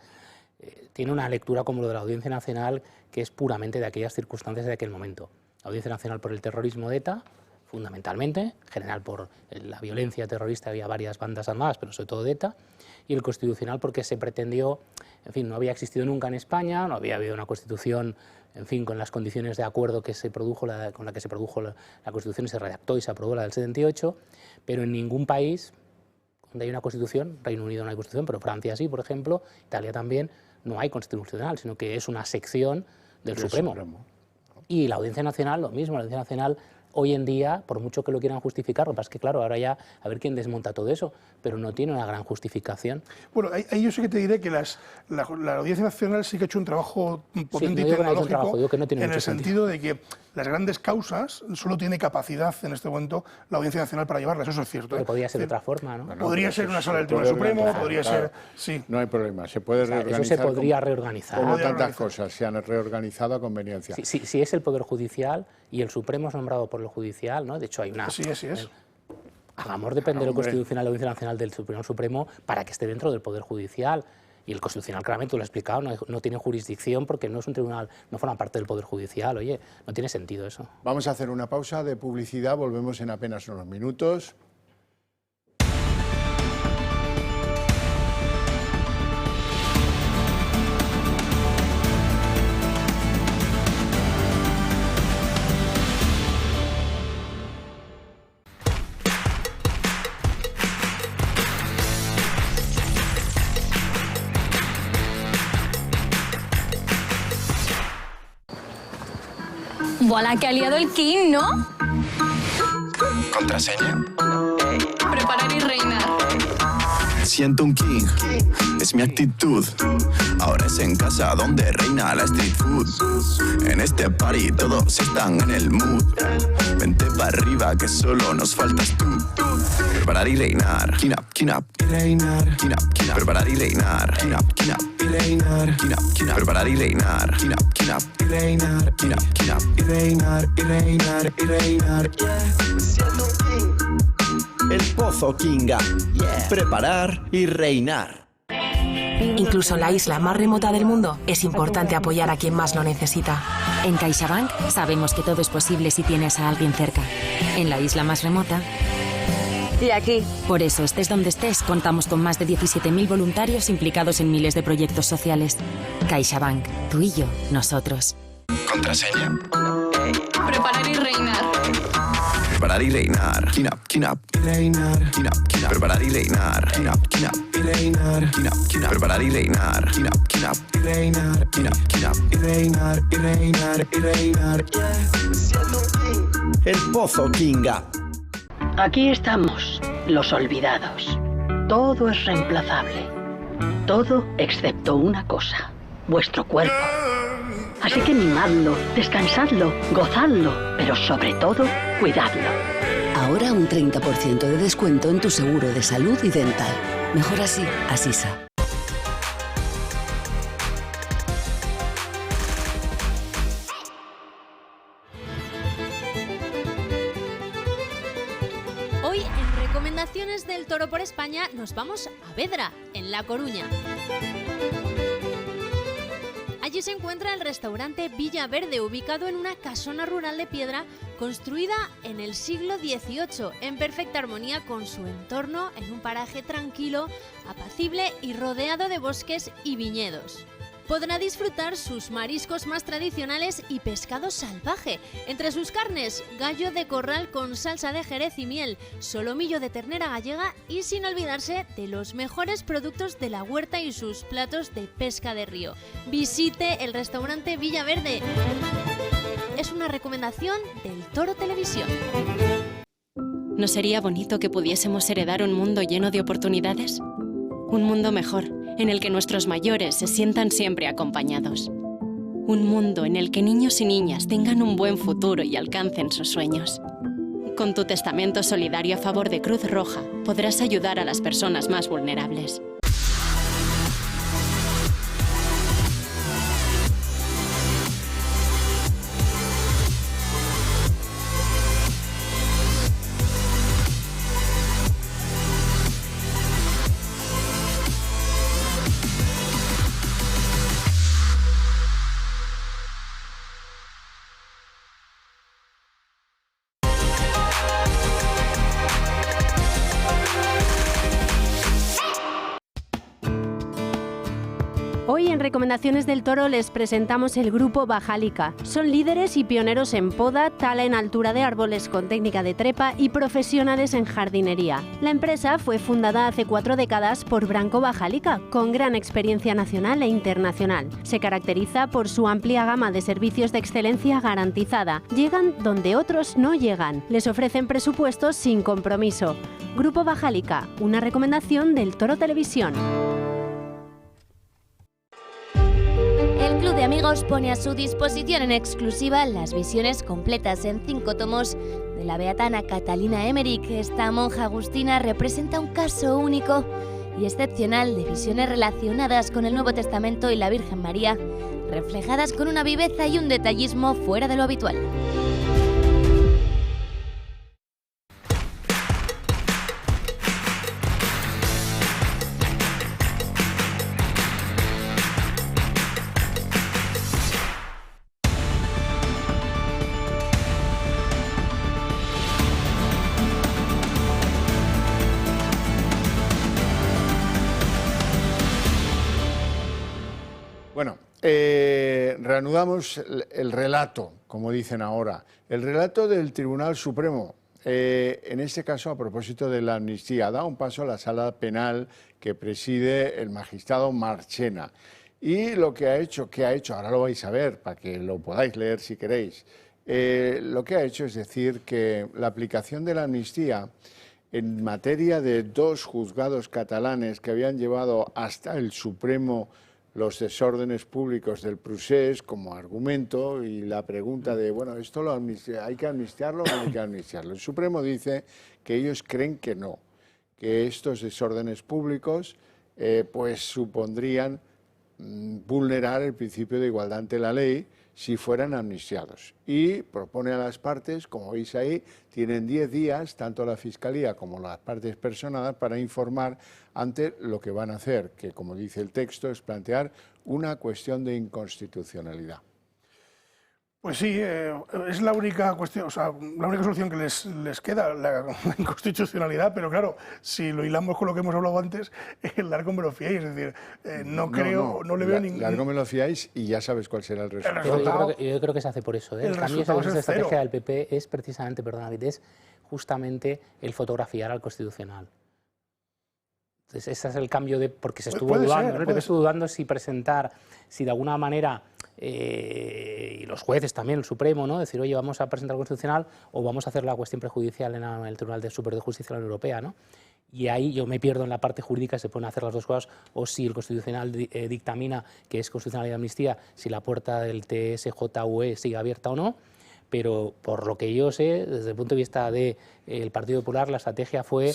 Tiene una lectura como lo de la Audiencia Nacional, que es puramente de aquellas circunstancias de aquel momento. La Audiencia Nacional por el terrorismo de ETA, fundamentalmente, en general por la violencia terrorista, había varias bandas armadas, pero sobre todo de ETA, y el Constitucional porque se pretendió, en fin, no había existido nunca en España, no había habido una Constitución, en fin, con las condiciones de acuerdo que se produjo, con la que se produjo la Constitución, y se redactó y se aprobó la del 78, pero en ningún país donde hay una Constitución, Reino Unido no hay Constitución, pero Francia sí, por ejemplo, Italia también, no hay Constitucional, sino que es una sección del Supremo. Y la Audiencia Nacional, lo mismo, la Audiencia Nacional hoy en día, por mucho que lo quieran justificar, lo que pasa es que, claro, ahora ya a ver quién desmonta todo eso, pero no tiene una gran justificación. Bueno, ahí yo sí que te diré que la Audiencia Nacional sí que ha hecho un trabajo potente y tecnológico, en el sentido de que las grandes causas solo tiene capacidad en este momento la Audiencia Nacional para llevarlas, eso es cierto. Pero podría ser de otra forma, ¿no? Podría ser una sala del Tribunal Supremo, podría ser... Sí. No hay problema, se puede reorganizar. Eso se podría reorganizar. Como tantas cosas se han reorganizado a conveniencia. Si es el Poder Judicial y el Supremo es nombrado por lo judicial, ¿no? De hecho, hay una... Así es. Hagamos depender del Constitucional, la Audiencia Nacional del Supremo para que esté dentro del Poder Judicial. Y el Constitucional, claramente, lo he explicado, no tiene jurisdicción porque no es un tribunal, no forma parte del Poder Judicial. Oye, no tiene sentido eso. Vamos a hacer una pausa de publicidad, volvemos en apenas unos minutos. ¡Voilà, que ha liado el King, ¿no? ¿Contraseña? Preparar y reinar. Siento un king, es mi actitud. Ahora es en casa donde reina la street food. En este party todos están en el mood. Vente para arriba que solo nos faltas tú. Preparar y reinar. Queen up y reinar. Queen up. Preparar y reinar. Queen up y reinar. Queen up. Preparar y reinar. Queen up y reinar. Queen up y reinar. Y reinar. Y reinar. Me siento king. El Pozo Kinga. Preparar y reinar. Incluso en la isla más remota del mundo, es importante apoyar a quien más lo necesita. En CaixaBank sabemos que todo es posible si tienes a alguien cerca. En la isla más remota... Y aquí. Por eso, estés donde estés, contamos con más de 17.000 voluntarios implicados en miles de proyectos sociales. CaixaBank, tú y yo, nosotros. ¿Contraseña? Preparar y reinar. Preparar y reinar. Queen up y reinar. Queen up. Preparar y reinar. Queen up y reinar. Queen up. Preparar y reinar. Queen up y reinar. Queen up y reinar. Y reinar. Y reinar. Me siento king. El Pozo Kinga. Aquí estamos, los olvidados. Todo es reemplazable. Todo excepto una cosa, vuestro cuerpo. Así que mimadlo, descansadlo, gozadlo, pero sobre todo, cuidadlo. Ahora un 30% de descuento en tu seguro de salud y dental. Mejor así, Asisa. Hoy en Recomendaciones del Toro por España nos vamos a Vedra, en La Coruña. Allí se encuentra el restaurante Villa Verde, ubicado en una casona rural de piedra construida en el siglo XVIII, en perfecta armonía con su entorno, en un paraje tranquilo, apacible y rodeado de bosques y viñedos. Podrá disfrutar sus mariscos más tradicionales y pescado salvaje. Entre sus carnes, gallo de corral con salsa de jerez y miel, solomillo de ternera gallega y sin olvidarse de los mejores productos de la huerta y sus platos de pesca de río. Visite el restaurante Villa Verde. Es una recomendación del Toro Televisión. ¿No sería bonito que pudiésemos heredar un mundo lleno de oportunidades? Un mundo mejor, en el que nuestros mayores se sientan siempre acompañados. Un mundo en el que niños y niñas tengan un buen futuro y alcancen sus sueños. Con tu testamento solidario a favor de Cruz Roja, podrás ayudar a las personas más vulnerables. Hoy en Recomendaciones del Toro les presentamos el grupo Bajálica. Son líderes y pioneros en poda, tala en altura de árboles con técnica de trepa y profesionales en jardinería. La empresa fue fundada hace 4 décadas por Branco Bajálica, con gran experiencia nacional e internacional. Se caracteriza por su amplia gama de servicios de excelencia garantizada. Llegan donde otros no llegan. Les ofrecen presupuestos sin compromiso. Grupo Bajálica, una recomendación del Toro Televisión. El Club de Amigos pone a su disposición en exclusiva las visiones completas en 5 tomos de la beatana Catalina Emmerich. Esta monja agustina representa un caso único y excepcional de visiones relacionadas con el Nuevo Testamento y la Virgen María, reflejadas con una viveza y un detallismo fuera de lo habitual. Bueno, reanudamos el relato, como dicen ahora, el relato del Tribunal Supremo, en este caso a propósito de la amnistía. Da un paso a la sala penal que preside el magistrado Marchena. Y lo que ha hecho, ahora lo vais a ver para que lo podáis leer si queréis, lo que ha hecho es decir que la aplicación de la amnistía en materia de 2 juzgados catalanes que habían llevado hasta el Supremo los desórdenes públicos del procés como argumento y la pregunta de, bueno, ¿esto ¿hay que amnistiarlo o no hay que amnistiarlo? El Supremo dice que ellos creen que no, que estos desórdenes públicos pues supondrían vulnerar el principio de igualdad ante la ley si fueran amnistiados. Y propone a las partes, como veis ahí, tienen 10 días, tanto la Fiscalía como las partes personadas, para informar ante lo que van a hacer, que como dice el texto, es plantear una cuestión de inconstitucionalidad. Pues sí, es la única cuestión, o sea, la única solución que les queda, la inconstitucionalidad, pero claro, si lo hilamos con lo que hemos hablado antes, largo me lo fiáis, es decir, no le veo ningún... Largo me lo fiáis y ya sabes cuál será el resultado. Yo creo que se hace por eso. El cambio de estrategia del PP es precisamente, es justamente el fotografiar al Constitucional. Entonces, ese es el cambio porque se estuvo dudando, ¿no? El PP estuvo dudando si presentar, si de alguna manera, y los jueces también, el Supremo, ¿no? Decir, oye, vamos a presentar el Constitucional o vamos a hacer la cuestión prejudicial en el Tribunal Superior de Justicia de la Unión Europea, ¿no? Y ahí yo me pierdo en la parte jurídica, se pueden hacer las dos cosas, o si el Constitucional dictamina que es constitucionalidad de amnistía, si la puerta del TSJUE sigue abierta o no. Pero por lo que yo sé, desde el punto de vista del Partido Popular, la estrategia fue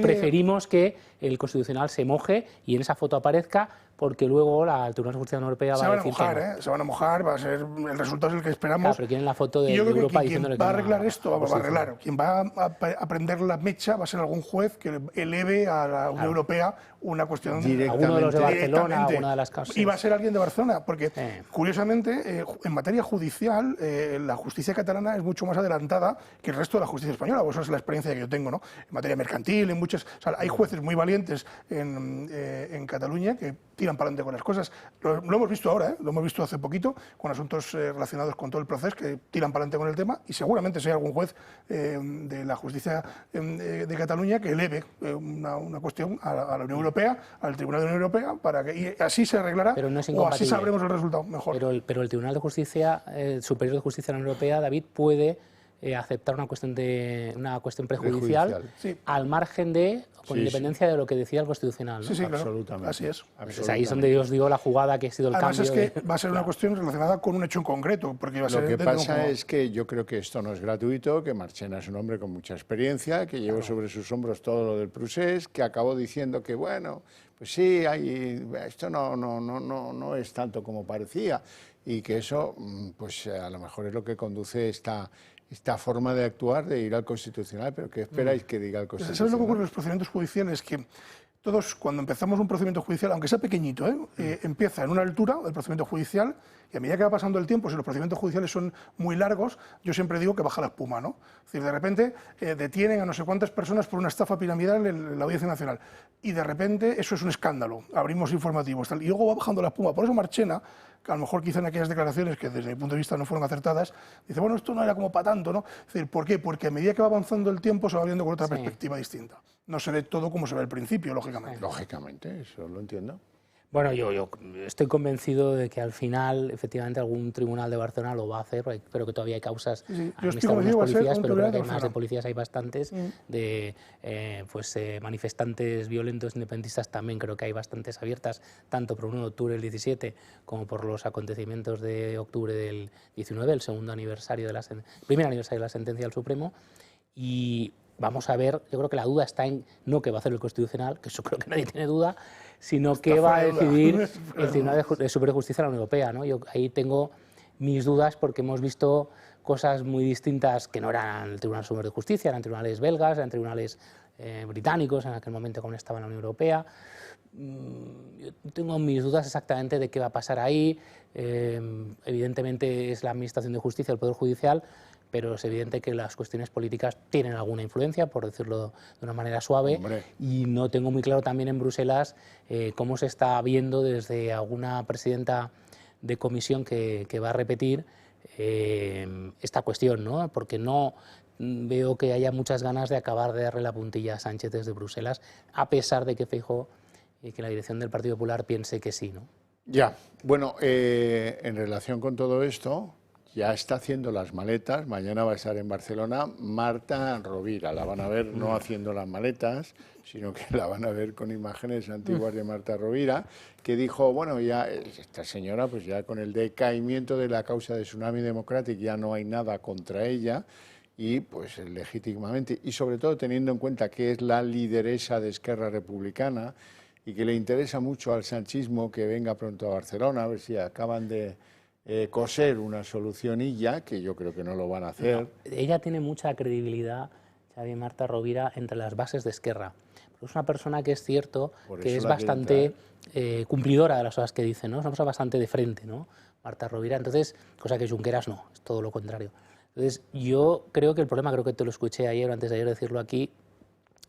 preferimos que el Constitucional se moje y en esa foto aparezca, porque luego el Tribunal de Justicia de la Unión Europea va a decir que no. Se van a mojar, va a ser, el resultado es el que esperamos. Claro, pero quieren la foto de Europa diciéndole que va a arreglar esto, va a arreglar. Quien va a prender la mecha va a ser algún juez que eleve a la Unión Europea una cuestión directamente. Uno de los de Barcelona, una de las causas. Y va a ser alguien de Barcelona, porque curiosamente, en materia judicial, la justicia catalana es mucho más adelantada que el resto de la justicia española. Esa es la experiencia que yo tengo, ¿no? En materia mercantil, en muchas... O sea, hay jueces muy valientes en Cataluña que tiran para adelante con las cosas. Lo hemos visto ahora, lo hemos visto hace poquito, con asuntos relacionados con todo el proceso, que tiran para adelante con el tema, y seguramente sea algún juez de la justicia de Cataluña que eleve una cuestión a la Unión Europea, al Tribunal de la Unión Europea, para que y así se arreglará, o así sabremos el resultado mejor. Pero el Tribunal de Justicia, Superior de Justicia de la Unión Europea, David, puede aceptar una cuestión prejudicial al margen de, con independencia de lo que decía el Constitucional, ¿no? Sí, claro. Absolutamente. Así es. Pues ahí es donde os digo la jugada que ha sido el Además cambio. Es que va a ser una cuestión relacionada con un hecho en concreto. Porque va a ser lo que pasa es que yo creo que esto no es gratuito, que Marchena es un hombre con mucha experiencia, que llevó sobre sus hombros todo lo del procés, que acabó diciendo que, bueno, pues sí, esto no es tanto como parecía, y que eso, pues a lo mejor es lo que conduce esta forma de actuar, de ir al Constitucional. ¿Pero qué esperáis que diga el Constitucional? ¿Sabes lo que ocurre en los procedimientos judiciales? Que todos, cuando empezamos un procedimiento judicial, aunque sea pequeñito, empieza en una altura el procedimiento judicial, y a medida que va pasando el tiempo, si los procedimientos judiciales son muy largos, yo siempre digo que baja la espuma, ¿no? Es decir, de repente detienen a no sé cuántas personas por una estafa piramidal en la Audiencia Nacional, y de repente eso es un escándalo, abrimos informativos, tal, y luego va bajando la espuma. Por eso Marchena, que a lo mejor quizá en aquellas declaraciones que desde mi punto de vista no fueron acertadas, dice, bueno, esto no era como para tanto, ¿no? Es decir, ¿por qué? Porque a medida que va avanzando el tiempo se va viendo con otra perspectiva distinta. No se ve todo como se ve al principio, lógicamente. Lógicamente, eso lo entiendo. Bueno, yo estoy convencido de que al final, efectivamente, algún tribunal de Barcelona lo va a hacer, pero que todavía hay causas. Yo estoy convencido policías, va a ser pero creo que hay de más de policías, hay bastantes, de manifestantes violentos independentistas también creo que hay bastantes abiertas, tanto por 1 de octubre del 17 como por los acontecimientos de octubre del 19, el primer aniversario de la sentencia del Supremo. Y vamos a ver, yo creo que la duda está en no qué va a hacer el Constitucional, que eso creo que nadie tiene duda, sino qué va a decidir el Tribunal de Superior de Justicia de la Unión Europea, ¿no? Yo ahí tengo mis dudas porque hemos visto cosas muy distintas que no eran el Tribunal Superior de Justicia, eran tribunales belgas, eran tribunales británicos en aquel momento cuando estaba en la Unión Europea. Yo tengo mis dudas exactamente de qué va a pasar ahí. Evidentemente es la Administración de Justicia, el Poder Judicial, pero es evidente que las cuestiones políticas tienen alguna influencia, por decirlo de una manera suave. Hombre. Y no tengo muy claro también en Bruselas cómo se está viendo desde alguna presidenta de comisión que va a repetir esta cuestión, ¿no? Porque no veo que haya muchas ganas de acabar de darle la puntilla a Sánchez desde Bruselas, a pesar de que Feijóo y que la dirección del Partido Popular piense que sí, ¿no? Ya, bueno, en relación con todo esto, ya está haciendo las maletas, mañana va a estar en Barcelona Marta Rovira, la van a ver no haciendo las maletas, sino que la van a ver con imágenes antiguas de Marta Rovira, que dijo, bueno, ya esta señora, pues ya con el decaimiento de la causa de Tsunami Democratic ya no hay nada contra ella, y pues legítimamente, y sobre todo teniendo en cuenta que es la lideresa de Esquerra Republicana y que le interesa mucho al sanchismo que venga pronto a Barcelona, a ver si acaban de coser una solución y ya, que yo creo que no lo van a hacer. No, ella tiene mucha credibilidad, Xavi Marta Rovira, entre las bases de Esquerra. Es una persona que es cierto que es bastante cumplidora de las cosas que dice, ¿no? Es una persona bastante de frente, ¿no? Marta Rovira, entonces, cosa que Junqueras no, es todo lo contrario. Entonces, yo creo que el problema, creo que te lo escuché ayer o antes de ayer decirlo aquí,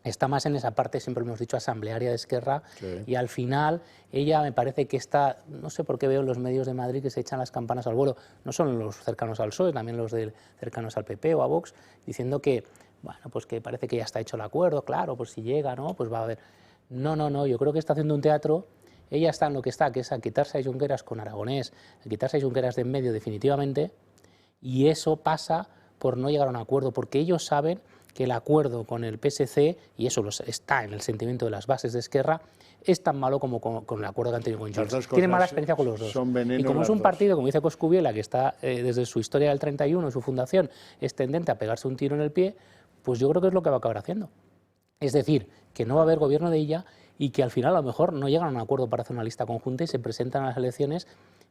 está más en esa parte, siempre lo hemos dicho, asamblearia de Esquerra, sí. Y al final ella me parece que está, no sé por qué veo en los medios de Madrid que se echan las campanas al vuelo, no solo los cercanos al PSOE, también los cercanos al PP o a Vox, diciendo que, bueno, pues que parece que ya está hecho el acuerdo, claro, pues si llega, ¿no? Pues va a haber... No, yo creo que está haciendo un teatro, ella está en lo que está, que es a quitarse a Junqueras con Aragonés, a quitarse a Junqueras de en medio definitivamente, y eso pasa por no llegar a un acuerdo, porque ellos saben que el acuerdo con el PSC, y eso está en el sentimiento de las bases de Esquerra, es tan malo como con el acuerdo que han tenido con Junts. Tiene mala experiencia con los dos. Y como es un partido, como dice Coscubiela, que está desde su historia del 31, su fundación, es tendente a pegarse un tiro en el pie, pues yo creo que es lo que va a acabar haciendo. Es decir, que no va a haber gobierno de ella y que al final a lo mejor no llegan a un acuerdo para hacer una lista conjunta y se presentan a las elecciones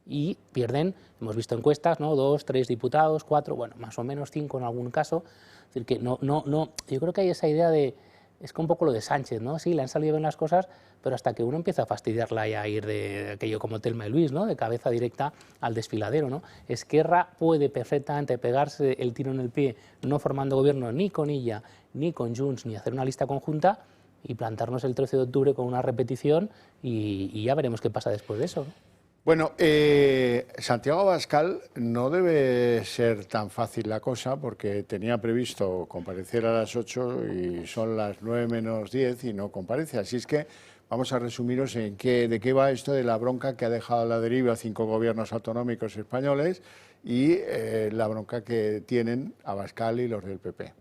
y pierden, hemos visto encuestas, ¿no? 2, 3 diputados, 4, bueno, más o menos 5 en algún caso. Es decir, que no, yo creo que hay esa idea de, es que un poco lo de Sánchez, ¿no? Sí, le han salido bien las cosas, pero hasta que uno empieza a fastidiarla y a ir de aquello como Telma y Luis, ¿no? De cabeza directa al desfiladero, ¿no? Esquerra puede perfectamente pegarse el tiro en el pie, no formando gobierno ni con ella, ni con Junts, ni hacer una lista conjunta y plantarnos el 13 de octubre con una repetición y ya veremos qué pasa después de eso, ¿no? Bueno, Santiago Abascal no debe ser tan fácil la cosa porque tenía previsto comparecer a las 8 y son las 9 menos 10 y no comparece. Así es que vamos a resumiros de qué va esto de la bronca que ha dejado a la deriva 5 gobiernos autonómicos españoles y la bronca que tienen Abascal y los del PP.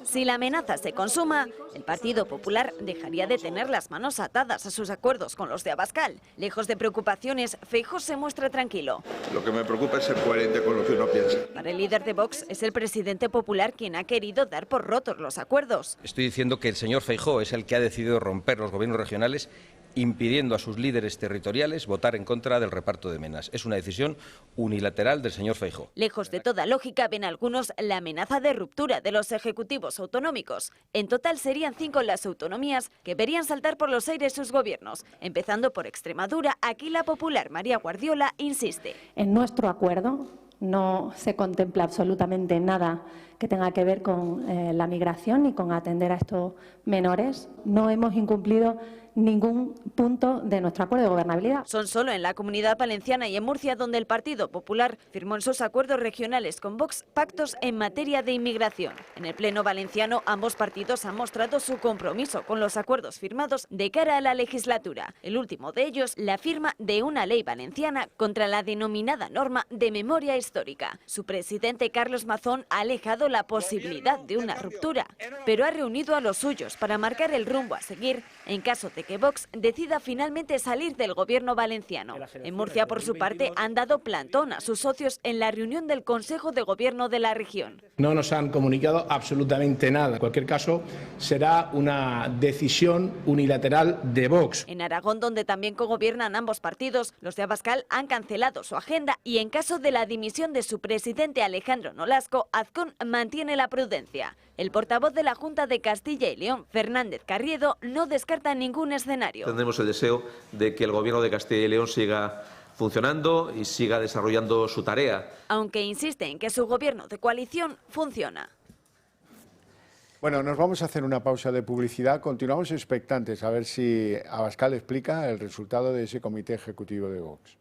Si la amenaza se consuma, el Partido Popular dejaría de tener las manos atadas a sus acuerdos con los de Abascal. Lejos de preocupaciones, Feijóo se muestra tranquilo. Lo que me preocupa es ser coherente con lo que uno piensa. Para el líder de Vox, es el presidente popular quien ha querido dar por rotos los acuerdos. Estoy diciendo que el señor Feijóo es el que ha decidido romper los gobiernos regionales, impidiendo a sus líderes territoriales votar en contra del reparto de menas. Es una decisión unilateral del señor Feijóo. Lejos de toda lógica, ven algunos la amenaza de ruptura de los ejecutivos autonómicos. En total serían 5 las autonomías que verían saltar por los aires sus gobiernos. Empezando por Extremadura, aquí la popular María Guardiola insiste. En nuestro acuerdo no se contempla absolutamente nada que tenga que ver con la migración ni con atender a estos menores. No hemos incumplido ningún punto de nuestro acuerdo de gobernabilidad. Son solo en la Comunidad Valenciana y en Murcia donde el Partido Popular firmó en sus acuerdos regionales con Vox pactos en materia de inmigración. En el Pleno valenciano, ambos partidos han mostrado su compromiso con los acuerdos firmados de cara a la legislatura. El último de ellos, la firma de una ley valenciana contra la denominada norma de memoria histórica. Su presidente, Carlos Mazón, ha alejado la posibilidad de una ruptura, pero ha reunido a los suyos para marcar el rumbo a seguir en caso de que Vox decida finalmente salir del gobierno valenciano. En Murcia, por su parte, han dado plantón a sus socios en la reunión del Consejo de Gobierno de la región. No nos han comunicado absolutamente nada. En cualquier caso, será una decisión unilateral de Vox. En Aragón, donde también cogobiernan ambos partidos, los de Abascal han cancelado su agenda y en caso de la dimisión de su presidente Alejandro Nolasco, Azcón mantiene la prudencia. El portavoz de la Junta de Castilla y León, Fernández Carriedo, no descarta ningún escenario. Tendremos el deseo de que el Gobierno de Castilla y León siga funcionando y siga desarrollando su tarea. Aunque insiste en que su gobierno de coalición funciona. Bueno, nos vamos a hacer una pausa de publicidad. Continuamos expectantes a ver si Abascal explica el resultado de ese comité ejecutivo de Vox.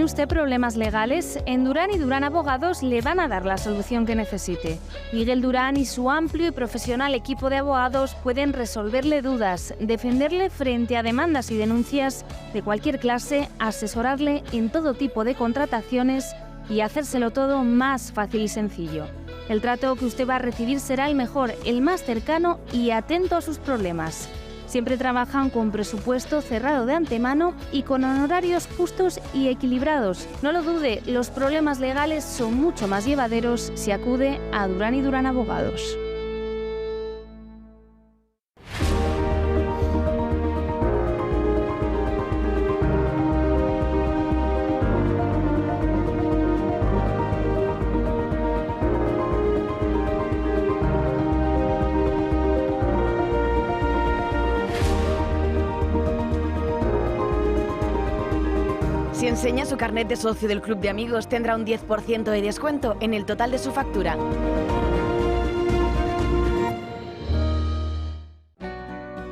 ¿Tiene usted problemas legales? En Durán y Durán Abogados le van a dar la solución que necesite. Miguel Durán y su amplio y profesional equipo de abogados pueden resolverle dudas, defenderle frente a demandas y denuncias de cualquier clase, asesorarle en todo tipo de contrataciones y hacérselo todo más fácil y sencillo. El trato que usted va a recibir será el mejor, el más cercano y atento a sus problemas. Siempre trabajan con presupuesto cerrado de antemano y con honorarios justos y equilibrados. No lo dude, los problemas legales son mucho más llevaderos si acude a Durán y Durán Abogados. Si enseña su carnet de socio del Club de Amigos, tendrá un 10% de descuento en el total de su factura.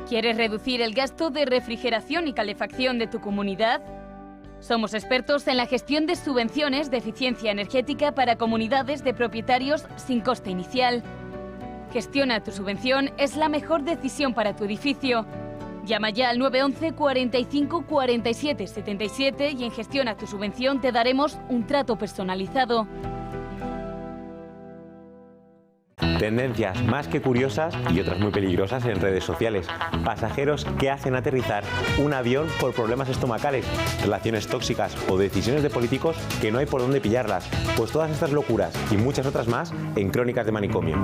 ¿Quieres reducir el gasto de refrigeración y calefacción de tu comunidad? Somos expertos en la gestión de subvenciones de eficiencia energética para comunidades de propietarios sin coste inicial. Gestiona tu subvención, es la mejor decisión para tu edificio. Llama ya al 911 45 47 77 y en Gestiona tu subvención te daremos un trato personalizado. Tendencias más que curiosas y otras muy peligrosas en redes sociales. Pasajeros que hacen aterrizar un avión por problemas estomacales, relaciones tóxicas o decisiones de políticos que no hay por dónde pillarlas. Pues todas estas locuras y muchas otras más en Crónicas de Manicomio.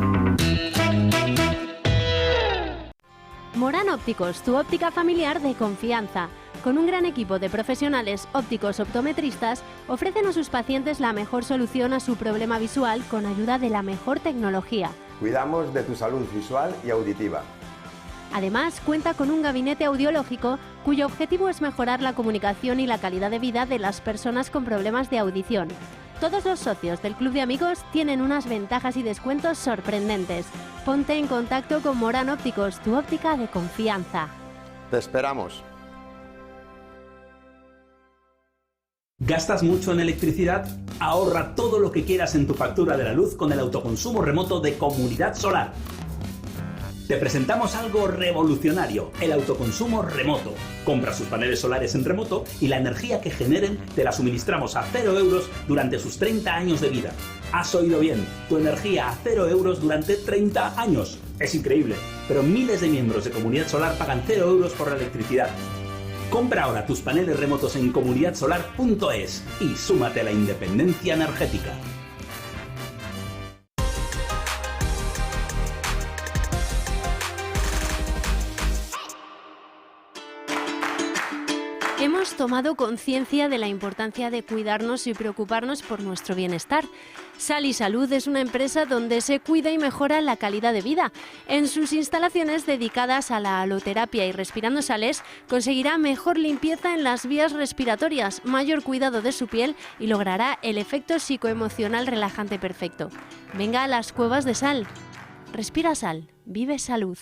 Morán Ópticos, tu óptica familiar de confianza. Con un gran equipo de profesionales ópticos optometristas, ofrecen a sus pacientes la mejor solución a su problema visual con ayuda de la mejor tecnología. Cuidamos de tu salud visual y auditiva. Además, cuenta con un gabinete audiológico cuyo objetivo es mejorar la comunicación y la calidad de vida de las personas con problemas de audición. Todos los socios del Club de Amigos tienen unas ventajas y descuentos sorprendentes. Ponte en contacto con Morán Ópticos, tu óptica de confianza. Te esperamos. ¿Gastas mucho en electricidad? Ahorra todo lo que quieras en tu factura de la luz con el autoconsumo remoto de Comunidad Solar. Te presentamos algo revolucionario, el autoconsumo remoto. Compra sus paneles solares en remoto y la energía que generen te la suministramos a 0 euros durante sus 30 años de vida. Has oído bien, tu energía a 0 euros durante 30 años. Es increíble, pero miles de miembros de Comunidad Solar pagan 0 euros por la electricidad. Compra ahora tus paneles remotos en comunidadsolar.es y súmate a la independencia energética. Hemos tomado conciencia de la importancia de cuidarnos y preocuparnos por nuestro bienestar. Sal y Salud es una empresa donde se cuida y mejora la calidad de vida. En sus instalaciones dedicadas a la haloterapia y respirando sales, conseguirá mejor limpieza en las vías respiratorias, mayor cuidado de su piel y logrará el efecto psicoemocional relajante perfecto. Venga a las Cuevas de Sal. Respira sal, vive salud.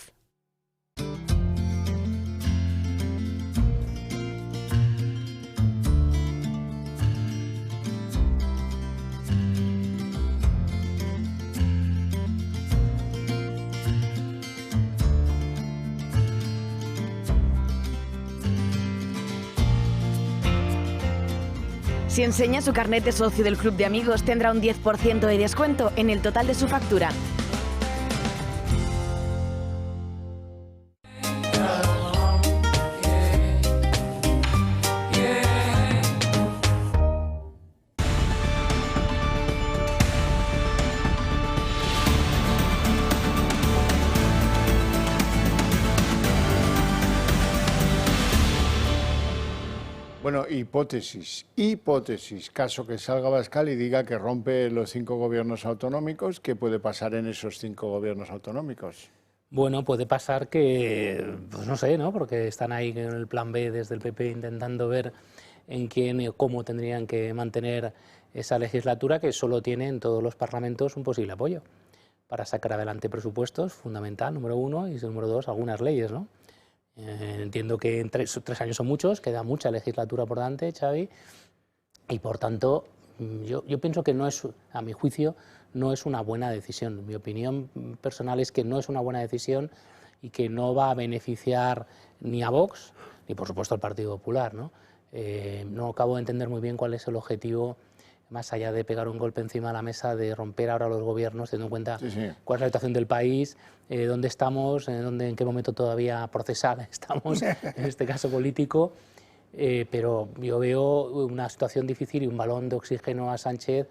Si enseña su carnet de socio del Club de Amigos, tendrá un 10% de descuento en el total de su factura. Bueno, hipótesis, caso que salga Abascal y diga que rompe los 5 gobiernos autonómicos, ¿qué puede pasar en esos 5 gobiernos autonómicos? Bueno, puede pasar que, pues no sé, ¿no? Porque están ahí en el plan B desde el PP intentando ver en quién y cómo tendrían que mantener esa legislatura que solo tiene en todos los parlamentos un posible apoyo para sacar adelante presupuestos, fundamental, número 1, y número 2, algunas leyes, ¿no? Entiendo que en 3 años son muchos, queda mucha legislatura por delante, Xavi, y por tanto yo pienso que no es, a mi juicio, no es una buena decisión. Mi opinión personal es que no es una buena decisión y que no va a beneficiar ni a Vox ni, por supuesto, al Partido Popular, ¿no? No acabo de entender muy bien cuál es el objetivo, más allá de pegar un golpe encima de la mesa, de romper ahora los gobiernos, teniendo en cuenta cuál es la situación del país, dónde estamos, en qué momento todavía procesal estamos, en este caso político. Pero yo veo una situación difícil y un balón de oxígeno a Sánchez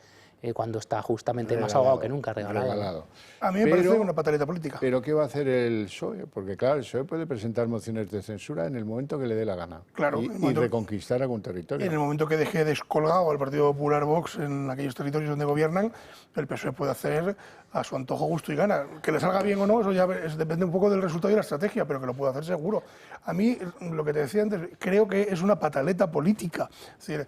cuando está justamente más ahogado que nunca, regalado. A mí me parece una pataleta política. ¿Pero qué va a hacer el PSOE? Porque claro, el PSOE puede presentar mociones de censura en el momento que le dé la gana. Claro, y reconquistar algún territorio. Y en el momento que deje descolgado al Partido Popular Vox en aquellos territorios donde gobiernan, el PSOE puede hacer a su antojo, gusto y gana. Que le salga bien o no, eso ya depende un poco del resultado y la estrategia, pero que lo puede hacer seguro. A mí, lo que te decía antes, creo que es una pataleta política. Es decir,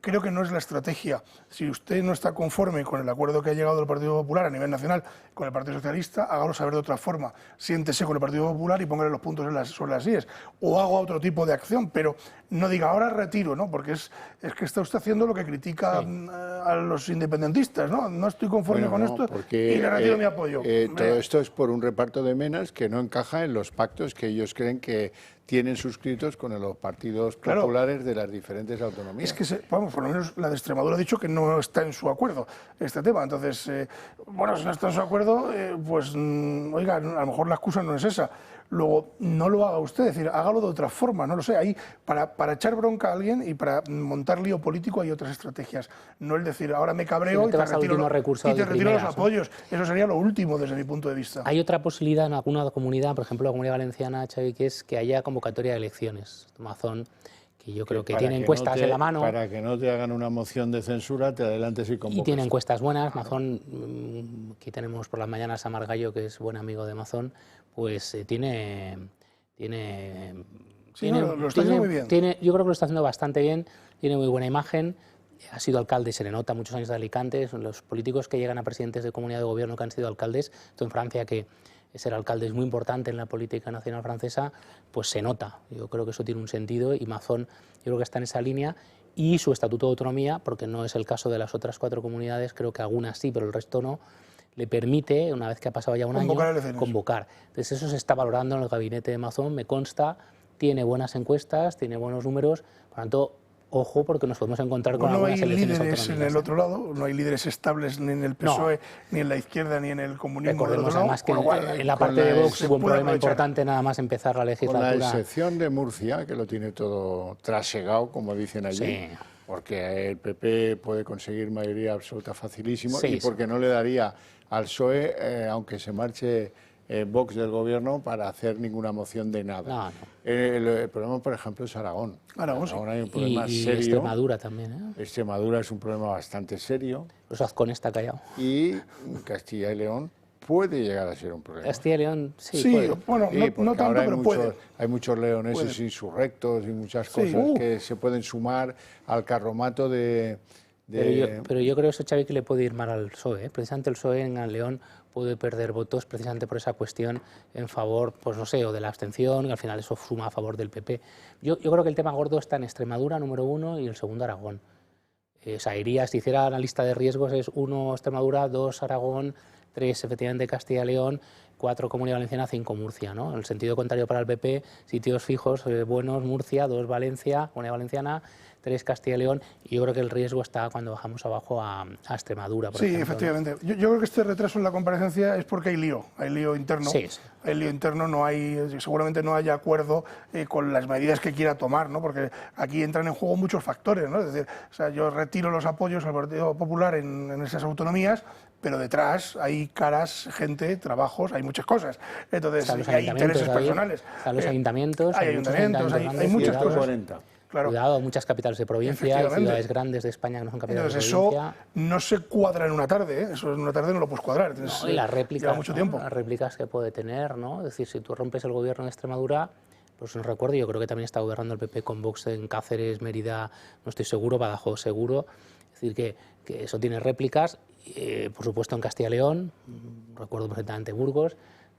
creo que no es la estrategia. Si usted no está conforme con el acuerdo que ha llegado el Partido Popular a nivel nacional con el Partido Socialista, hágalo saber de otra forma. Siéntese con el Partido Popular y póngale los puntos sobre las IES. O haga otro tipo de acción, pero no diga ahora retiro, ¿no? Porque es que está usted haciendo lo que critica a los independentistas, ¿no? No estoy conforme con esto y le retiro mi apoyo. Todo esto es por un reparto de menas que no encaja en los pactos que ellos creen que tienen suscritos con los partidos populares de las diferentes autonomías. Es que, vamos, por lo menos la de Extremadura ha dicho que no está en su acuerdo este tema. Entonces, bueno, si no está en su acuerdo, pues, oiga, a lo mejor la excusa no es esa. Luego, no lo haga usted, es decir, hágalo de otra forma, no lo sé. Ahí, para echar bronca a alguien y para montar lío político hay otras estrategias. No el decir, ahora me cabreo y te retiro los apoyos. Eso sería lo último desde mi punto de vista. Hay otra posibilidad en alguna comunidad, por ejemplo la Comunidad Valenciana, Xavi, que es que haya convocatoria de elecciones. Mazón, que yo creo que tiene encuestas en la mano. Para que no te hagan una moción de censura, te adelantes y convocas. Y tiene encuestas buenas. Mazón, aquí tenemos por las mañanas a Margallo, que es buen amigo de Mazón, pues lo está haciendo muy bien. Yo creo que lo está haciendo bastante bien, tiene muy buena imagen, ha sido alcalde, se le nota muchos años de Alicante. Son los políticos que llegan a presidentes de comunidad de gobierno que han sido alcaldes, esto en Francia, que ser alcalde es muy importante en la política nacional francesa, pues se nota. Yo creo que eso tiene un sentido y Mazón yo creo que está en esa línea. Y su estatuto de autonomía, porque no es el caso de las otras 4 comunidades, creo que algunas sí, pero el resto no, le permite, una vez que ha pasado ya un año, convocar. Entonces eso se está valorando en el gabinete de Mazón, me consta, tiene buenas encuestas, tiene buenos números, por lo tanto, ojo, porque nos podemos encontrar con algunas elecciones autonómicas. No hay líderes en el otro lado, no hay líderes estables ni en el PSOE, ni en la izquierda, ni en el comunismo. Recordemos además que en la parte de Vox hubo un problema importante nada más empezar la legislatura. Con la excepción de Murcia, que lo tiene todo trasegado, como dicen allí. Sí. Porque el PP puede conseguir mayoría absoluta facilísimo y porque no le daría al PSOE, aunque se marche Vox del gobierno, para hacer ninguna moción de nada. El problema, por ejemplo, es Aragón. Aragón hay un problema serio. Y Extremadura también. Extremadura es un problema bastante serio. Los Azcón está callado. Y Castilla y León puede llegar a ser un problema. Castilla y León, sí puede. Bueno, no tanto, pero puede. Hay muchos leoneses insurrectos y muchas cosas que se pueden sumar al carromato de... Pero yo creo eso, Xavi, que le puede ir mal al PSOE. Precisamente el PSOE en León puede perder votos precisamente por esa cuestión en favor, pues no sé, o de la abstención, y al final eso suma a favor del PP. Yo creo que el tema gordo está en Extremadura, número 1, y el segundo Aragón. O sea, si hiciera la lista de riesgos, es 1 Extremadura, 2 Aragón, 3 efectivamente Castilla y León, 4 Comunidad Valenciana, 5 Murcia, ¿no? En el sentido contrario para el PP, sitios fijos buenos, Murcia, 2 Valencia, Comunidad Valenciana, 3 Castilla y León, y yo creo que el riesgo está cuando bajamos abajo a Extremadura, por ejemplo. Efectivamente. Yo creo que este retraso en la comparecencia es porque hay lío interno. Sí. Hay lío interno, seguramente no haya acuerdo con las medidas que quiera tomar, ¿no? Porque aquí entran en juego muchos factores, ¿no? Es decir, yo retiro los apoyos al Partido Popular en esas autonomías, pero detrás hay caras, gente, trabajos, hay muchas cosas. Entonces, hay intereses personales. Los ayuntamientos. Hay muchas cosas. Claro. Cuidado, muchas capitales de provincia, ciudades grandes de España que no son capitales de provincia. Eso no se cuadra en una tarde, eso en una tarde no lo puedes cuadrar. Entonces, y las réplicas, lleva mucho tiempo. Las réplicas que puede tener, ¿no? Es decir, si tú rompes el gobierno de Extremadura, pues no recuerdo, yo creo que también está gobernando el PP con Vox en Cáceres, Mérida, no estoy seguro, Badajoz seguro. Es decir, que eso tiene réplicas, por supuesto en Castilla y León, recuerdo perfectamente Burgos,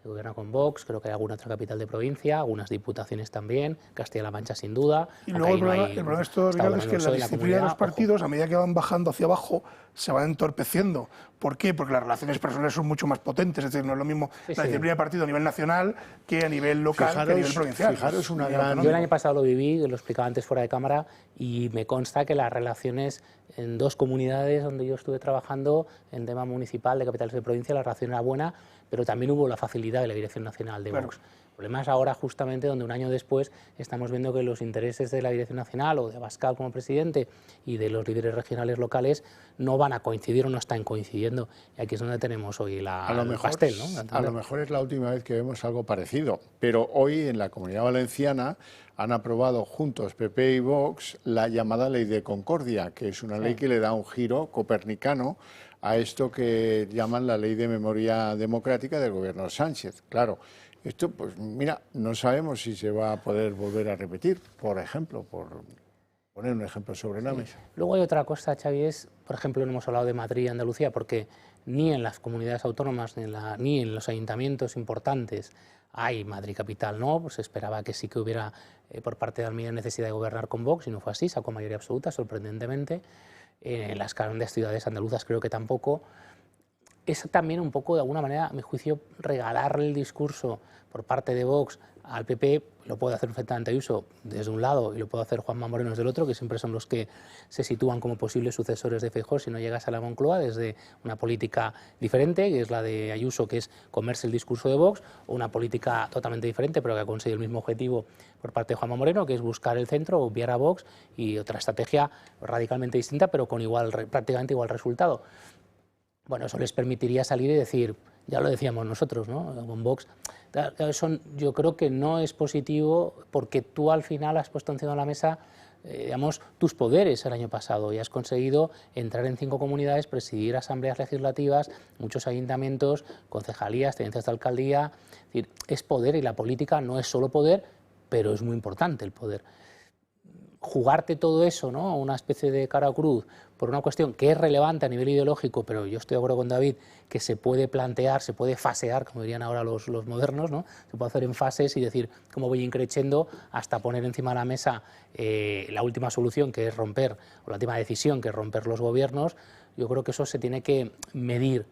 gobierna con Vox, creo que hay alguna otra capital de provincia, algunas diputaciones también, Castilla-La Mancha sin duda. Y luego el problema de esto, Ricardo, es que la disciplina de los partidos, a medida que van bajando hacia abajo, se van entorpeciendo. ¿Por qué? Porque las relaciones personales son mucho más potentes, es decir, no es lo mismo la disciplina de partido a nivel nacional que a nivel local, que a nivel provincial. Fijaros una gran... Yo el año pasado lo viví, lo explicaba antes fuera de cámara, y me consta que las relaciones en 2 comunidades donde yo estuve trabajando en tema municipal de capitales de provincia, la relación era buena, pero también hubo la facilidad de la Dirección Nacional de Vox. El problema es ahora justamente donde un año después estamos viendo que los intereses de la Dirección Nacional o de Abascal como presidente y de los líderes regionales locales no van a coincidir o no están coincidiendo. Y aquí es donde tenemos hoy el pastel, ¿no? A lo mejor es la última vez que vemos algo parecido, pero hoy en la Comunidad Valenciana han aprobado juntos PP y Vox la llamada Ley de Concordia, que es una ley que le da un giro copernicano a esto que llaman la Ley de Memoria Democrática del Gobierno Sánchez. Claro, esto, pues mira, no sabemos si se va a poder volver a repetir, por ejemplo, por poner un ejemplo sobre la mesa. Luego hay otra cosa, Xavi, por ejemplo, no hemos hablado de Madrid y Andalucía, porque ni en las comunidades autónomas ni en los ayuntamientos importantes hay Madrid capital, ¿no? Pues se esperaba que sí que hubiera por parte de Almeida necesidad de gobernar con Vox, y no fue así, sacó mayoría absoluta, sorprendentemente. En las grandes ciudades andaluzas creo que tampoco. Es también un poco, de alguna manera, a mi juicio, regalarle el discurso por parte de Vox al PP. Lo puede hacer perfectamente Ayuso desde un lado y lo puede hacer Juanma Moreno desde el otro, que siempre son los que se sitúan como posibles sucesores de Feijóo si no llegas a la Moncloa, desde una política diferente, que es la de Ayuso, que es comerse el discurso de Vox, o una política totalmente diferente, pero que ha conseguido el mismo objetivo por parte de Juanma Moreno, que es buscar el centro, obviar a Vox, y otra estrategia radicalmente distinta, pero con prácticamente igual resultado. Bueno, eso les permitiría salir y decir, ya lo decíamos nosotros, ¿no? Con Vox, yo creo que no es positivo, porque tú al final has puesto encima de la mesa, digamos, tus poderes el año pasado y has conseguido entrar en 5 comunidades, presidir asambleas legislativas, muchos ayuntamientos, concejalías, tenencias de alcaldía. Es decir, es poder, y la política no es solo poder, pero es muy importante el poder. Jugarte todo eso, ¿no? Una especie de cara cruz por una cuestión que es relevante a nivel ideológico, pero yo estoy de acuerdo con David, que se puede plantear, se puede fasear, como dirían ahora los modernos, ¿no? Se puede hacer en fases y decir cómo voy increciendo hasta poner encima de la mesa la última solución, que es romper, o la última decisión, que es romper los gobiernos. Yo creo que eso se tiene que medir.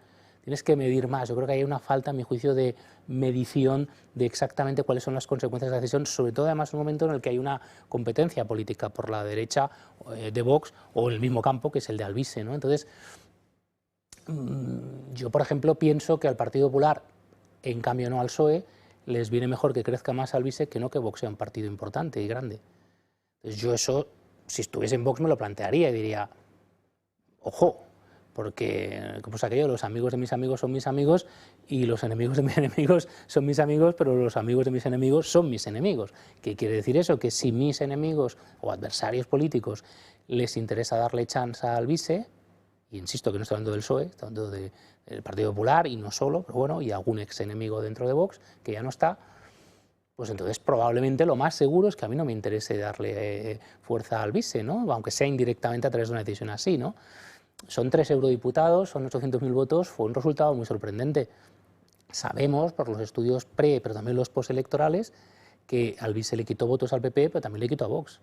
Tienes que medir más. Yo creo que hay una falta, a mi juicio, de medición de exactamente cuáles son las consecuencias de la decisión, sobre todo además en un momento en el que hay una competencia política por la derecha de Vox o el mismo campo, que es el de Alvise, ¿no? Entonces, yo, por ejemplo, pienso que al Partido Popular, en cambio no al PSOE, les viene mejor que crezca más Alvise que no que Vox sea un partido importante y grande. Entonces, yo eso, si estuviese en Vox, me lo plantearía y diría, ojo, porque, como es aquello, los amigos de mis amigos son mis amigos y los enemigos de mis enemigos son mis amigos, pero los amigos de mis enemigos son mis enemigos. ¿Qué quiere decir eso? Que si mis enemigos o adversarios políticos les interesa darle chance a Alvise, y insisto que no estoy hablando del PSOE, estoy hablando del Partido Popular, y no solo, pero bueno, y algún ex enemigo dentro de Vox, que ya no está, pues entonces probablemente lo más seguro es que a mí no me interese darle fuerza a Alvise, ¿no? Aunque sea indirectamente a través de una decisión así, ¿no? Son 3 eurodiputados, son 800.000 votos, fue un resultado muy sorprendente. Sabemos, por los estudios pero también los postelectorales, que Alvise le quitó votos al PP, pero también le quitó a Vox.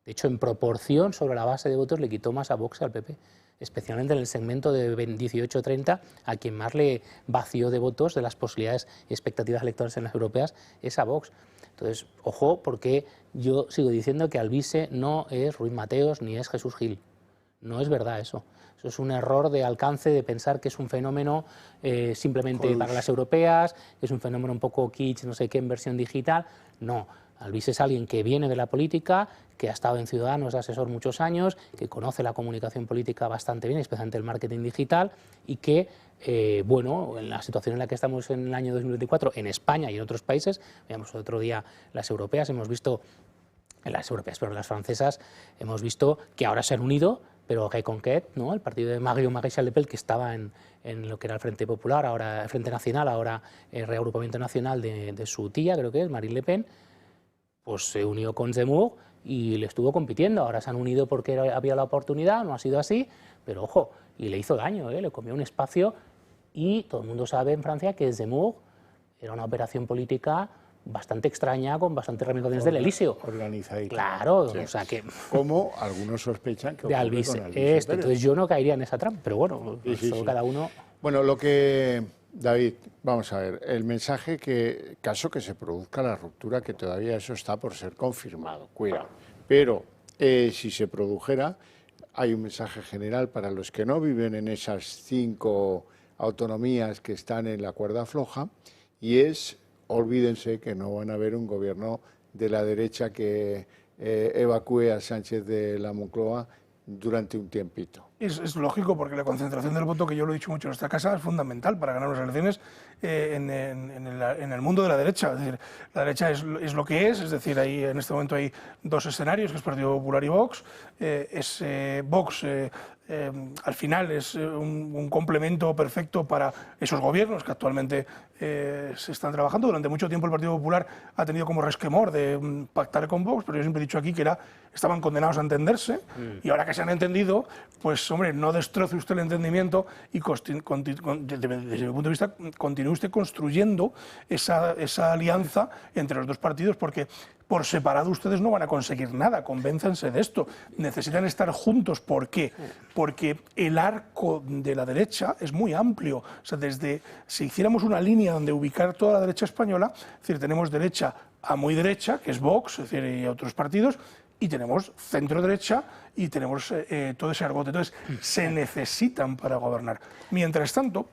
De hecho, en proporción sobre la base de votos le quitó más a Vox que al PP, especialmente en el segmento de 18-30, a quien más le vació de votos de las posibilidades y expectativas electorales en las europeas es a Vox. Entonces, ojo, porque yo sigo diciendo que Alvise no es Ruiz Mateos ni es Jesús Gil. No es verdad eso. Eso es un error de alcance, de pensar que es un fenómeno simplemente para las europeas, que es un fenómeno un poco kitsch, no sé qué, en versión digital. No, Alvise es alguien que viene de la política, que ha estado en Ciudadanos de asesor muchos años, que conoce la comunicación política bastante bien, especialmente el marketing digital, y que, bueno, en la situación en la que estamos en el año 2024, en España y en otros países, veamos otro día las europeas, hemos visto, en las europeas, pero en las francesas, hemos visto que ahora se han unido, pero Reconquête, ¿no? El partido de Maréchal Le Pen, que estaba en lo que era el Frente Popular, ahora el Frente Nacional, ahora el Reagrupamiento Nacional de su tía, creo que es, Marine Le Pen, pues se unió con Zemmour y le estuvo compitiendo. Ahora se han unido porque había la oportunidad, no ha sido así, pero ojo, y le hizo daño, le comió un espacio, y todo el mundo sabe en Francia que Zemmour Era una operación política bastante extraña, con bastantes ramificaciones del Elíseo. Organizadita. Claro, Sí. o sea que... Como algunos sospechan que de ocurre Alvise. con Alvise Pérez. Entonces yo no caería en esa trampa, pero bueno, Sí. cada uno... Bueno, lo que... David, vamos a ver, el mensaje que, caso que se produzca la ruptura, que todavía eso está por ser confirmado, cuidado. Pero si se produjera, hay un mensaje general para los que no viven en esas 5 autonomías que están en la cuerda floja, y es, olvídense que no van a haber un gobierno de la derecha que evacúe a Sánchez de la Moncloa durante un tiempito. Es lógico, porque la concentración del voto, que yo lo he dicho mucho en esta casa, es fundamental para ganar las elecciones en el mundo de la derecha. Es decir, la derecha es lo que es decir, ahí, en este momento hay 2 escenarios, que es Partido Popular y Vox. Vox al final es un complemento perfecto para esos gobiernos que actualmente se están trabajando. Durante mucho tiempo el Partido Popular ha tenido como resquemor de pactar con Vox, pero yo siempre he dicho aquí que estaban condenados a entenderse, y ahora que se han entendido, pues hombre, no destroce usted el entendimiento y desde mi punto de vista continúe usted construyendo esa alianza entre los 2 partidos, porque por separado ustedes no van a conseguir nada, convénzanse de esto. Necesitan estar juntos. ¿Por qué? Porque el arco de la derecha es muy amplio. O sea, si hiciéramos una línea donde ubicar toda la derecha española, es decir, tenemos derecha a muy derecha, que es Vox, es decir, y otros partidos, y tenemos centro derecha y tenemos todo ese argote. Entonces, se necesitan para gobernar. Mientras tanto,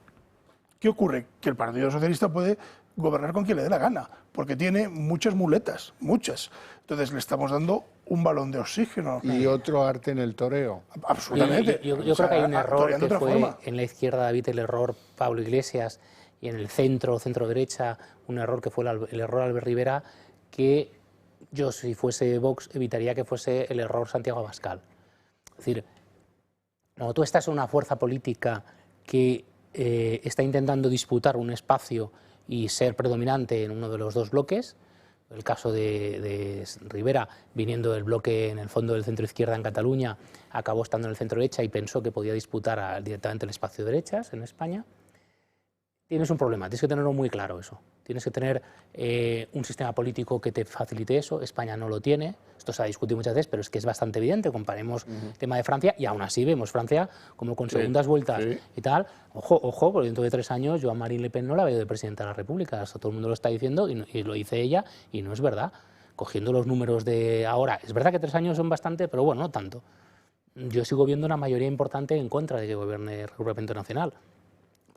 ¿qué ocurre? Que el Partido Socialista puede gobernar con quien le dé la gana, porque tiene muchas muletas, muchas. Entonces le estamos dando un balón de oxígeno. Y otro arte en el toreo. Absolutamente. Yo creo que hay un error que fue forma. en la izquierda, David, el error Pablo Iglesias, y en el centro derecha, un error que fue el error Albert Rivera, que yo, si fuese Vox, evitaría que fuese el error Santiago Abascal. Es decir, cuando tú estás en una fuerza política que está intentando disputar un espacio y ser predominante en uno de los 2 bloques, el caso de Rivera, viniendo del bloque en el fondo del centro izquierda en Cataluña, acabó estando en el centro derecha y pensó que podía disputar directamente el espacio de derechas en España. Tienes un problema, tienes que tenerlo muy claro eso. Tienes que tener un sistema político que te facilite eso. España no lo tiene. Esto se ha discutido muchas veces, pero es que es bastante evidente. Comparemos el tema de Francia y aún así vemos Francia como con segundas vueltas y tal. Ojo, porque dentro de 3 años yo a Marine Le Pen no la veo de presidenta de la República. Eso todo el mundo lo está diciendo y lo dice ella y no es verdad. Cogiendo los números de ahora, es verdad que 3 años son bastante, pero bueno, no tanto. Yo sigo viendo una mayoría importante en contra de que gobierne el Regrupamiento Nacional.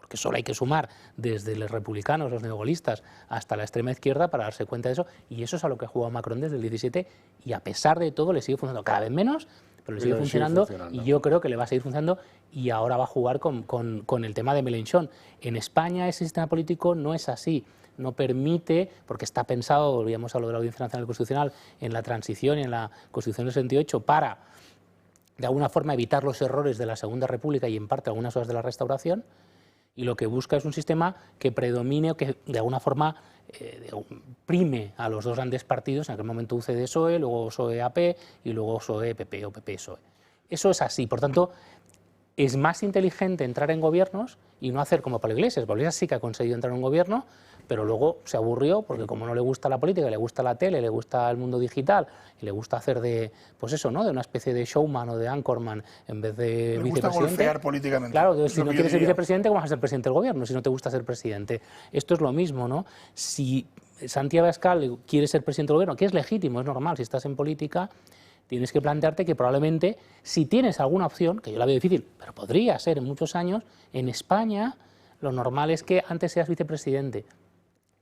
Que solo hay que sumar desde los republicanos, los neogolistas, hasta la extrema izquierda para darse cuenta de eso, y eso es a lo que ha jugado Macron desde el 17, y a pesar de todo le sigue funcionando, cada vez menos, pero le sigue funcionando, y yo creo que le va a seguir funcionando, y ahora va a jugar con el tema de Mélenchon. En España ese sistema político no es así, no permite, porque está pensado, volvíamos a lo de la Audiencia Nacional Constitucional, en la transición y en la Constitución del 68, para, de alguna forma, evitar los errores de la Segunda República y, en parte, algunas cosas de la Restauración, y lo que busca es un sistema que predomine o que de alguna forma prime a los 2 grandes partidos, en aquel momento UCD-PSOE, luego PSOE-AP y luego PSOE-PP o PP-PSOE. Eso es así, por tanto, es más inteligente entrar en gobiernos y no hacer como Pablo Iglesias. Pablo Iglesias sí que ha conseguido entrar en un gobierno, pero luego se aburrió porque como no le gusta la política, le gusta la tele, le gusta el mundo digital y le gusta hacer de, pues eso, ¿no?, de una especie de showman o de anchorman en vez de le vicepresidente. gusta golpear políticamente. Claro, si no quieres ser vicepresidente, ¿cómo vas a ser presidente del gobierno si no te gusta ser presidente? Esto es lo mismo, ¿no? Si Santiago Abascal quiere ser presidente del gobierno, que es legítimo, es normal, si estás en política, tienes que plantearte que probablemente, si tienes alguna opción, que yo la veo difícil, pero podría ser en muchos años, en España lo normal es que antes seas vicepresidente.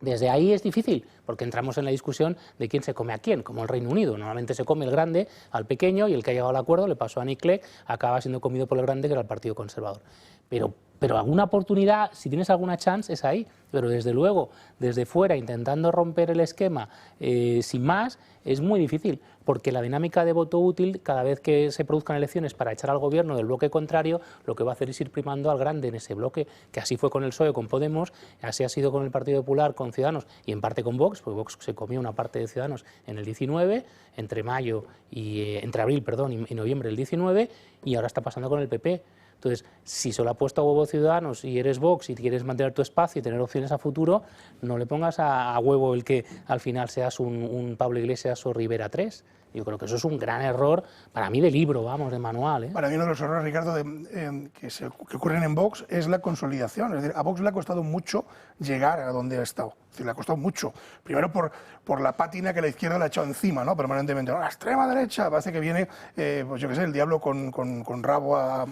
Desde ahí es difícil, porque entramos en la discusión de quién se come a quién, como el Reino Unido. Normalmente se come el grande al pequeño y el que ha llegado al acuerdo, le pasó a Nick Clegg, acaba siendo comido por el grande, que era el Partido Conservador. Pero alguna oportunidad, si tienes alguna chance, es ahí. Pero desde luego, desde fuera, intentando romper el esquema sin más, es muy difícil, porque la dinámica de voto útil, cada vez que se produzcan elecciones para echar al gobierno del bloque contrario, lo que va a hacer es ir primando al grande en ese bloque, que así fue con el PSOE, con Podemos, así ha sido con el Partido Popular, con Ciudadanos y en parte con Vox, porque Vox se comió una parte de Ciudadanos en el 19, entre abril y noviembre del 19, y ahora está pasando con el PP. Entonces, si solo ha puesto a huevo Ciudadanos y eres Vox y quieres mantener tu espacio y tener opciones a futuro, no le pongas a huevo el que al final seas un Pablo Iglesias o Rivera 3. Yo creo que eso es un gran error, para mí de libro, vamos, de manual. Para mí uno de los errores, Ricardo, que ocurren en Vox es la consolidación. Es decir, a Vox le ha costado mucho llegar a donde ha estado. Es decir, le ha costado mucho. Primero por la pátina que la izquierda le ha echado encima, ¿no? Permanentemente. La extrema derecha parece que viene, pues yo qué sé, el diablo con rabo a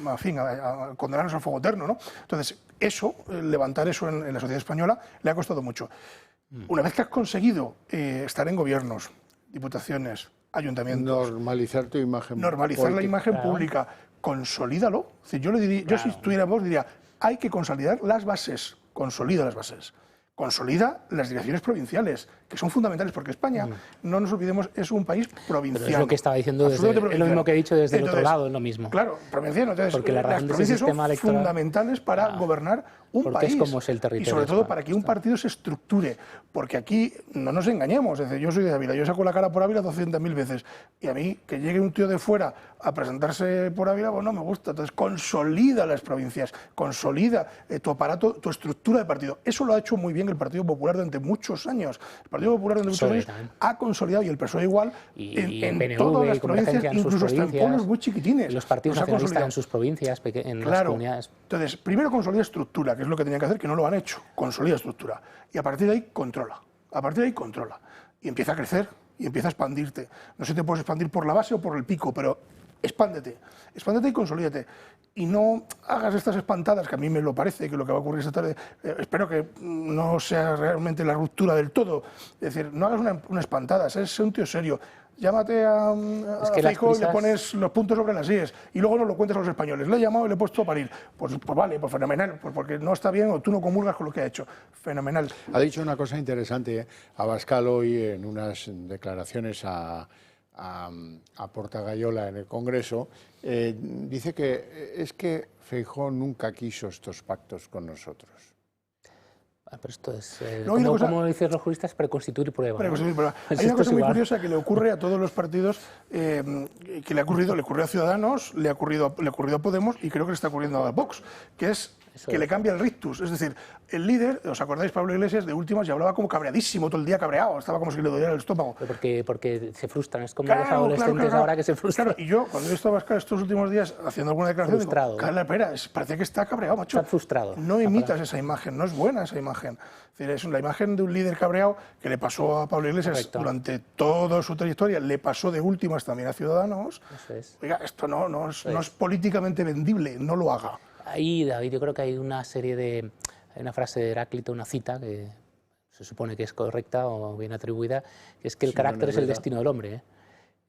condenarnos al fuego eterno, ¿no? Entonces, levantar eso en la sociedad española le ha costado mucho. Una vez que has conseguido estar en gobiernos, diputaciones, ayuntamientos, normalizar tu imagen, normalizar la imagen pública, consolídalo. Es decir, yo le diría, yo si estuviera en Vox diría, hay que consolidar las bases, consolida las bases. Consolida las direcciones provinciales, que son fundamentales, porque España, no nos olvidemos, es un país provincial. Pero es lo que estaba diciendo, es lo mismo que he dicho desde el otro lado, es lo mismo. Claro, provinciano. Entonces, porque las provincias son fundamentales para gobernar un país. Es como es el territorio. Y sobre todo para que un partido se estructure. Porque aquí, no nos engañemos, es decir, yo soy de Ávila, yo saco la cara por Ávila 200.000 veces. Y a mí, que llegue un tío de fuera a presentarse por Ávila, pues no me gusta. Entonces, consolida las provincias, consolida tu aparato, tu estructura de partido. Eso lo ha hecho muy bien el Partido Popular durante muchos años. El Partido Popular durante muchos años ha consolidado, y el PSOE igual, en PNV, todas las provincias, incluso hasta en pueblos muy chiquitines. Los partidos nacionalistas en sus provincias, en las comunidades. Entonces, primero consolida estructura, que es lo que tenían que hacer, que no lo han hecho. Consolida estructura. Y a partir de ahí, controla. A partir de ahí, controla. Y empieza a crecer, y empieza a expandirte. No sé si te puedes expandir por la base o por el pico, pero expándete. Expándete y consolídate. Y no hagas estas espantadas, que a mí me lo parece, que lo que va a ocurrir esta tarde, espero que no sea realmente la ruptura del todo. Es decir, no hagas una espantada, sé un tío serio. Llámate a Feijóo y le pones los puntos sobre las íes, y luego no lo cuentes a los españoles. Le he llamado y le he puesto a parir. Pues vale, pues fenomenal, pues porque no está bien o tú no comulgas con lo que ha hecho. Fenomenal. Ha dicho una cosa interesante, Abascal hoy en unas declaraciones a Portagayola en el Congreso, dice que es que Feijóo nunca quiso estos pactos con nosotros. Pero esto es, como dicen los juristas, preconstituir prueba. Preconstituir prueba. Hay una cosa muy curiosa que le ocurre a todos los partidos, que le ocurrió a Ciudadanos, le ocurrió a Podemos, y creo que le está ocurriendo a Vox, que es que le cambia el rictus. Es decir, el líder, ¿os acordáis? Pablo Iglesias, de últimas, ya hablaba como cabreadísimo, todo el día cabreado, estaba como si le doliera el estómago. Porque se frustran, es como los adolescentes ahora que se frustran. Claro, y yo, cuando he visto a Abascal estos últimos días haciendo alguna declaración, frustrado. Digo, Carla, espera, parece que está cabreado, macho. Está frustrado. No imitas esa imagen, no es buena esa imagen. Es decir, es la imagen de un líder cabreado que le pasó a Pablo Iglesias durante toda su trayectoria, le pasó de últimas también a Ciudadanos. Eso es. Oiga, esto no es políticamente vendible, no lo haga. Ahí, David, yo creo que hay una serie de... Hay una frase de Heráclito, una cita, que se supone que es correcta o bien atribuida, que es que el carácter es el destino del hombre.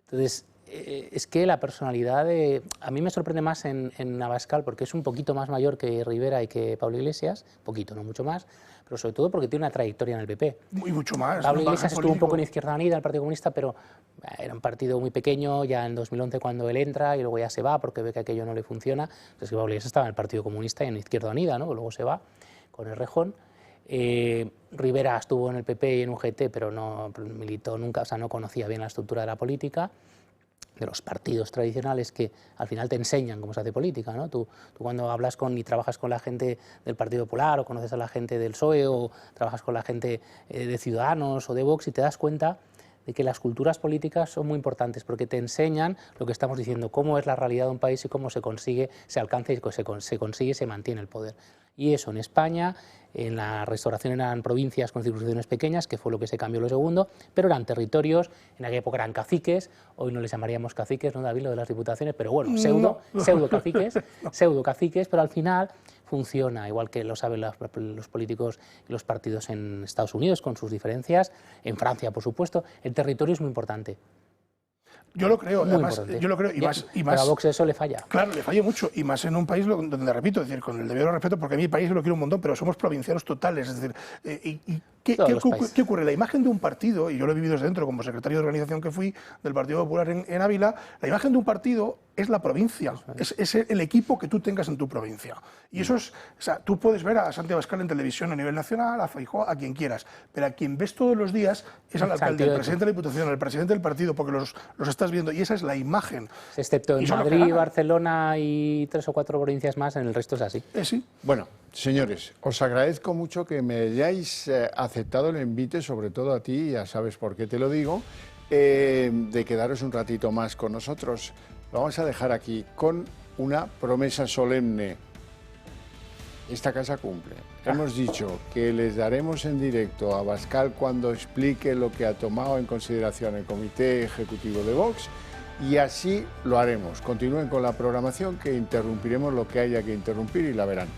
Entonces, es que la personalidad de... A mí me sorprende más en Abascal, porque es un poquito más mayor que Rivera y que Pablo Iglesias, poquito, no mucho más, pero sobre todo porque tiene una trayectoria en el PP. Mucho más. Pablo Iglesias estuvo un poco en Izquierda Unida, el Partido Comunista, pero era un partido muy pequeño, ya en 2011 cuando él entra, y luego ya se va porque ve que aquello no le funciona. Entonces, Pablo Iglesias estaba en el Partido Comunista y en Izquierda Unida, ¿no? Luego se va con el Rejón. Rivera estuvo en el PP y en UGT, pero no militó nunca, o sea, no conocía bien la estructura de la política, de los partidos tradicionales que al final te enseñan cómo se hace política, ¿no? Tú cuando hablas y trabajas con la gente del Partido Popular, o conoces a la gente del PSOE, o trabajas con la gente de Ciudadanos o de Vox, y te das cuenta de que las culturas políticas son muy importantes, porque te enseñan lo que estamos diciendo, cómo es la realidad de un país y cómo se consigue, se alcanza y se consigue, se mantiene el poder. Y eso en España, en la Restauración eran provincias con circunscripciones pequeñas, que fue lo que se cambió lo segundo, pero eran territorios, en aquella época eran caciques, hoy no les llamaríamos caciques, ¿no, David, lo de las diputaciones? Pero bueno, pseudo caciques, pero al final funciona, igual que lo saben los políticos y los partidos en Estados Unidos, con sus diferencias, en Francia, por supuesto, el territorio es muy importante. Yo lo creo, además, yo lo creo, y más... Pero a Vox eso le falla. Claro, le falla mucho, y más en un país donde, repito, es decir, con el debido respeto, porque a mi país lo quiero un montón, pero somos provincianos totales, es decir, ¿Qué ocurre? La imagen de un partido, y yo lo he vivido desde dentro como secretario de organización que fui del Partido Popular en Ávila, la imagen de un partido es la provincia, es el equipo que tú tengas en tu provincia. Y eso es, o sea, tú puedes ver a Santi Abascal en televisión a nivel nacional, a Feijóo, a quien quieras, pero a quien ves todos los días es al alcalde, al presidente de la Diputación, al presidente del partido, porque los estás viendo, y esa es la imagen. Excepto en Madrid, Barcelona y 3 o 4 provincias más, en el resto es así. Sí. Bueno, señores, os agradezco mucho que me hayáis aceptado el invite, sobre todo a ti, ya sabes por qué te lo digo, de quedaros un ratito más con nosotros. Lo vamos a dejar aquí con una promesa solemne. Esta casa cumple. Hemos dicho que les daremos en directo a Abascal cuando explique lo que ha tomado en consideración el Comité Ejecutivo de Vox, y así lo haremos. Continúen con la programación, que interrumpiremos lo que haya que interrumpir y la verán.